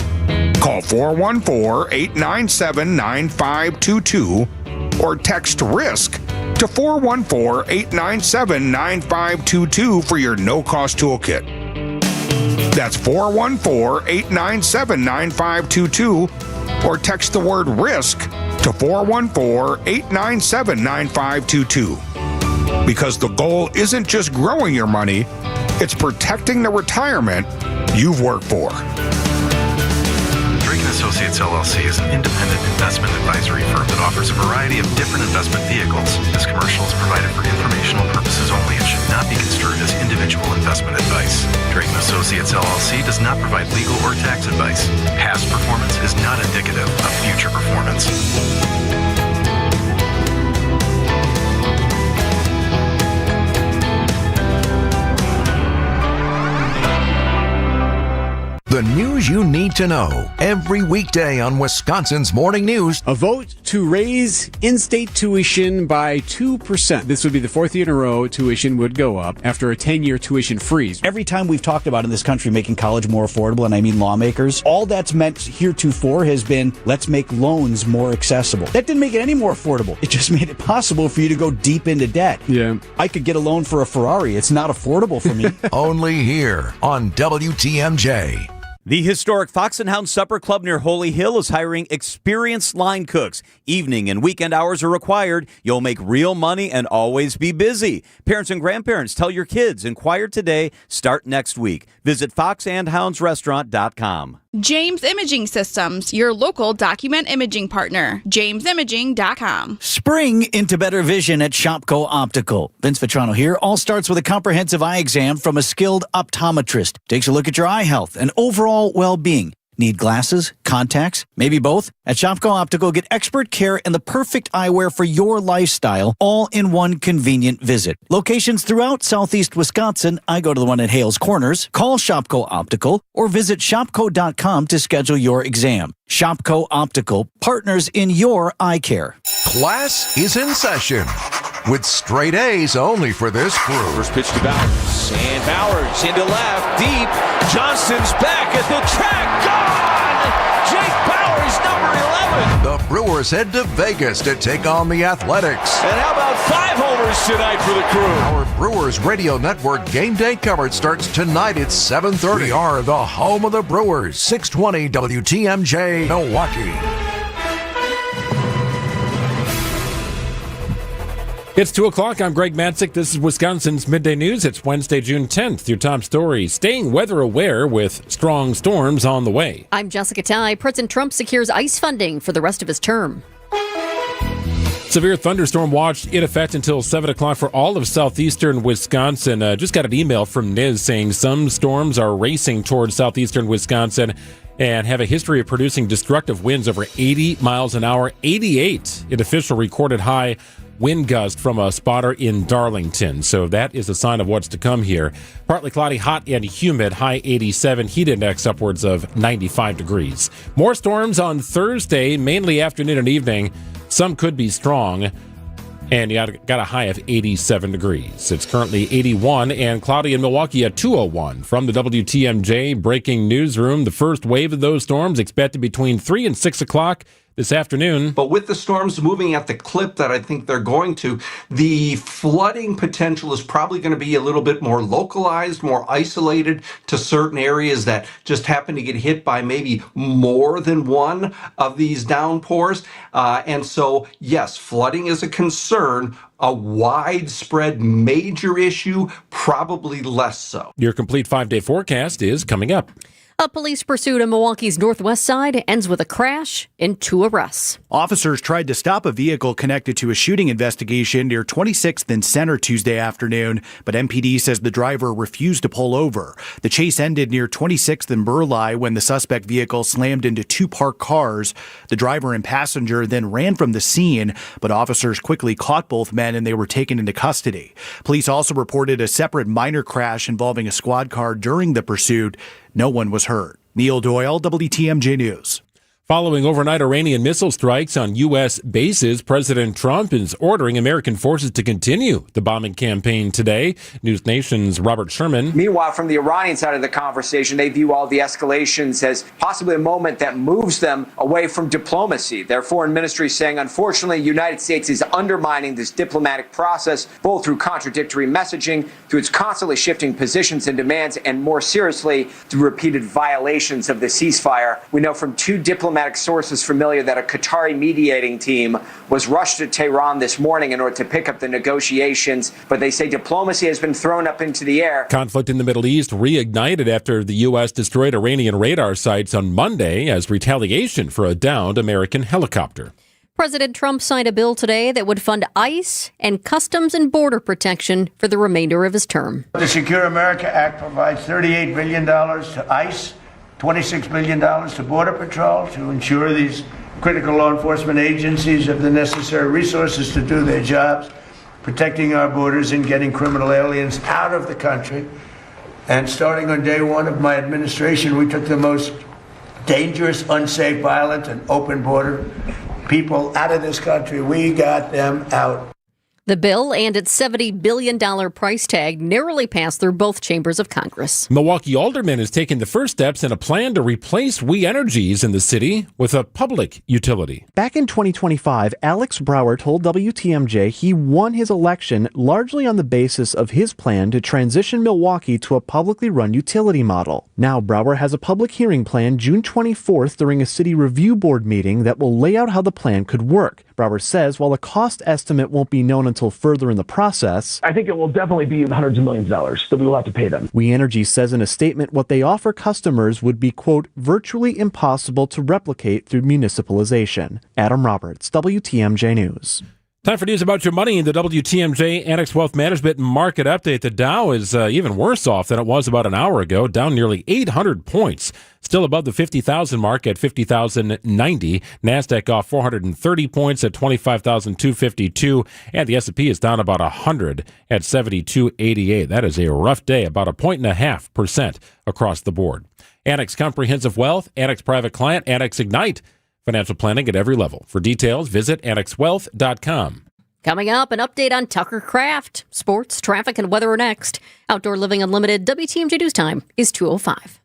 Call 414-897-9522 or text RISK to 414-897-9522 for your no-cost toolkit. That's 414-897-9522 or text the word RISK to 414-897-9522. Because the goal isn't just growing your money, it's protecting the retirement you've worked for. Drake & Associates LLC is an independent investment advisory firm that offers a variety of different investment vehicles. This commercial is provided for informational purposes only and should not be construed as individual investment advice. Drake & Associates LLC does not provide legal or tax advice. Past performance is not indicative of future performance. The news you need to know every weekday on Wisconsin's Morning News. A vote to raise in-state tuition by 2%. This would be the 4th year in a row tuition would go up after a 10-year tuition freeze. Every time we've talked about in this country making college more affordable, and I mean lawmakers, all that's meant heretofore has been, let's make loans more accessible. That didn't make it any more affordable. It just made it possible for you to go deep into debt. Yeah. I could get a loan for a Ferrari. It's not affordable for me. Only here on WTMJ. The historic Fox and Hound Supper Club near Holy Hill is hiring experienced line cooks. Evening and weekend hours are required. You'll make real money and always be busy. Parents and grandparents, tell your kids. Inquire today. Start next week. Visit foxandhoundsrestaurant.com. James Imaging Systems, your local document imaging partner. JamesImaging.com. Spring into better vision at Shopko Optical. Vince Vitrano here. All starts with a comprehensive eye exam from a skilled optometrist. Takes a look at your eye health and overall well-being. Need glasses, contacts, maybe both? At Shopko Optical, get expert care and the perfect eyewear for your lifestyle, all in one convenient visit. Locations throughout southeast Wisconsin. I go to the one at Hales Corners. Call Shopko Optical or visit shopko.com to schedule your exam. Shopko Optical, partners in your eye care. Class is in session with straight A's only for this crew. First pitch to Bowers, and Bowers into left, deep. Johnston's back at the track, gone! Jake Bowers, number 11. The Brewers head to Vegas to take on the Athletics. And how about 5 homers tonight for the crew? Our Brewers Radio Network game day coverage starts tonight at 7:30. We are the home of the Brewers, 620 WTMJ, Milwaukee. It's 2 o'clock. I'm Greg Matzik. This is Wisconsin's Midday News. It's Wednesday, June 10th. Your top story, staying weather aware with strong storms on the way. I'm Jessica Ty. President Trump secures ICE funding for the rest of his term. Severe thunderstorm watch in effect until 7 o'clock for all of southeastern Wisconsin. Just got an email from NIS saying some storms are racing towards southeastern Wisconsin and have a history of producing destructive winds over 80 miles an hour. 88 in official recorded high wind gust from a spotter in Darlington. So that is a sign of what's to come here. Partly cloudy, hot and humid, high 87, heat index upwards of 95 degrees. More storms on Thursday, mainly afternoon and evening. Some could be strong, and you got a high of 87 degrees. It's currently 81 and cloudy in Milwaukee at 2:01. From the WTMJ breaking newsroom, the first wave of those storms expected between 3 and 6 o'clock this afternoon. But with the storms moving at the clip that I think they're going to, the flooding potential is probably going to be a little bit more localized, more isolated to certain areas that just happen to get hit by maybe more than one of these downpours. And so, yes, flooding is a concern. A widespread major issue, probably less so. Your complete 5-day forecast is coming up. A police pursuit on Milwaukee's northwest side ends with a crash and 2 arrests. Officers tried to stop a vehicle connected to a shooting investigation near 26th and Center Tuesday afternoon, but MPD says the driver refused to pull over. The chase ended near 26th and Burleigh when the suspect vehicle slammed into 2 parked cars. The driver and passenger then ran from the scene, but officers quickly caught both men and they were taken into custody. Police also reported a separate minor crash involving a squad car during the pursuit. No one was hurt. Neil Doyle, WTMJ News. Following overnight Iranian missile strikes on U.S. bases, President Trump is ordering American forces to continue the bombing campaign today. News Nation's Robert Sherman. Meanwhile, from the Iranian side of the conversation, they view all the escalations as possibly a moment that moves them away from diplomacy. Their foreign ministry saying, unfortunately, the United States is undermining this diplomatic process, both through contradictory messaging, through its constantly shifting positions and demands, and more seriously, through repeated violations of the ceasefire. We know from two diplomatic sources familiar that a Qatari mediating team was rushed to Tehran this morning in order to pick up the negotiations, but they say diplomacy has been thrown up into the air. Conflict in the Middle East reignited after the U.S. destroyed Iranian radar sites on Monday as retaliation for a downed American helicopter. President Trump signed a bill today that would fund ICE and Customs and Border Protection for the remainder of his term. The Secure America Act provides $38 billion to ICE, $26 billion to Border Patrol to ensure these critical law enforcement agencies have the necessary resources to do their jobs, protecting our borders and getting criminal aliens out of the country. And starting on day one of my administration, we took the most dangerous, unsafe, violent, and open border people out of this country. We got them out. The bill and its $70 billion price tag narrowly passed through both chambers of Congress. Milwaukee alderman has taken the first steps in a plan to replace We Energies in the city with a public utility. Back in 2025, Alex Brower told WTMJ he won his election largely on the basis of his plan to transition Milwaukee to a publicly run utility model. Now Brower has a public hearing planned June 24th during a city review board meeting that will lay out how the plan could work. Brower says while the cost estimate won't be known until further in the process, I think it will definitely be hundreds of millions of dollars that we will have to pay them. We Energy says in a statement what they offer customers would be, quote, virtually impossible to replicate through municipalization. Adam Roberts, WTMJ News. Time for news about your money in the WTMJ Annex Wealth Management Market Update. The Dow is even worse off than it was about an hour ago, down nearly 800 points. Still above the 50,000 mark at 50,090. NASDAQ off 430 points at 25,252. And the S&P is down about 100 at 7288. That is a rough day, about 1.5% across the board. Annex Comprehensive Wealth, Annex Private Client, Annex Ignite. Financial planning at every level. For details, visit annexwealth.com. Coming up, an update on Tucker Craft. Sports, traffic, and weather are next. Outdoor Living Unlimited, WTMJ News Time is 2:05.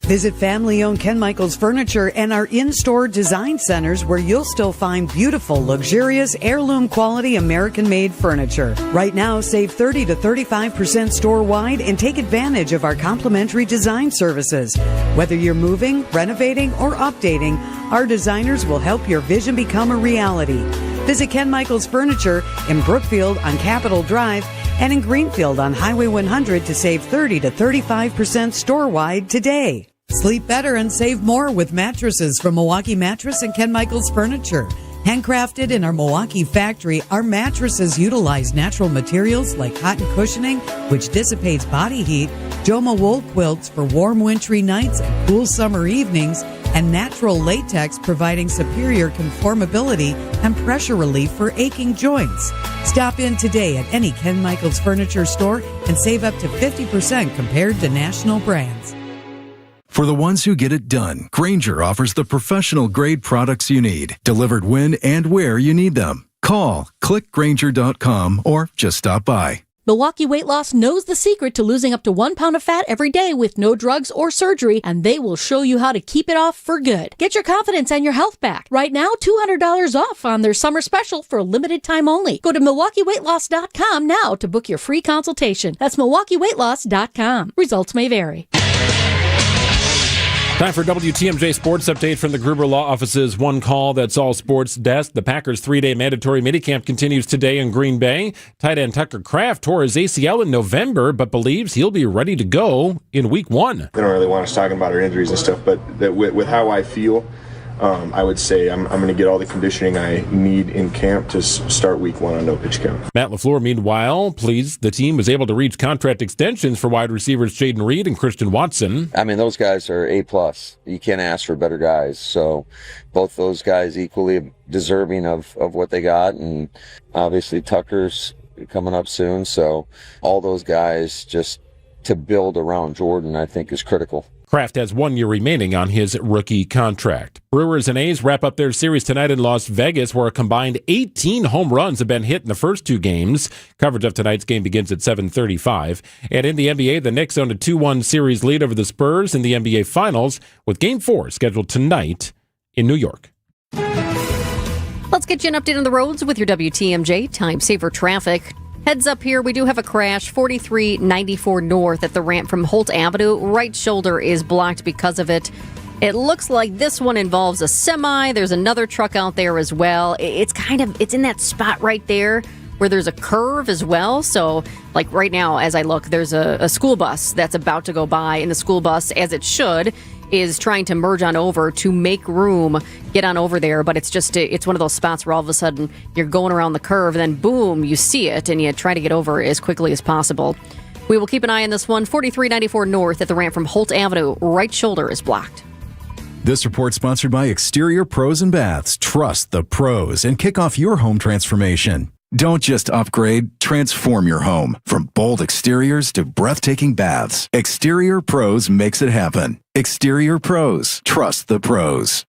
Visit family-owned Ken Michaels Furniture and our in-store design centers where you'll still find beautiful, luxurious, heirloom quality American-made furniture. Right now, save 30 to 35% store-wide and take advantage of our complimentary design services. Whether you're moving, renovating, or updating, our designers will help your vision become a reality. Visit Ken Michaels Furniture in Brookfield on Capitol Drive and in Greenfield on Highway 100 to save 30 to 35% store-wide today. Sleep better and save more with mattresses from Milwaukee Mattress and Ken Michaels Furniture. Handcrafted in our Milwaukee factory, our mattresses utilize natural materials like cotton cushioning, which dissipates body heat, Joma wool quilts for warm wintry nights and cool summer evenings, and natural latex providing superior conformability and pressure relief for aching joints. Stop in today at any Ken Michaels Furniture store and save up to 50% compared to national brands. For the ones who get it done, Grainger offers the professional-grade products you need, delivered when and where you need them. Call, click Grainger.com, or just stop by. Milwaukee Weight Loss knows the secret to losing up to 1 pound of fat every day with no drugs or surgery, and they will show you how to keep it off for good. Get your confidence and your health back. Right now, $200 off on their summer special for a limited time only. Go to MilwaukeeWeightLoss.com now to book your free consultation. That's MilwaukeeWeightLoss.com. Results may vary. Time for WTMJ Sports Update from the Gruber Law Office's One Call That's All Sports desk. The Packers' 3-day mandatory minicamp continues today in Green Bay. Tight end Tucker Kraft tore his ACL in November, but believes he'll be ready to go in Week 1. They don't really want us talking about our injuries and stuff, but with how I feel, I would say I'm going to get all the conditioning I need in camp to start Week 1 on no pitch count. Matt LaFleur, meanwhile, pleased the team was able to reach contract extensions for wide receivers Jaden Reed and Christian Watson. I mean, those guys are A+. You can't ask for better guys. So both those guys equally deserving of what they got. And obviously Tucker's coming up soon. So all those guys just to build around Jordan, I think, is critical. Kraft has 1 year remaining on his rookie contract. Brewers and A's wrap up their series tonight in Las Vegas, where a combined 18 home runs have been hit in the first 2 games. Coverage of tonight's game begins at 7:35. And in the NBA, the Knicks own a 2-1 series lead over the Spurs in the NBA Finals, with Game 4 scheduled tonight in New York. Let's get you an update on the roads with your WTMJ Time Saver Traffic. Heads up here, we do have a crash, 4394 north at the ramp from Holt Avenue. Right shoulder is blocked because of it. It looks like this one involves a semi. There's another truck out there as well. It's in that spot right there where there's a curve as well. So, like right now, as I look, there's a school bus that's about to go by, and the school bus, as it should, is trying to merge on over to make room, get on over there. But it's one of those spots where all of a sudden you're going around the curve, and then boom, you see it, and you try to get over as quickly as possible. We will keep an eye on this one. 4394 north at the ramp from Holt Avenue. Right shoulder is blocked. This report sponsored by Exterior Pros and Baths. Trust the pros and kick off your home transformation. Don't just upgrade, transform your home. From bold exteriors to breathtaking baths, Exterior Pros makes it happen. Exterior Pros. Trust the pros.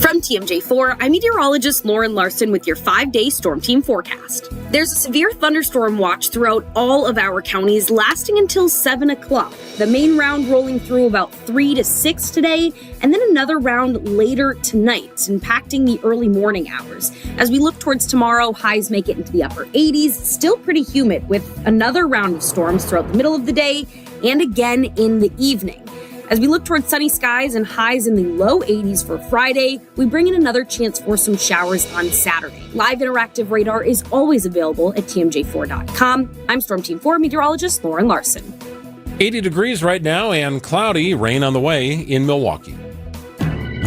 From TMJ4, I'm meteorologist Lauren Larson with your 5-day Storm Team forecast. There's a severe thunderstorm watch throughout all of our counties, lasting until 7 o'clock. The main round rolling through about 3 to 6 today, and then another round later tonight, impacting the early morning hours. As we look towards tomorrow, highs make it into the upper 80s, still pretty humid, with another round of storms throughout the middle of the day and again in the evening. As we look towards sunny skies and highs in the low 80s for Friday, we bring in another chance for some showers on Saturday. Live interactive radar is always available at tmj4.com. I'm Storm Team 4 meteorologist Lauren Larson. 80 degrees right now and cloudy, rain on the way in Milwaukee.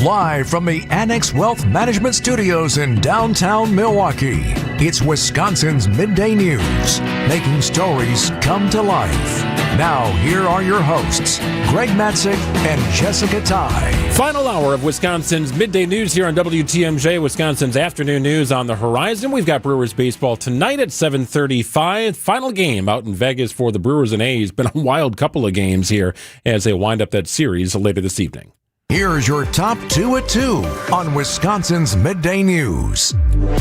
Live from the Annex Wealth Management Studios in downtown Milwaukee, it's Wisconsin's Midday News, making stories come to life. Now, here are your hosts, Greg Matzik and Jessica Ty. Final hour of Wisconsin's Midday News here on WTMJ, Wisconsin's afternoon news on the horizon. We've got Brewers baseball tonight at 7:35. Final game out in Vegas for the Brewers and A's. Been a wild couple of games here as they wind up that series later this evening. Here's your top 2 at 2 on Wisconsin's Midday News.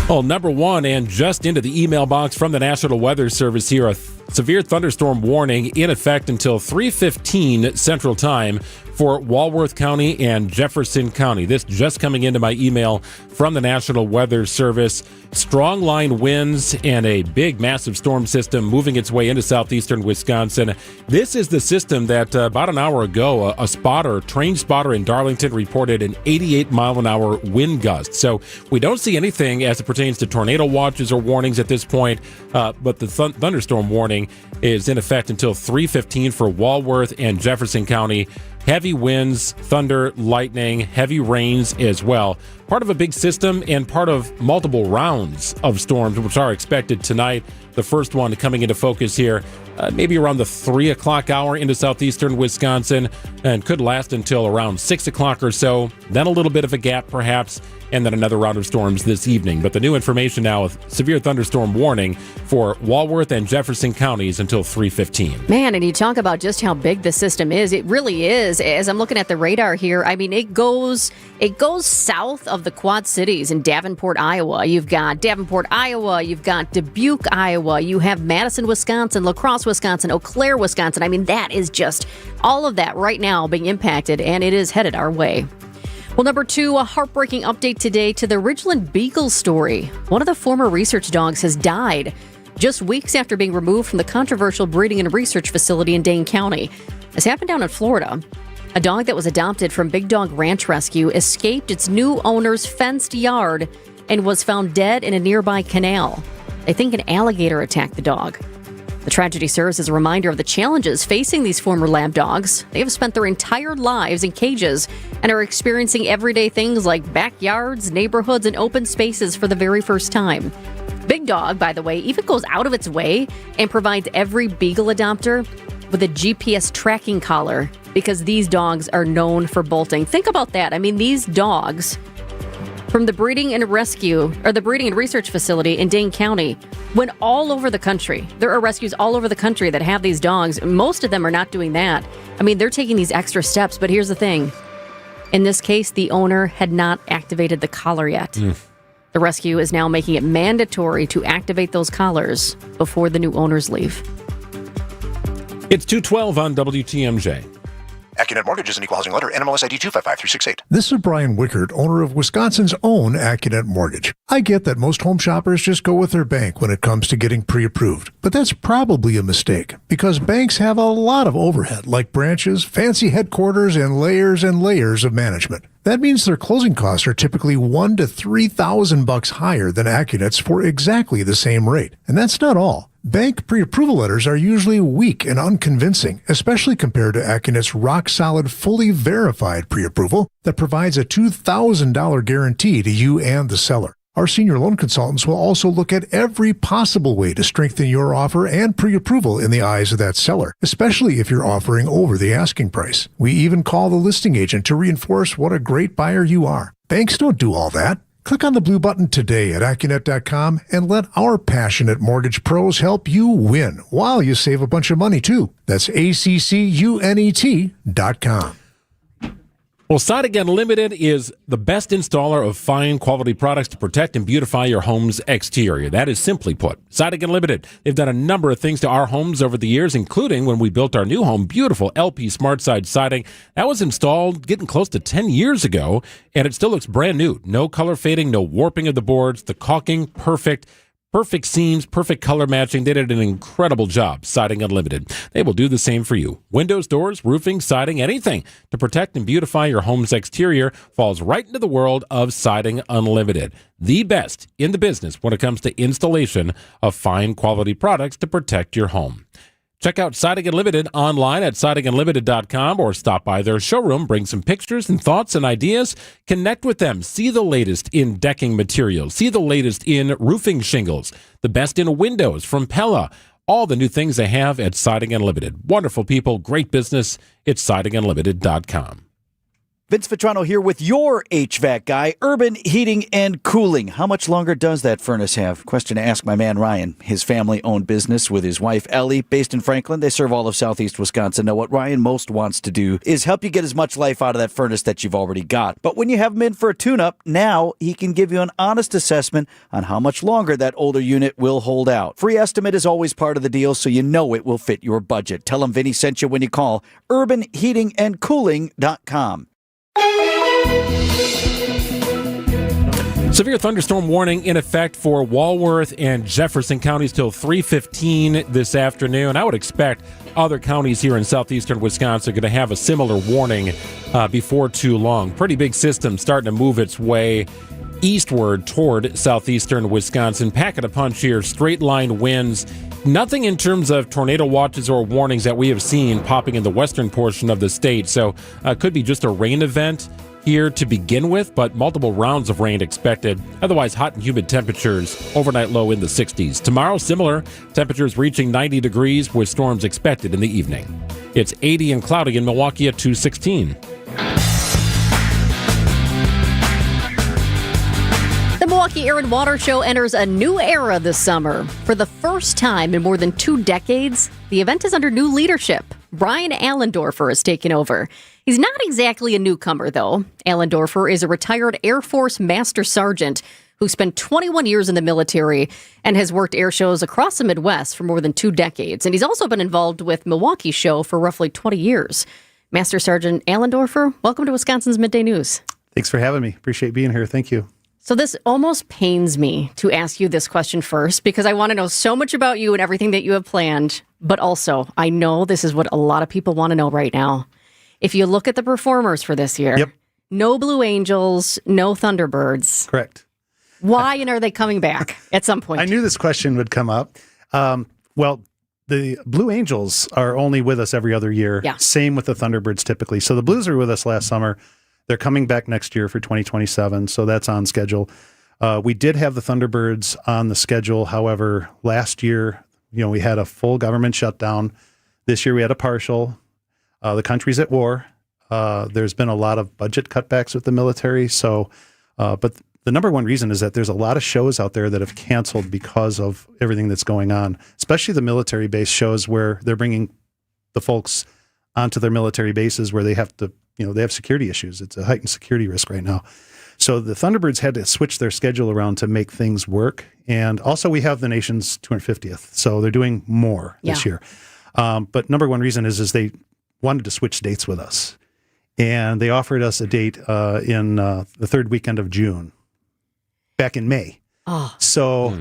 Well, number 1, and just into the email box from the National Weather Service here, a severe thunderstorm warning in effect until 3:15 Central Time for Walworth County and Jefferson County. This just coming into my email from the National Weather Service. Strong line winds and a big, massive storm system moving its way into southeastern Wisconsin. This is the system that about an hour ago, a train spotter in Darlington reported an 88-mile-an-hour wind gust. So we don't see anything as it pertains to tornado watches or warnings at this point, but the thunderstorm warning is in effect until 3:15 for Walworth and Jefferson County. Heavy winds, thunder, lightning, heavy rains as well. Part of a big system and part of multiple rounds of storms, which are expected tonight. The first one coming into focus here, maybe around the 3 o'clock hour into southeastern Wisconsin, and could last until around 6 o'clock or so. Then a little bit of a gap, perhaps, and then another round of storms this evening. But the new information now with severe thunderstorm warning for Walworth and Jefferson counties until 3:15. Man, and you talk about just how big the system is. It really is. As I'm looking at the radar here, I mean, it goes south of the Quad Cities in Davenport, Iowa. You've got Davenport, Iowa. You've got Dubuque, Iowa. You have Madison, Wisconsin, La Crosse, Wisconsin, Eau Claire, Wisconsin. I mean, that is just all of that right now being impacted, and it is headed our way. Well, number 2, a heartbreaking update today to the Ridgeland Beagle story. One of the former research dogs has died just weeks after being removed from the controversial breeding and research facility in Dane County. This happened down in Florida. A dog that was adopted from Big Dog Ranch Rescue escaped its new owner's fenced yard and was found dead in a nearby canal. They think an alligator attacked the dog. The tragedy serves as a reminder of the challenges facing these former lab dogs. They have spent their entire lives in cages and are experiencing everyday things like backyards, neighborhoods, and open spaces for the very first time. Big Dog, by the way, even goes out of its way and provides every beagle adopter with a GPS tracking collar because these dogs are known for bolting. Think about that. I mean, these dogs from the breeding and research facility in Dane County went all over the country. There are rescues all over the country that have these dogs. Most of them are not doing that. I mean, they're taking these extra steps, but here's the thing. In this case, the owner had not activated the collar yet. The rescue is now making it mandatory to activate those collars before the new owners leave. It's 2:12 on WTMJ. AccuNet Mortgage is an equal housing lender. NMLS ID 255368. This is Brian Wickert, owner of Wisconsin's own AccuNet Mortgage. I get that most home shoppers just go with their bank when it comes to getting pre-approved, but that's probably a mistake because banks have a lot of overhead like branches, fancy headquarters, and layers of management. That means their closing costs are typically $1,000 to $3,000 higher than AccuNet's for exactly the same rate. And that's not all. Bank pre-approval letters are usually weak and unconvincing, especially compared to AccuNet's rock-solid, fully verified pre-approval that provides a $2,000 guarantee to you and the seller. Our senior loan consultants will also look at every possible way to strengthen your offer and pre-approval in the eyes of that seller, especially if you're offering over the asking price. We even call the listing agent to reinforce what a great buyer you are. Banks don't do all that. Click on the blue button today at AccuNet.com and let our passionate mortgage pros help you win while you save a bunch of money, too. That's ACCUNET.com. Well, Siding Unlimited is the best installer of fine quality products to protect and beautify your home's exterior. That is simply put. Siding Unlimited. They've done a number of things to our homes over the years, including when we built our new home, beautiful LP Smart Side siding. That was installed getting close to 10 years ago, and it still looks brand new. No color fading, no warping of the boards, the caulking, perfect. Perfect seams, perfect color matching. They did an incredible job. Siding Unlimited. They will do the same for you. Windows, doors, roofing, siding, anything to protect and beautify your home's exterior falls right into the world of Siding Unlimited. The best in the business when it comes to installation of fine quality products to protect your home. Check out Siding Unlimited online at sidingunlimited.com or stop by their showroom, bring some pictures and thoughts and ideas, connect with them, see the latest in decking materials, see the latest in roofing shingles, the best in windows from Pella, all the new things they have at Siding Unlimited. Wonderful people, great business. It's sidingunlimited.com. Vince Vitrano here with your HVAC guy, Urban Heating and Cooling. How much longer does that furnace have? Question to ask my man Ryan. His family-owned business with his wife Ellie, based in Franklin. They serve all of southeast Wisconsin. Now, what Ryan most wants to do is help you get as much life out of that furnace that you've already got. But when you have him in for a tune-up, now he can give you an honest assessment on how much longer that older unit will hold out. Free estimate is always part of the deal, so you know it will fit your budget. Tell him Vinny sent you when you call urbanheatingandcooling.com. Severe thunderstorm warning in effect for Walworth and Jefferson counties till 3:15 this afternoon. I would expect other counties here in southeastern Wisconsin are going to have a similar warning before too long. Pretty big system starting to move its way eastward toward southeastern Wisconsin. Packing a punch here, straight line winds. Nothing in terms of tornado watches or warnings that we have seen popping in the western portion of the state. So could be just a rain event here to begin with, but multiple rounds of rain expected. Otherwise, hot and humid temperatures, overnight low in the 60s. Tomorrow, similar temperatures reaching 90 degrees with storms expected in the evening. It's 80 and cloudy in Milwaukee at 216. The Milwaukee Air and Water Show enters a new era this summer. For the first time in more than 2 decades, the event is under new leadership. Brian Allendorfer is taking over. He's not exactly a newcomer, though. Allendorfer is a retired Air Force Master Sergeant who spent 21 years in the military and has worked air shows across the Midwest for more than 2 decades. And he's also been involved with Milwaukee Show for roughly 20 years. Master Sergeant Allendorfer, welcome to Wisconsin's Midday News. Thanks for having me. Appreciate being here. Thank you. So this almost pains me to ask you this question first because I want to know so much about you and everything that you have planned. But also, I know this is what a lot of people want to know right now. If you look at the performers for this year, no Blue Angels, no Thunderbirds. Correct. Why and are they coming back at some point? I knew this question would come up. Well, the Blue Angels are only with us every other year. Yeah. Same with the Thunderbirds typically. So the Blues were with us last summer. They're coming back next year for 2027, so that's on schedule. We did have the Thunderbirds on the schedule. However, last year, we had a full government shutdown. This year we had a partial. The country's at war. There's been a lot of budget cutbacks with the military. So, but the number one reason is that there's a lot of shows out there that have canceled because of everything that's going on, especially the military-based shows where they're bringing the folks onto their military bases where they have to, they have security issues. It's a heightened security risk right now. So the Thunderbirds had to switch their schedule around to make things work. And also we have the nation's 250th. So they're doing more this year. But number one reason is they wanted to switch dates with us. And they offered us a date in the third weekend of June, back in May. Oh, so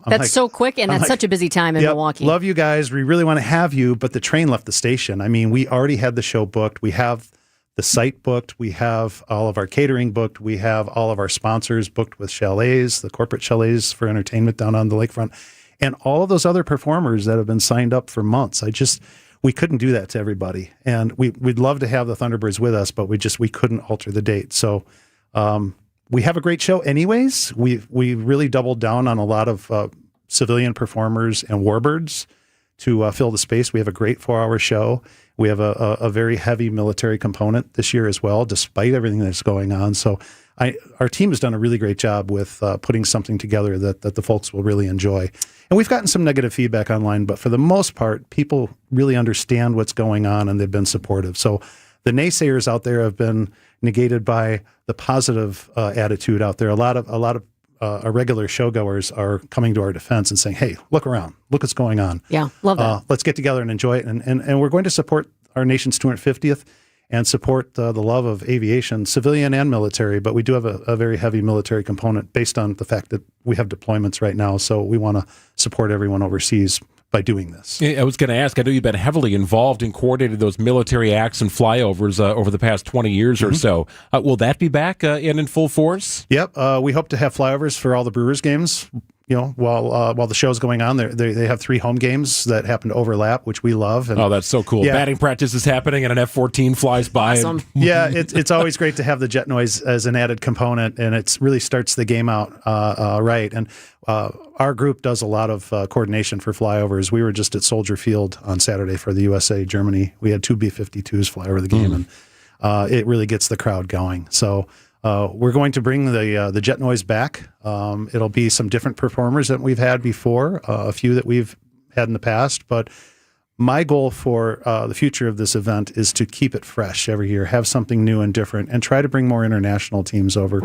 that's so quick, and that's such a busy time in Milwaukee. Love you guys. We really want to have you, but the train left the station. I mean, we already had the show booked. We have the site booked. We have all of our catering booked. We have all of our sponsors booked with chalets, the corporate chalets for entertainment down on the lakefront, and all of those other performers that have been signed up for months. We couldn't do that to everybody. And we'd love to have the Thunderbirds with us, but we couldn't alter the date. So we have a great show anyways. We really doubled down on a lot of civilian performers and warbirds to fill the space. We have a great 4-hour show. We have a very heavy military component this year as well, despite everything that's going on. So our team has done a really great job with putting something together that the folks will really enjoy. And we've gotten some negative feedback online, but for the most part, people really understand what's going on and they've been supportive. So the naysayers out there have been negated by the positive attitude out there. A lot of our regular showgoers are coming to our defense and saying, "Hey, look around, look what's going on. Yeah, love that. Let's get together and enjoy it." And we're going to support our nation's 250th and support the love of aviation, civilian and military. But we do have a very heavy military component based on the fact that we have deployments right now. So we want to support everyone overseas by doing this. I was going to ask, I know you've been heavily involved in coordinating those military acts and flyovers over the past 20 years or so. Will that be back in full force? Yep. We hope to have flyovers for all the Brewers games. While the show's going on, they have 3 home games that happen to overlap, which we love. And, that's so cool. Yeah. Batting practice is happening and an F-14 flies by. Awesome. It's always great to have the jet noise as an added component, and it really starts the game out right. And our group does a lot of coordination for flyovers. We were just at Soldier Field on Saturday for the USA-Germany. We had 2 B-52s fly over the game, and it really gets the crowd going. So we're going to bring the jet noise back. It'll be some different performers that we've had before, a few that we've had in the past. But my goal for the future of this event is to keep it fresh every year, have something new and different, and try to bring more international teams over.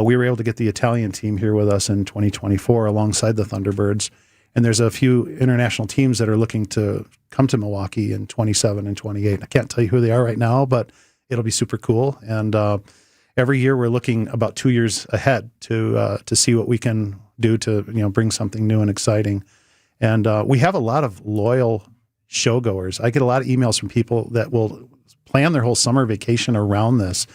We were able to get the Italian team here with us in 2024 alongside the Thunderbirds. And there's a few international teams that are looking to come to Milwaukee in 27 and 28. I can't tell you who they are right now, but it'll be super cool. And every year we're looking about 2 years ahead to see what we can do to bring something new and exciting. And we have a lot of loyal showgoers. I get a lot of emails from people that will plan their whole summer vacation around this.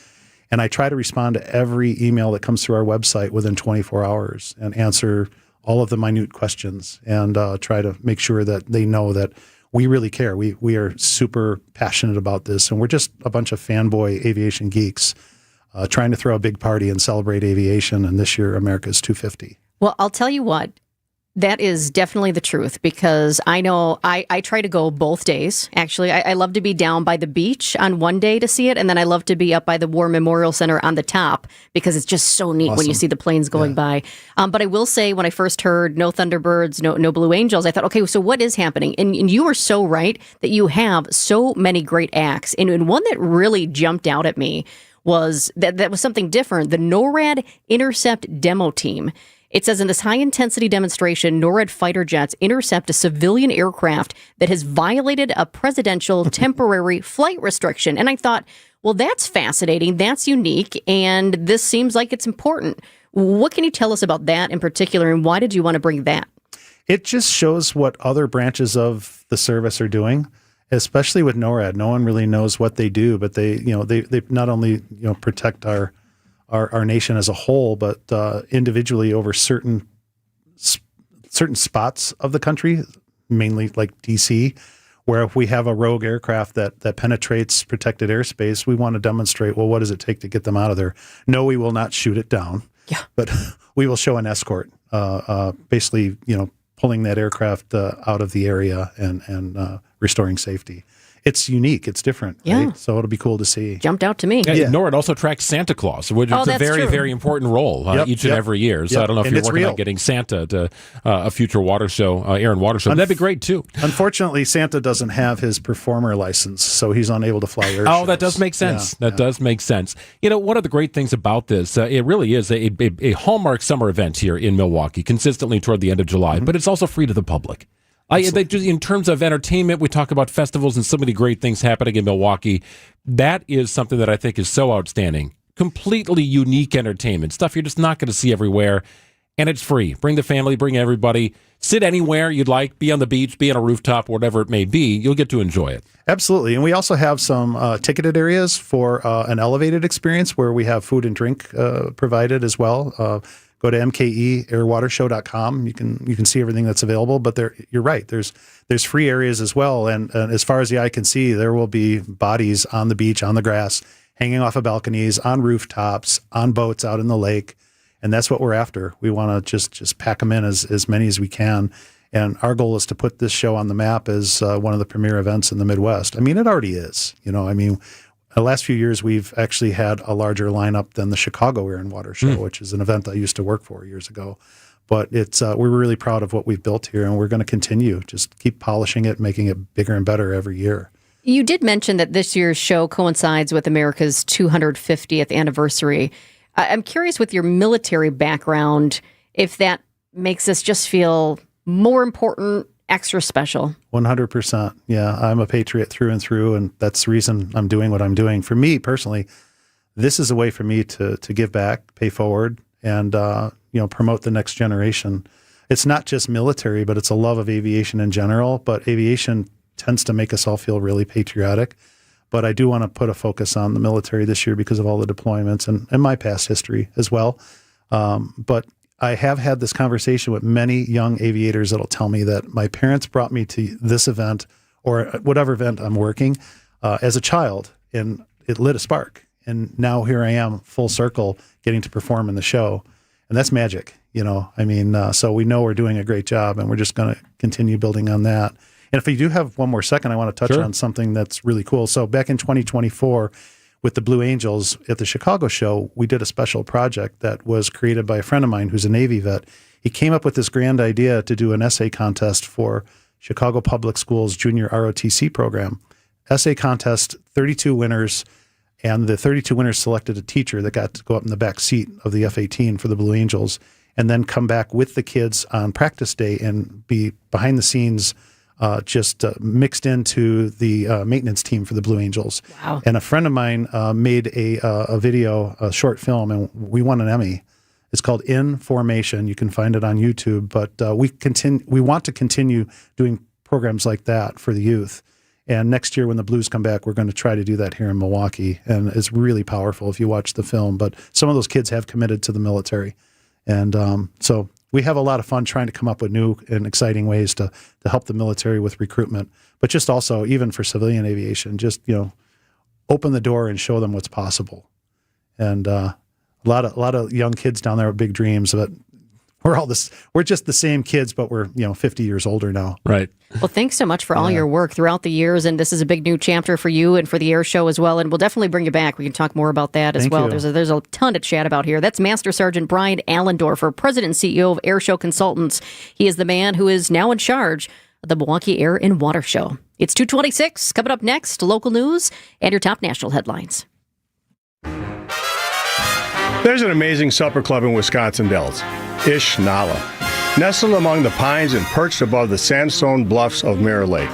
And I try to respond to every email that comes through our website within 24 hours and answer all of the minute questions and try to make sure that they know that we really care. We are super passionate about this, and we're just a bunch of fanboy aviation geeks trying to throw a big party and celebrate aviation, and this year America's 250. Well, I'll tell you what, that is definitely the truth, because I know I try to go both days. Actually, I love to be down by the beach on one day to see it, and then I love to be up by the War Memorial Center on the top, because it's just so neat when you see the planes going by. But I will say, when I first heard no Thunderbirds, no Blue Angels, I thought, okay, so what is happening? And you were so right that you have so many great acts. And one that really jumped out at me was that was something different. The NORAD Intercept Demo Team. It says in this high-intensity demonstration, NORAD fighter jets intercept a civilian aircraft that has violated a presidential temporary flight restriction. And I thought, well, that's fascinating. That's unique. And this seems like it's important. What can you tell us about that in particular, and why did you want to bring that? It just shows what other branches of the service are doing, especially with NORAD. No one really knows what they do, but they not only protect our nation as a whole, but individually over certain spots of the country, mainly like DC, where if we have a rogue aircraft that penetrates protected airspace, we want to demonstrate, well, what does it take to get them out of there? No, we will not shoot it down, but we will show an escort, basically, pulling that aircraft out of the area and restoring safety. it's unique. It's different. Yeah. Right? So it'll be cool to see. Jumped out to me. And Nora, it also tracks Santa Claus, which is a very, very important role each and every year. So I don't know if you're working on getting Santa to a future water show, air and water show. That'd be great, too. Unfortunately, Santa doesn't have his performer license, so he's unable to fly air shows. That does make sense. That does make sense. You know, one of the great things about this, it really is a hallmark summer event here in Milwaukee, consistently toward the end of July, but it's also free to the public. In terms of entertainment, we talk about festivals and so many great things happening in Milwaukee. That is something that I think is so outstanding. Completely unique entertainment, stuff you're just not going to see everywhere. And it's free. Bring the family, bring everybody. Sit anywhere you'd like. Be on the beach, be on a rooftop, whatever it may be. You'll get to enjoy it. Absolutely. And we also have some ticketed areas for an elevated experience where we have food and drink provided as well. Go to mkeairwatershow.com. You can see everything that's available. But you're right. There's free areas as well. And as far as the eye can see, there will be bodies on the beach, on the grass, hanging off of balconies, on rooftops, on boats out in the lake. And that's what we're after. We want to just pack them in as many as we can. And our goal is to put this show on the map as one of the premier events in the Midwest. I mean, it already is. The last few years, we've actually had a larger lineup than the Chicago Air and Water Show, which is an event I used to work for years ago. But we're really proud of what we've built here, and we're going to continue. Just keep polishing it, making it bigger and better every year. You did mention that this year's show coincides with America's 250th anniversary. I'm curious, with your military background, if that makes us just feel more important, extra special. 100%. Yeah, I'm a patriot through and through, and that's the reason I'm doing what I'm doing. For me personally, this is a way for me to give back, pay forward, and promote the next generation. It's not just military, but it's a love of aviation in general. But aviation tends to make us all feel really patriotic. But I do want to put a focus on the military this year because of all the deployments and my past history as well. But I have had this conversation with many young aviators that'll tell me that my parents brought me to this event or whatever event I'm working as a child, and it lit a spark. And now here I am, full circle, getting to perform in the show. And that's magic, so we know we're doing a great job, and we're just going to continue building on that. And if we do have one more second, I want to touch on something that's really cool. So back in 2024, with the Blue Angels at the Chicago show, we did a special project that was created by a friend of mine who's a Navy vet. He came up with this grand idea to do an essay contest for Chicago Public Schools Junior ROTC program. Essay contest, 32 winners, and the 32 winners selected a teacher that got to go up in the back seat of the F-18 for the Blue Angels, and then come back with the kids on practice day and be behind the scenes, mixed into the maintenance team for the Blue Angels. Wow. And a friend of mine made a video, a short film, and we won an Emmy. It's called In Formation. You can find it on YouTube. But we want to continue doing programs like that for the youth. And next year when the Blues come back, we're going to try to do that here in Milwaukee. And it's really powerful if you watch the film. But some of those kids have committed to the military. And so we have a lot of fun trying to come up with new and exciting ways to help the military with recruitment, but just also even for civilian aviation, just, open the door and show them what's possible. And a lot of young kids down there with big dreams, but we're just the same kids, but we're, 50 years older now. Right. Well, thanks so much for all your work throughout the years. And this is a big new chapter for you and for the air show as well. And we'll definitely bring you back. We can talk more about that as well. There's a ton to chat about here. That's Master Sergeant Brian Allendorfer, President and CEO of Air Show Consultants. He is the man who is now in charge of the Milwaukee Air and Water Show. It's 2:26. Coming up next, local news and your top national headlines. There's an amazing supper club in Wisconsin Dells, Ish Nala, nestled among the pines and perched above the sandstone bluffs of Mirror Lake.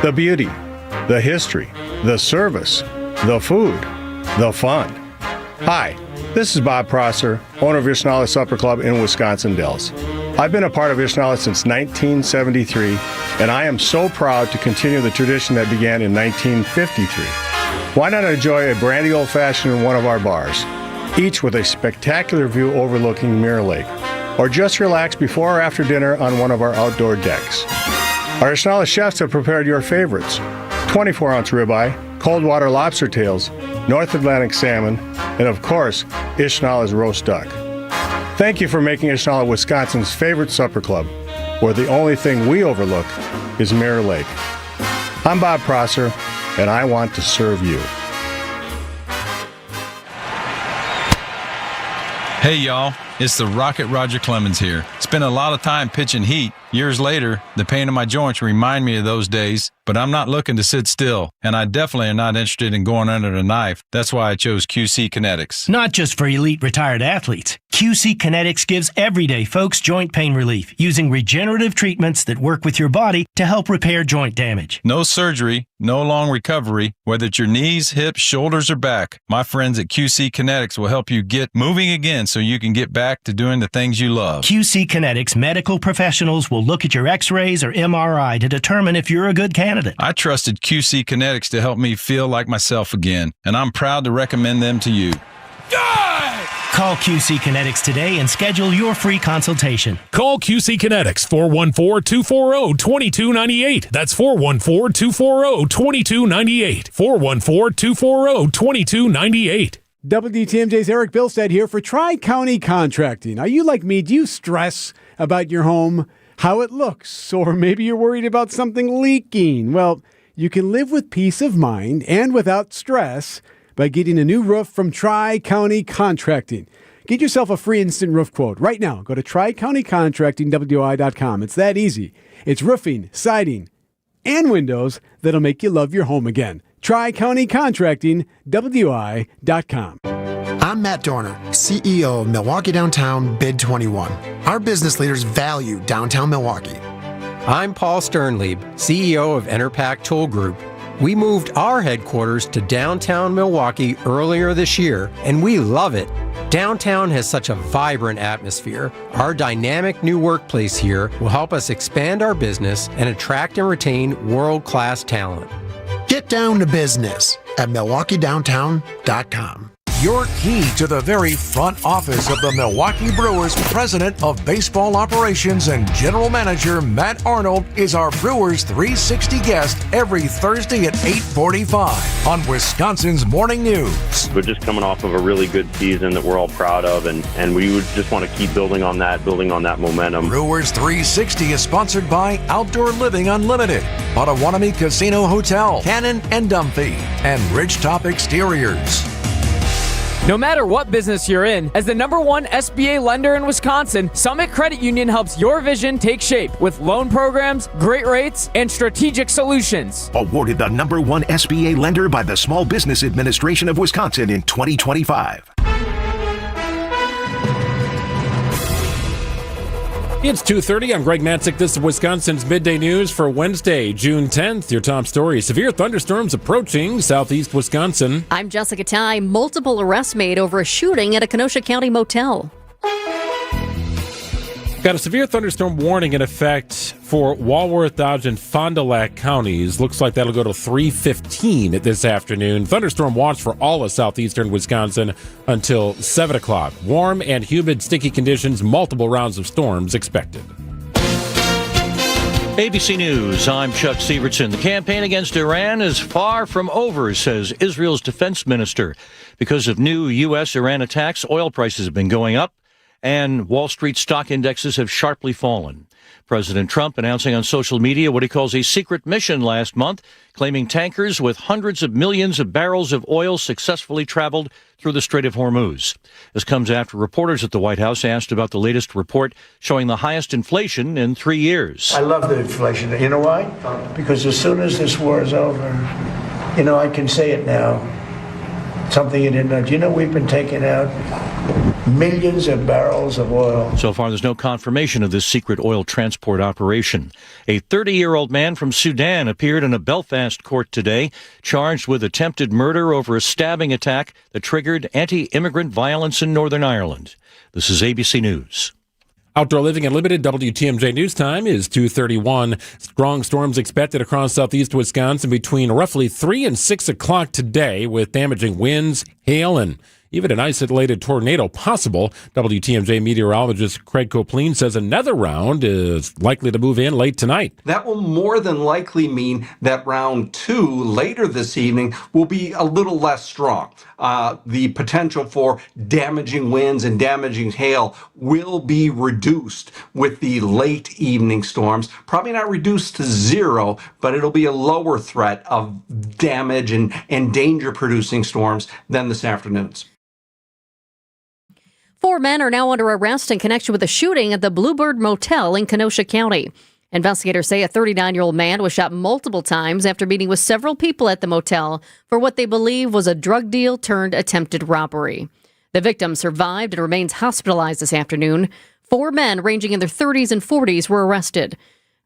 The beauty, the history, the service, the food, the fun. Hi, this is Bob Prosser, owner of Ish Nala Supper Club in Wisconsin Dells. I've been a part of Ish Nala since 1973, and I am so proud to continue the tradition that began in 1953. Why not enjoy a brandy old-fashioned in one of our bars, each with a spectacular view overlooking Mirror Lake, or just relax before or after dinner on one of our outdoor decks. Our Ish Nala chefs have prepared your favorites: 24-ounce ribeye, cold water lobster tails, North Atlantic salmon, and of course, Ish Nala's roast duck. Thank you for making Ish Nala Wisconsin's favorite supper club, where the only thing we overlook is Mirror Lake. I'm Bob Prosser, and I want to serve you. Hey, y'all. It's the Rocket Roger Clemens here. Spent a lot of time pitching heat. Years later, the pain in my joints remind me of those days, but I'm not looking to sit still, and I definitely am not interested in going under the knife. That's why I chose QC Kinetics. Not just for elite retired athletes. QC Kinetics gives everyday folks joint pain relief using regenerative treatments that work with your body to help repair joint damage. No surgery, no long recovery, whether it's your knees, hips, shoulders, or back. My friends at QC Kinetics will help you get moving again so you can get back to doing the things you love. QC Kinetics medical professionals will look at your x-rays or MRI to determine if you're a good candidate. I trusted QC Kinetics to help me feel like myself again, and I'm proud to recommend them to you. Call QC Kinetics today and schedule your free consultation. Call QC Kinetics 414-240-2298. That's 414-240-2298. 414-240-2298. WTMJ's Eric Bilstead here for Tri-County Contracting. Are you like me? Do you stress about your home, how it looks, or maybe you're worried about something leaking? Well, you can live with peace of mind and without stress by getting a new roof from Tri-County Contracting. Get yourself a free instant roof quote right now. Go to TriCountyContractingWI.com. It's that easy. It's roofing, siding, and windows that'll make you love your home again. TriCountyContractingWI.com. I'm Matt Dorner, CEO of Milwaukee Downtown Bid 21. Our business leaders value downtown Milwaukee. I'm Paul Sternlieb, CEO of Enerpac Tool Group. We moved our headquarters to downtown Milwaukee earlier this year, and we love it. Downtown has such a vibrant atmosphere. Our dynamic new workplace here will help us expand our business and attract and retain world-class talent. Get down to business at MilwaukeeDowntown.com. Your key to the very front office of the Milwaukee Brewers, President of Baseball Operations and General Manager Matt Arnold, is our Brewers 360 guest every Thursday at 8:45 on Wisconsin's Morning News. We're just coming off of a really good season that we're all proud of, and we would just want to keep building on that momentum. Brewers 360 is sponsored by Outdoor Living Unlimited, Potawatomi Casino Hotel, Cannon and Dumphy, and Ridgetop Exteriors. No matter what business you're in, as the #1 SBA lender in Wisconsin, Summit Credit Union helps your vision take shape with loan programs, great rates, and strategic solutions. Awarded the #1 SBA lender by the Small Business Administration of Wisconsin in 2025. It's 2:30. I'm Greg Matzik. This is Wisconsin's Midday News for Wednesday, June 10th. Your top story: severe thunderstorms approaching southeast Wisconsin. I'm Jessica Ty. Multiple arrests made over a shooting at a Kenosha County motel. Got a severe thunderstorm warning in effect for Walworth, Dodge, and Fond du Lac counties. Looks like that'll go to 3:15 this afternoon. Thunderstorm watch for all of southeastern Wisconsin until 7 o'clock. Warm and humid, sticky conditions, multiple rounds of storms expected. ABC News, I'm Chuck Sievertson. The campaign against Iran is far from over, says Israel's defense minister. Because of new U.S.-Iran attacks, oil prices have been going up, and Wall Street stock indexes have sharply fallen. President Trump announcing on social media what he calls a secret mission last month, claiming tankers with hundreds of millions of barrels of oil successfully traveled through the Strait of Hormuz. This comes after reporters at the White House asked about the latest report showing the highest inflation in 3 years. I love the inflation. You know why? Because as soon as this war is over, I can say it now. Something you didn't know. Do you know we've been taking out millions of barrels of oil? So far, there's no confirmation of this secret oil transport operation. A 30-year-old man from Sudan appeared in a Belfast court today, charged with attempted murder over a stabbing attack that triggered anti-immigrant violence in Northern Ireland. This is ABC News. Outdoor Living Unlimited WTMJ News Time is 2:31. Strong storms expected across southeast Wisconsin between roughly 3 and 6 o'clock today, with damaging winds, hail, and even an isolated tornado possible. WTMJ meteorologist Craig Copleen says another round is likely to move in late tonight. That will more than likely mean that round 2 later this evening will be a little less strong. The potential for damaging winds and damaging hail will be reduced with the late evening storms. Probably not reduced to zero, but it'll be a lower threat of damage and danger-producing storms than this afternoon's. 4 men are now under arrest in connection with a shooting at the Bluebird Motel in Kenosha County. Investigators say a 39-year-old man was shot multiple times after meeting with several people at the motel for what they believe was a drug deal turned attempted robbery. The victim survived and remains hospitalized this afternoon. 4 men ranging in their 30s and 40s were arrested.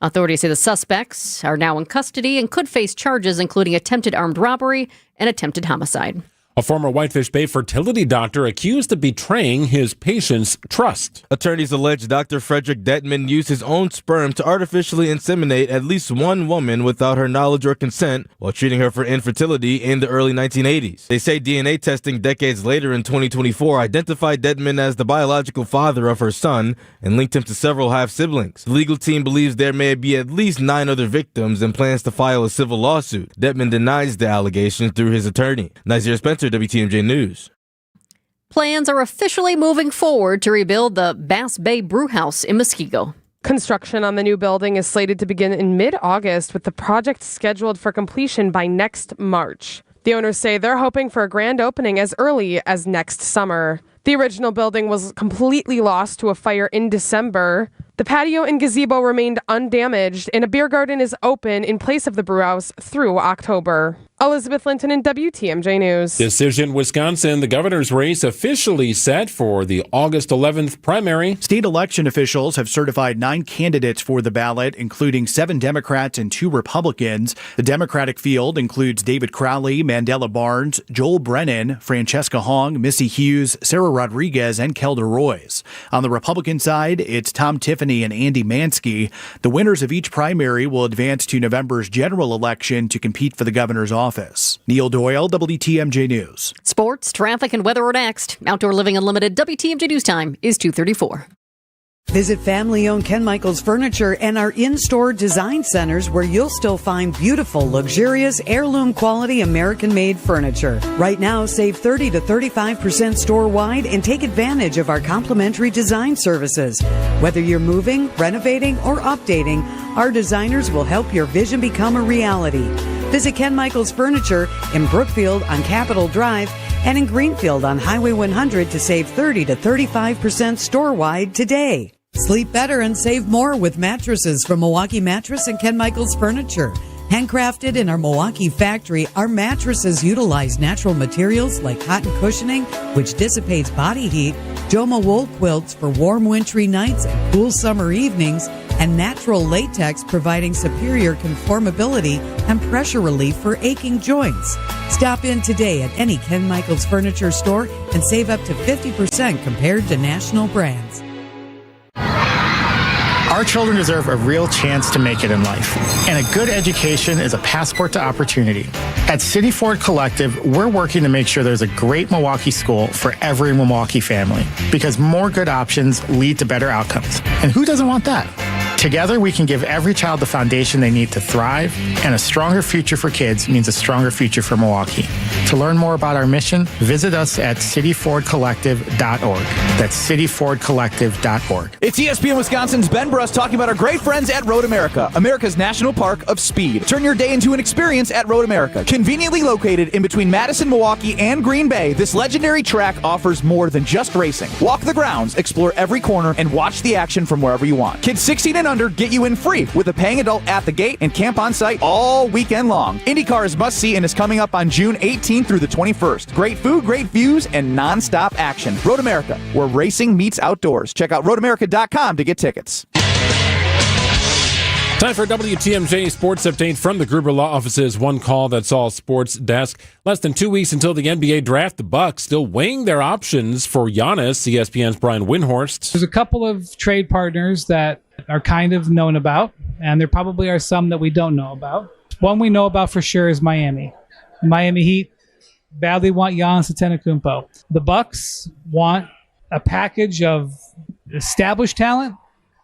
Authorities say the suspects are now in custody and could face charges including attempted armed robbery and attempted homicide. A former Whitefish Bay fertility doctor accused of betraying his patient's trust. Attorneys allege Dr. Frederick Detman used his own sperm to artificially inseminate at least one woman without her knowledge or consent while treating her for infertility in the early 1980s. They say DNA testing decades later in 2024 identified Detman as the biological father of her son and linked him to several half-siblings. The legal team believes there may be at least 9 other victims and plans to file a civil lawsuit. Detman denies the allegations through his attorney. Nazir Spencer, WTMJ News. Plans are officially moving forward to rebuild the Bass Bay Brewhouse in Muskego. Construction on the new building is slated to begin in mid-August, with the project scheduled for completion by next March. The owners say they're hoping for a grand opening as early as next summer. The original building was completely lost to a fire in December. The patio and gazebo remained undamaged, and a beer garden is open in place of the brewhouse through October. Elizabeth Linton in WTMJ News. Decision Wisconsin, the governor's race officially set for the August 11th primary. State election officials have certified 9 candidates for the ballot, including 7 Democrats and 2 Republicans. The Democratic field includes David Crowley, Mandela Barnes, Joel Brennan, Francesca Hong, Missy Hughes, Sarah Rodriguez, and Kelda Royce. On the Republican side, it's Tom Tiffany and Andy Mansky. The winners of each primary will advance to November's general election to compete for the governor's office. Neil Doyle, WTMJ News. Sports, traffic, and weather are next. Outdoor Living Unlimited WTMJ News Time is 2:34. Visit family-owned Ken Michaels Furniture and our in-store design centers where you'll still find beautiful, luxurious, heirloom quality American-made furniture. Right now, save 30 to 35% store-wide and take advantage of our complimentary design services. Whether you're moving, renovating, or updating, our designers will help your vision become a reality. Visit Ken Michaels Furniture in Brookfield on Capitol Drive and in Greenfield on Highway 100 to save 30 to 35% store-wide today. Sleep better and save more with mattresses from Milwaukee Mattress and Ken Michaels Furniture. Handcrafted in our Milwaukee factory, our mattresses utilize natural materials like cotton cushioning, which dissipates body heat, Joma wool quilts for warm wintry nights and cool summer evenings, and natural latex providing superior conformability and pressure relief for aching joints. Stop in today at any Ken Michaels Furniture store and save up to 50% compared to national brands. Our children deserve a real chance to make it in life, and a good education is a passport to opportunity. At City Ford Collective, we're working to make sure there's a great Milwaukee school for every Milwaukee family, because more good options lead to better outcomes. And who doesn't want that? Together, we can give every child the foundation they need to thrive, and a stronger future for kids means a stronger future for Milwaukee. To learn more about our mission, visit us at cityfordcollective.org. That's cityfordcollective.org. It's ESPN Wisconsin's Ben Bruss talking about our great friends at Road America, America's national park of speed. Turn your day into an experience at Road America. Conveniently located in between Madison, Milwaukee, and Green Bay, this legendary track offers more than just racing. Walk the grounds, explore every corner, and watch the action from wherever you want. Kids 16 and under get you in free with a paying adult at the gate and camp on site all weekend long. IndyCar is must-see and is coming up on June 18th through the 21st. Great food, great views, and non-stop action. Road America, where racing meets outdoors. Check out roadamerica.com to get tickets. Time for WTMJ Sports Update from the Gruber Law Office's One Call That's All Sports Desk. Less than 2 weeks until the NBA draft, the Bucks still weighing their options for Giannis. ESPN's Brian Windhorst. There's a couple of trade partners that are kind of known about, and there probably are some that we don't know about. One we know about for sure is Miami. Miami Heat, badly want Giannis Antetokounmpo. The Bucks want a package of established talent,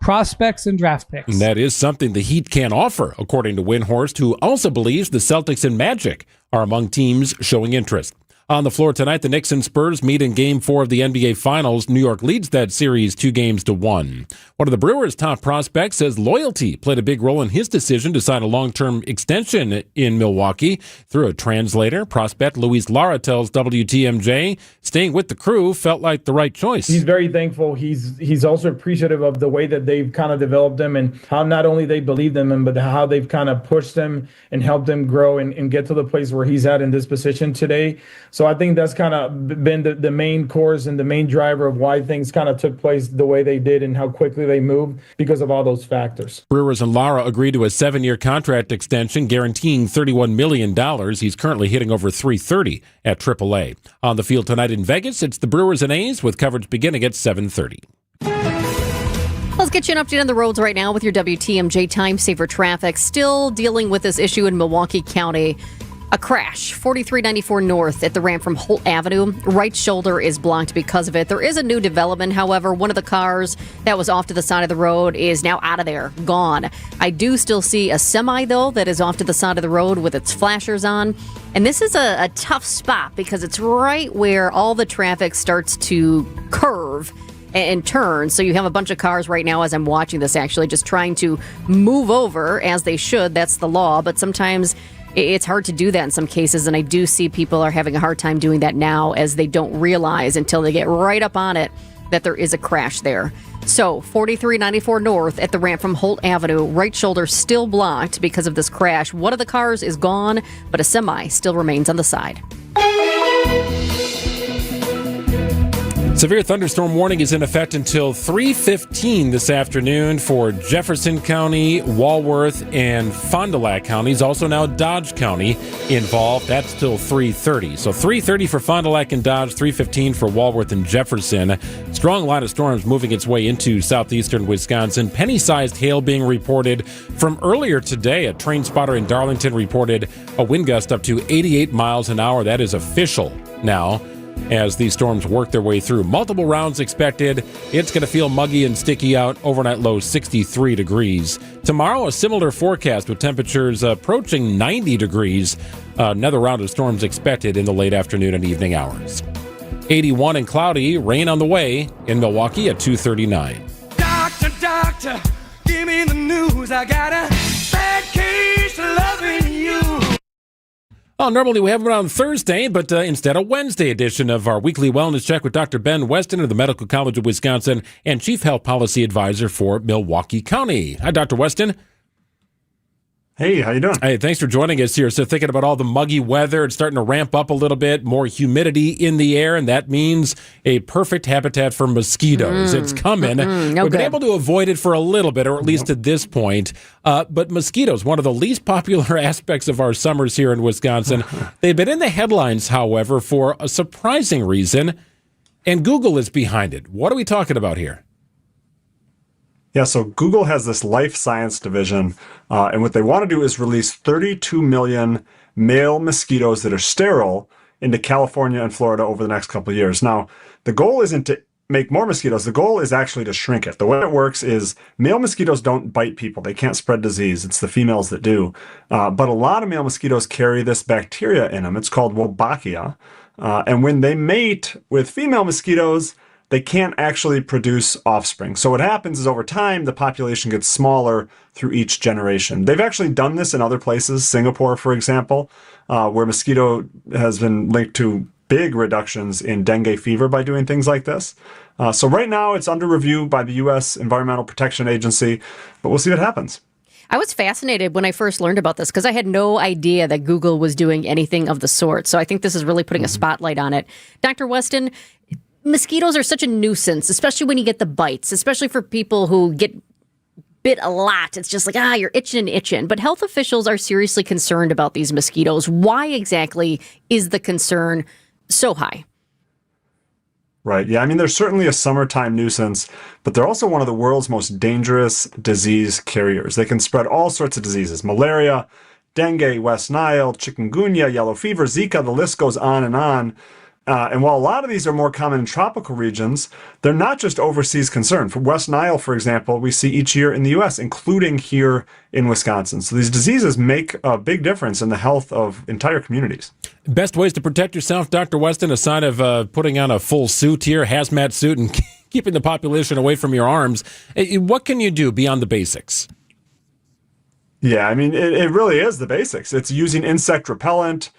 prospects, and draft picks. And that is something the Heat can't offer, according to Windhorst, who also believes the Celtics and Magic are among teams showing interest. On the floor tonight, the Knicks and Spurs meet in Game 4 of the NBA Finals. New York leads that series 2-1. One of the Brewers' top prospects says loyalty played a big role in his decision to sign a long-term extension in Milwaukee. Through a translator, prospect Luis Lara tells WTMJ staying with the crew felt like the right choice. He's very thankful. He's also appreciative of the way that they've kind of developed him and how not only they believe in him, but how they've kind of pushed him and helped him grow and get to the place where he's at in this position today. So I think that's kind of been the main course and the main driver of why things kind of took place the way they did and how quickly they moved because of all those factors. Brewers and Lara agreed to a 7-year contract extension guaranteeing $31 million. He's currently hitting over .330 at AAA. On the field tonight in Vegas, it's the Brewers and A's with coverage beginning at 7:30. Let's get you an update on the roads right now with your WTMJ Time Saver Traffic. Still dealing with this issue in Milwaukee County. A crash, 4394 north at the ramp from Holt Avenue. Right shoulder is blocked because of it. There is a new development, however. One of the cars that was off to the side of the road is now out of there, gone. I do still see a semi, though, that is off to the side of the road with its flashers on. And this is a tough spot because it's right where all the traffic starts to curve and turn. So you have a bunch of cars right now as I'm watching this, actually, just trying to move over as they should. That's the law. But sometimes it's hard to do that in some cases, and I do see people are having a hard time doing that now as they don't realize until they get right up on it that there is a crash there. So 4394 north at the ramp from Holt Avenue, right shoulder still blocked because of this crash. One of the cars is gone, but a semi still remains on the side. Severe thunderstorm warning is in effect until 3:15 this afternoon for Jefferson County, Walworth, and Fond du Lac counties. Also now Dodge County involved. That's till 3:30. So 3:30 for Fond du Lac and Dodge, 3:15 for Walworth and Jefferson. Strong line of storms moving its way into southeastern Wisconsin. Penny-sized hail being reported from earlier today. A train spotter in Darlington reported a wind gust up to 88 miles an hour. That is official now. As these storms work their way through. Multiple rounds expected. It's going to feel muggy and sticky out. Overnight low 63 degrees. Tomorrow, a similar forecast with temperatures approaching 90 degrees. Another round of storms expected in the late afternoon and evening hours. 81 and cloudy. Rain on the way in Milwaukee at 2:39. Doctor, give me the news. I got a bad case of loving you. Well, normally we have them on Thursday, but instead a Wednesday edition of our weekly wellness check with Dr. Ben Weston of the Medical College of Wisconsin and Chief Health Policy Advisor for Milwaukee County. Hi, Dr. Weston. Hey, how you doing? Hey, thanks for joining us here. So thinking about all the muggy weather, it's starting to ramp up a little bit, more humidity in the air, and that means a perfect habitat for mosquitoes. It's coming. We've been able to avoid it for a little bit, or at least at this point. But mosquitoes, one of the least popular aspects of our summers here in Wisconsin. They've been in the headlines, however, for a surprising reason, and Google is behind it. What are we talking about here? Yeah, so Google has this life science division, and what they want to do is release 32 million male mosquitoes that are sterile into California and Florida over the next couple of years. Now, the goal isn't to make more mosquitoes. The goal is actually to shrink it. The way it works is male mosquitoes don't bite people. They can't spread disease. It's the females that do. But a lot of male mosquitoes carry this bacteria in them. It's called Wolbachia. And when they mate with female mosquitoes, they can't actually produce offspring. So what happens is over time, the population gets smaller through each generation. They've actually done this in other places, Singapore, for example, where mosquito has been linked to big reductions in dengue fever by doing things like this. So right now, it's under review by the U.S. Environmental Protection Agency, but we'll see what happens. I was fascinated when I first learned about this because I had no idea that Google was doing anything of the sort. So I think this is really putting a spotlight on it. Dr. Weston, mosquitoes are such a nuisance, especially when you get the bites, especially for people who get bit a lot. It's just like, you're itching and itching. But health officials are seriously concerned about these mosquitoes. Why exactly is the concern so high? Right. Yeah. I mean, they're certainly a summertime nuisance, but they're also one of the world's most dangerous disease carriers. They can spread all sorts of diseases, malaria, dengue, West Nile, chikungunya, yellow fever, Zika, the list goes on and on. And while a lot of these are more common in tropical regions, they're not just overseas concern. For West Nile, for example, we see each year in the U.S., including here in Wisconsin. So these diseases make a big difference in the health of entire communities. Best ways to protect yourself, Dr. Weston, aside of putting on a full suit here, hazmat suit, and keeping the population away from your arms, what can you do beyond the basics? Yeah, I mean, it really is the basics. It's using insect repellent,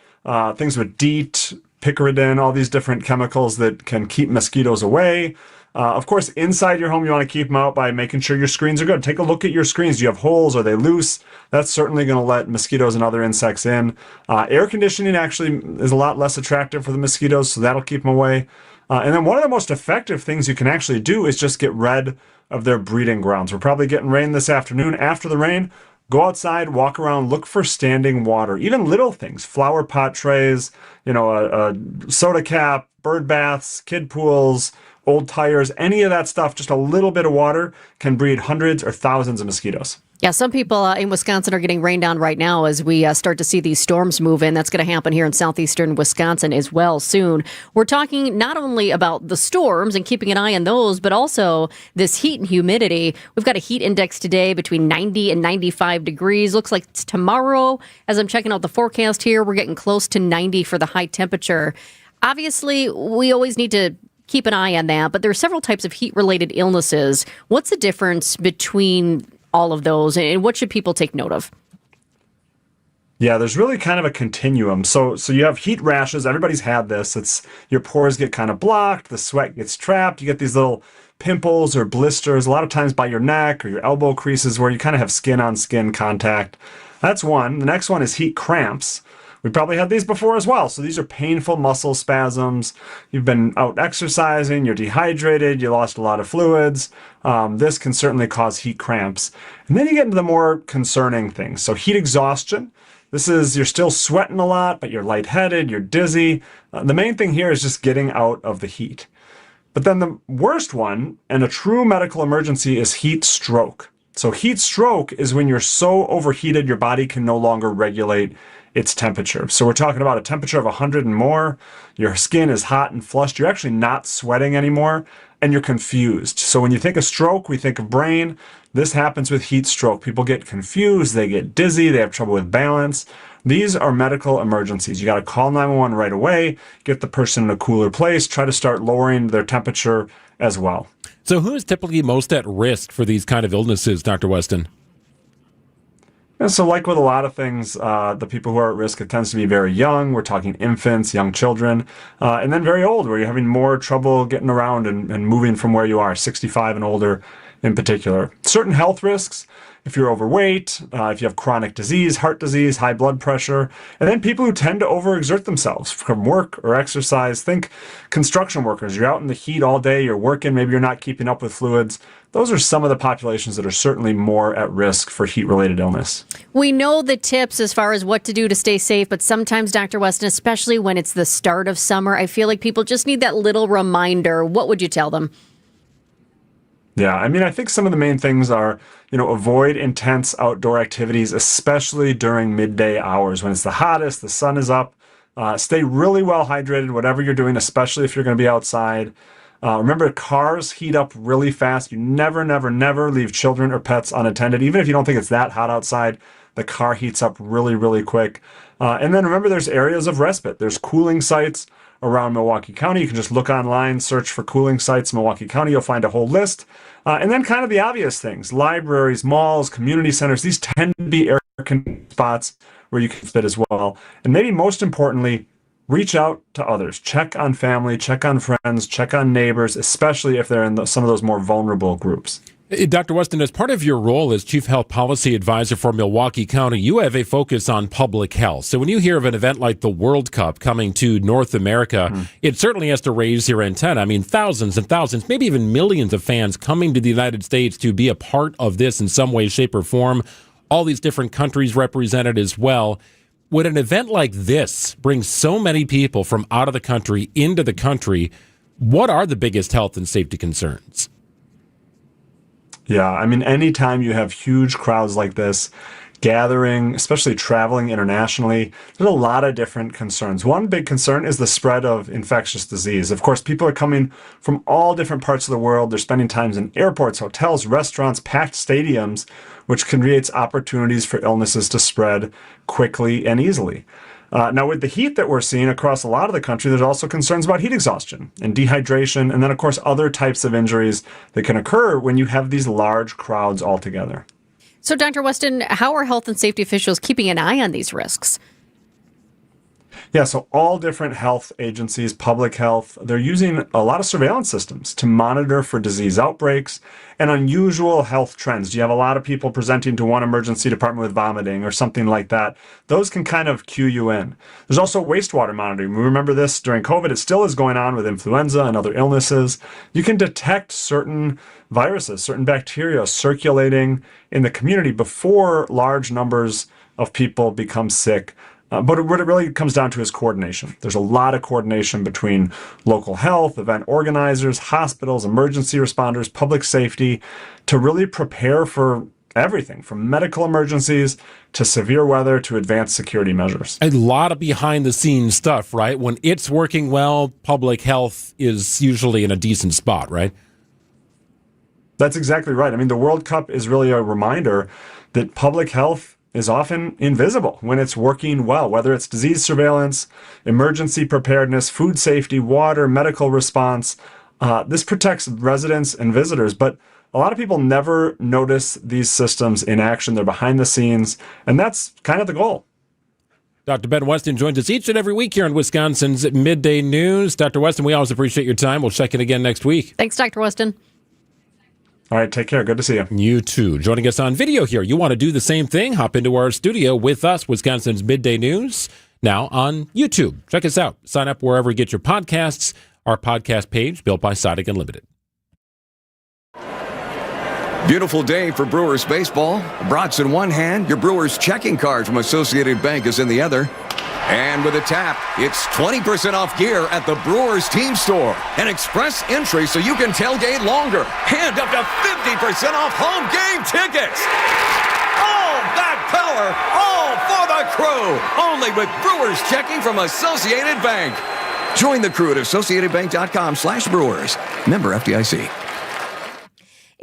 things with DEET, picaridin, all these different chemicals that can keep mosquitoes away. Of course, inside your home, you want to keep them out by making sure your screens are good. Take a look at your screens. Do you have holes? Are they loose? That's certainly going to let mosquitoes and other insects in. Air conditioning actually is a lot less attractive for the mosquitoes, so that'll keep them away. And then one of the most effective things you can actually do is just get rid of their breeding grounds. We're probably getting rain this afternoon. After the rain, go outside, walk around, look for standing water, even little things, flower pot trays, a soda cap, bird baths, kid pools, old tires, any of that stuff, just a little bit of water can breed hundreds or thousands of mosquitoes. Yeah, some people in Wisconsin are getting rained on right now as we start to see these storms move in. That's going to happen here in southeastern Wisconsin as well soon. We're talking not only about the storms and keeping an eye on those, but also this heat and humidity. We've got a heat index today between 90 and 95 degrees. Looks like tomorrow, as I'm checking out the forecast here, we're getting close to 90 for the high temperature. Obviously, we always need to keep an eye on that, but there are several types of heat-related illnesses. What's the difference between all of those, and what should people take note of? Yeah, there's really kind of a continuum. So you have heat rashes. Everybody's had this. It's your pores get kind of blocked. The sweat gets trapped. You get these little pimples or blisters, a lot of times by your neck or your elbow creases where you kind of have skin-on-skin contact. That's one. The next one is heat cramps. We probably had these before as well. So these are painful muscle spasms. You've been out exercising, you're dehydrated, you lost a lot of fluids. This can certainly cause heat cramps. And then you get into the more concerning things. So heat exhaustion. This is, you're still sweating a lot, but you're lightheaded, you're dizzy. The main thing here is just getting out of the heat. But then the worst one, and a true medical emergency, is heat stroke. So heat stroke is when you're so overheated your body can no longer regulate its temperature. So we're talking about a temperature of 100 and more. Your skin is hot and flushed. You're actually not sweating anymore, and you're confused. So when you think of stroke, we think of brain. This happens with heat stroke. People get confused. They get dizzy. They have trouble with balance. These are medical emergencies. You got to call 911 right away, get the person in a cooler place, try to start lowering their temperature as well. So who is typically most at risk for these kind of illnesses, Dr. Weston? And so like with a lot of things, the people who are at risk, it tends to be very young. We're talking infants, young children, and then very old, where you're having more trouble getting around and moving from where you are, 65 and older in particular. Certain health risks, if you're overweight, if you have chronic disease, heart disease, high blood pressure, and then people who tend to overexert themselves from work or exercise. Think construction workers. You're out in the heat all day, you're working, maybe you're not keeping up with fluids. Those are some of the populations that are certainly more at risk for heat-related illness. We know the tips as far as what to do to stay safe, but sometimes, Dr. Weston, especially when it's the start of summer, I feel like people just need that little reminder. What would you tell them? Yeah, I mean, I think some of the main things are, avoid intense outdoor activities, especially during midday hours when it's the hottest, the sun is up. Stay really well hydrated, whatever you're doing, especially if you're going to be outside. Remember, cars heat up really fast. You never, never, never leave children or pets unattended. Even if you don't think it's that hot outside, the car heats up really, really quick. And then remember, there's areas of respite. There's cooling sites around Milwaukee County. You can just look online, search for cooling sites in Milwaukee County. You'll find a whole list. And then kind of the obvious things, libraries, malls, community centers, these tend to be air conditioned spots where you can fit as well. And maybe most importantly, reach out to others. Check on family, check on friends, check on neighbors, especially if they're in some of those more vulnerable groups. Dr. Weston, as part of your role as Chief Health Policy Advisor for Milwaukee County, you have a focus on public health. So when you hear of an event like the World Cup coming to North America, it certainly has to raise your antenna. I mean, thousands and thousands, maybe even millions of fans coming to the United States to be a part of this in some way, shape, or form. All these different countries represented as well. Would an event like this bring so many people from out of the country into the country? What are the biggest health and safety concerns? Yeah, I mean, anytime you have huge crowds like this, gathering, especially traveling internationally. There's a lot of different concerns. One big concern is the spread of infectious disease. Of course, people are coming from all different parts of the world. They're spending time in airports, hotels, restaurants, packed stadiums, which creates opportunities for illnesses to spread quickly and easily. Now, with the heat that we're seeing across a lot of the country, there's also concerns about heat exhaustion and dehydration, and then, of course, other types of injuries that can occur when you have these large crowds all together. So, Dr. Weston, how are health and safety officials keeping an eye on these risks? Yeah, so all different health agencies, public health, they're using a lot of surveillance systems to monitor for disease outbreaks and unusual health trends. Do you have a lot of people presenting to one emergency department with vomiting or something like that? Those can kind of cue you in. There's also wastewater monitoring. We remember this during COVID. It still is going on with influenza and other illnesses. You can detect certain viruses, certain bacteria circulating in the community before large numbers of people become sick. But what it really comes down to is coordination. There's a lot of coordination between local health, event organizers, hospitals, emergency responders, public safety, to really prepare for everything from medical emergencies to severe weather to advanced security measures. A lot of behind the scenes stuff, right? When it's working well, public health is usually in a decent spot, right? That's exactly right. I mean, the World Cup is really a reminder that public health is often invisible when it's working well, whether it's disease surveillance, emergency preparedness, food safety, water, medical response. This protects residents and visitors, but a lot of people never notice these systems in action. They're behind the scenes, and that's kind of the goal. Dr. Ben Weston joins us each and every week here on Wisconsin's Midday News. Dr. Weston, we always appreciate your time. We'll check in again next week. Thanks, Dr. Weston. All right, take care. Good to see you. You too. Joining us on video here. You want to do the same thing? Hop into our studio with us, Wisconsin's Midday News, now on YouTube. Check us out. Sign up wherever you get your podcasts. Our podcast page, built by Siding Unlimited. Beautiful day for Brewers baseball. Brats in one hand, your Brewers checking card from Associated Bank is in the other. And with a tap, it's 20% off gear at the Brewers team store. An express entry so you can tailgate longer. And up to 50% off home game tickets. All that power, all for the crew. Only with Brewers checking from Associated Bank. Join the crew at AssociatedBank.com/Brewers. Member FDIC.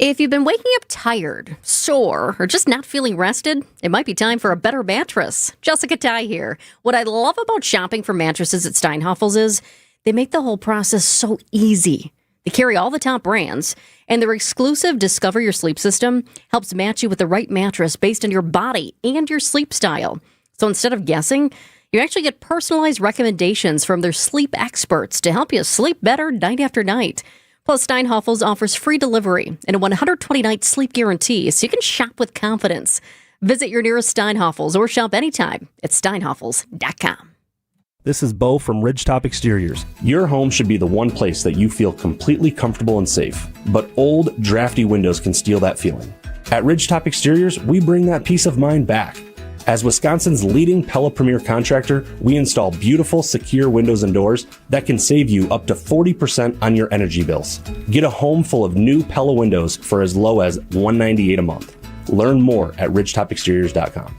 If you've been waking up tired, sore, or just not feeling rested, it might be time for a better mattress. Jessica Ty here. What I love about shopping for mattresses at Steinhafels is they make the whole process so easy. They carry all the top brands, and their exclusive Discover Your Sleep system helps match you with the right mattress based on your body and your sleep style. So instead of guessing, you actually get personalized recommendations from their sleep experts to help you sleep better night after night. Plus, Steinhafels offers free delivery and a 120-night sleep guarantee, so you can shop with confidence. Visit your nearest Steinhafels or shop anytime at steinhafels.com. This is Bo from Ridgetop Exteriors. Your home should be the one place that you feel completely comfortable and safe, but old, drafty windows can steal that feeling. At Ridgetop Exteriors, we bring that peace of mind back. As Wisconsin's leading Pella Premier contractor, we install beautiful, secure windows and doors that can save you up to 40% on your energy bills. Get a home full of new Pella windows for as low as $198 a month. Learn more at ridgetopexteriors.com.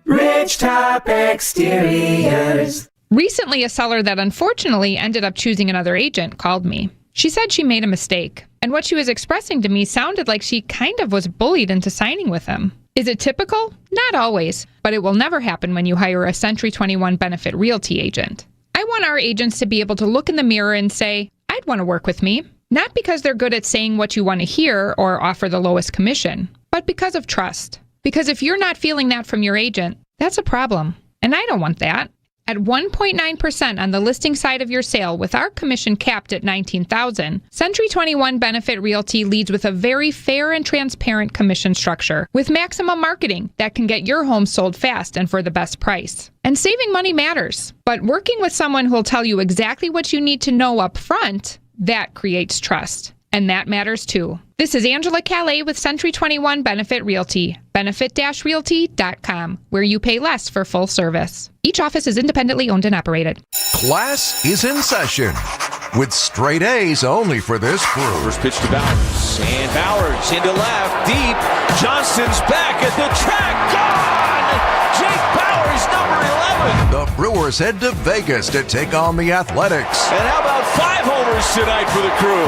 Ridgetop Exteriors. Recently, a seller that unfortunately ended up choosing another agent called me. She said she made a mistake, and what she was expressing to me sounded like she kind of was bullied into signing with him. Is it typical? Not always, but it will never happen when you hire a Century 21 Benefit Realty agent. I want our agents to be able to look in the mirror and say, I'd want to work with me. Not because they're good at saying what you want to hear or offer the lowest commission, but because of trust. Because if you're not feeling that from your agent, that's a problem. And I don't want that. At 1.9% on the listing side of your sale with our commission capped at $19,000, Century 21 Benefit Realty leads with a very fair and transparent commission structure with maximum marketing that can get your home sold fast and for the best price. And saving money matters, but working with someone who'll tell you exactly what you need to know up front, that creates trust. And that matters too. This is Angela Calais with Century 21 Benefit Realty, benefit-realty.com, where you pay less for full service. Each office is independently owned and operated. Class is in session with straight A's only for this crew. First pitch to Bowers, and Bowers into left, deep. Johnson's back at the track. Gone! Brewers head to Vegas to take on the Athletics. And how about 5 homers tonight for the Crew?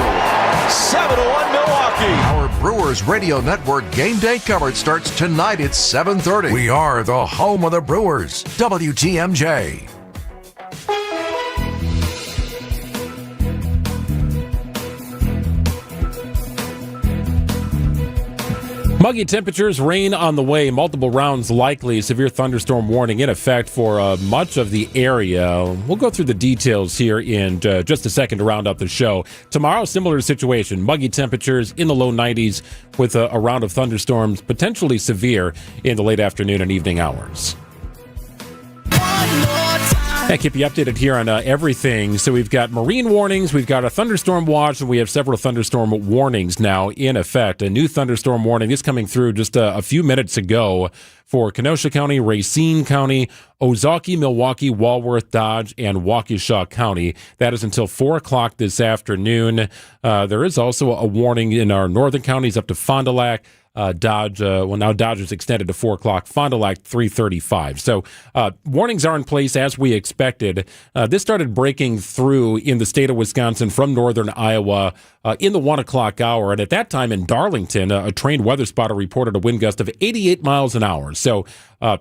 7-1 Milwaukee. Our Brewers Radio Network game day coverage starts tonight at 7:30. We are the home of the Brewers, WTMJ. Muggy temperatures, rain on the way, multiple rounds likely, severe thunderstorm warning in effect for much of the area. We'll go through the details here in just a second to round out the show. Tomorrow, similar situation, muggy temperatures in the low 90s with a round of thunderstorms, potentially severe in the late afternoon and evening hours. I keep you updated here on everything. So we've got marine warnings, we've got a thunderstorm watch, and we have several thunderstorm warnings now in effect. A new thunderstorm warning is coming through just a few minutes ago for Kenosha County, Racine County, Ozaukee, Milwaukee, Walworth, Dodge, and Waukesha County. That is until 4 o'clock this afternoon. There is also a warning in our northern counties up to Fond du Lac. Dodge, now Dodge is extended to 4 o'clock, Fond du Lac 3:35. So warnings are in place as we expected. This started breaking through in the state of Wisconsin from northern Iowa in the 1 o'clock hour. And at that time in Darlington, a trained weather spotter reported a wind gust of 88 miles an hour. So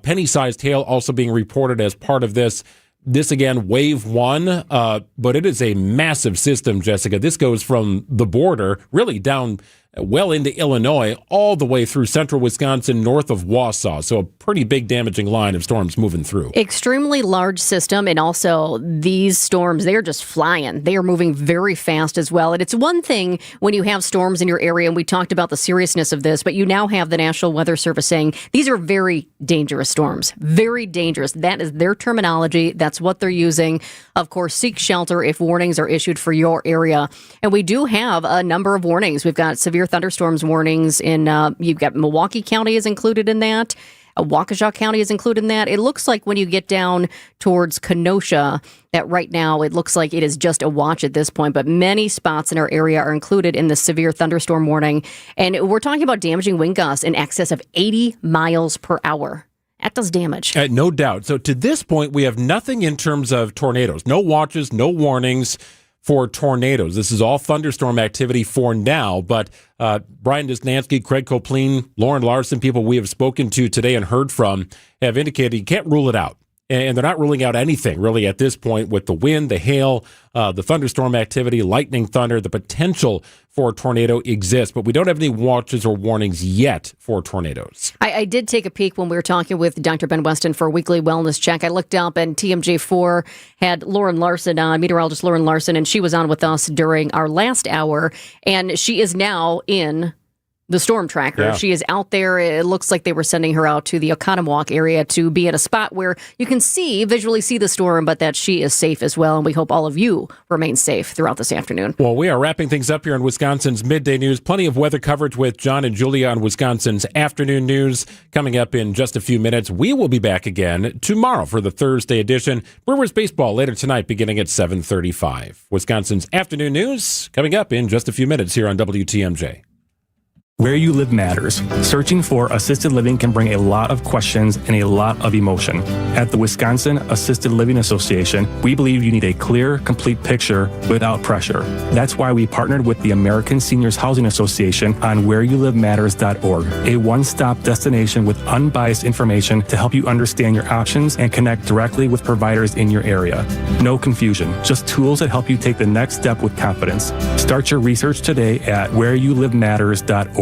penny-sized hail also being reported as part of this. This, again, wave 1, but it is a massive system, Jessica. This goes from the border really down well into Illinois, all the way through central Wisconsin, north of Wausau. So a pretty big damaging line of storms moving through. Extremely large system, and also these storms, they're just flying. They are moving very fast as well. And it's one thing when you have storms in your area, and we talked about the seriousness of this, but you now have the National Weather Service saying these are very dangerous storms. Very dangerous. That is their terminology. That's what they're using. Of course, seek shelter if warnings are issued for your area. And we do have a number of warnings. We've got severe thunderstorms warnings in, you've got Milwaukee County is included in that. Waukesha County is included in that. It looks like when you get down towards Kenosha, that right now it looks like it is just a watch at this point, but many spots in our area are included in the severe thunderstorm warning. And we're talking about damaging wind gusts in excess of 80 miles per hour. That does damage. No doubt. So to this point, we have nothing in terms of tornadoes. No watches, no warnings for tornadoes. This is all thunderstorm activity for now, but Brian Desnansky, Craig Copleen, Lauren Larson, people we have spoken to today and heard from have indicated you can't rule it out. And they're not ruling out anything really at this point with the wind, the hail, the thunderstorm activity, lightning, thunder. The potential for a tornado exists, but we don't have any watches or warnings yet for tornadoes. I did take a peek when we were talking with Dr. Ben Weston for a weekly wellness check. I looked up and TMJ4 had Lauren Larson on, meteorologist Lauren Larson, and she was on with us during our last hour, and she is now in the storm tracker. Yeah. She is out there. It looks like they were sending her out to the Oconomowoc area to be at a spot where you can visually see the storm, but that she is safe as well. And we hope all of you remain safe throughout this afternoon. Well, we are wrapping things up here in Wisconsin's Midday News. Plenty of weather coverage with John and Julia on Wisconsin's Afternoon News coming up in just a few minutes. We will be back again tomorrow for the Thursday edition. Brewers baseball later tonight beginning at 7:35. Wisconsin's Afternoon News coming up in just a few minutes here on WTMJ. Where you live matters. Searching for assisted living can bring a lot of questions and a lot of emotion. At the Wisconsin Assisted Living Association, we believe you need a clear, complete picture without pressure. That's why we partnered with the American Seniors Housing Association on whereyouLiveMatters.org, a one-stop destination with unbiased information to help you understand your options and connect directly with providers in your area. No confusion, just tools that help you take the next step with confidence. Start your research today at whereyouLiveMatters.org.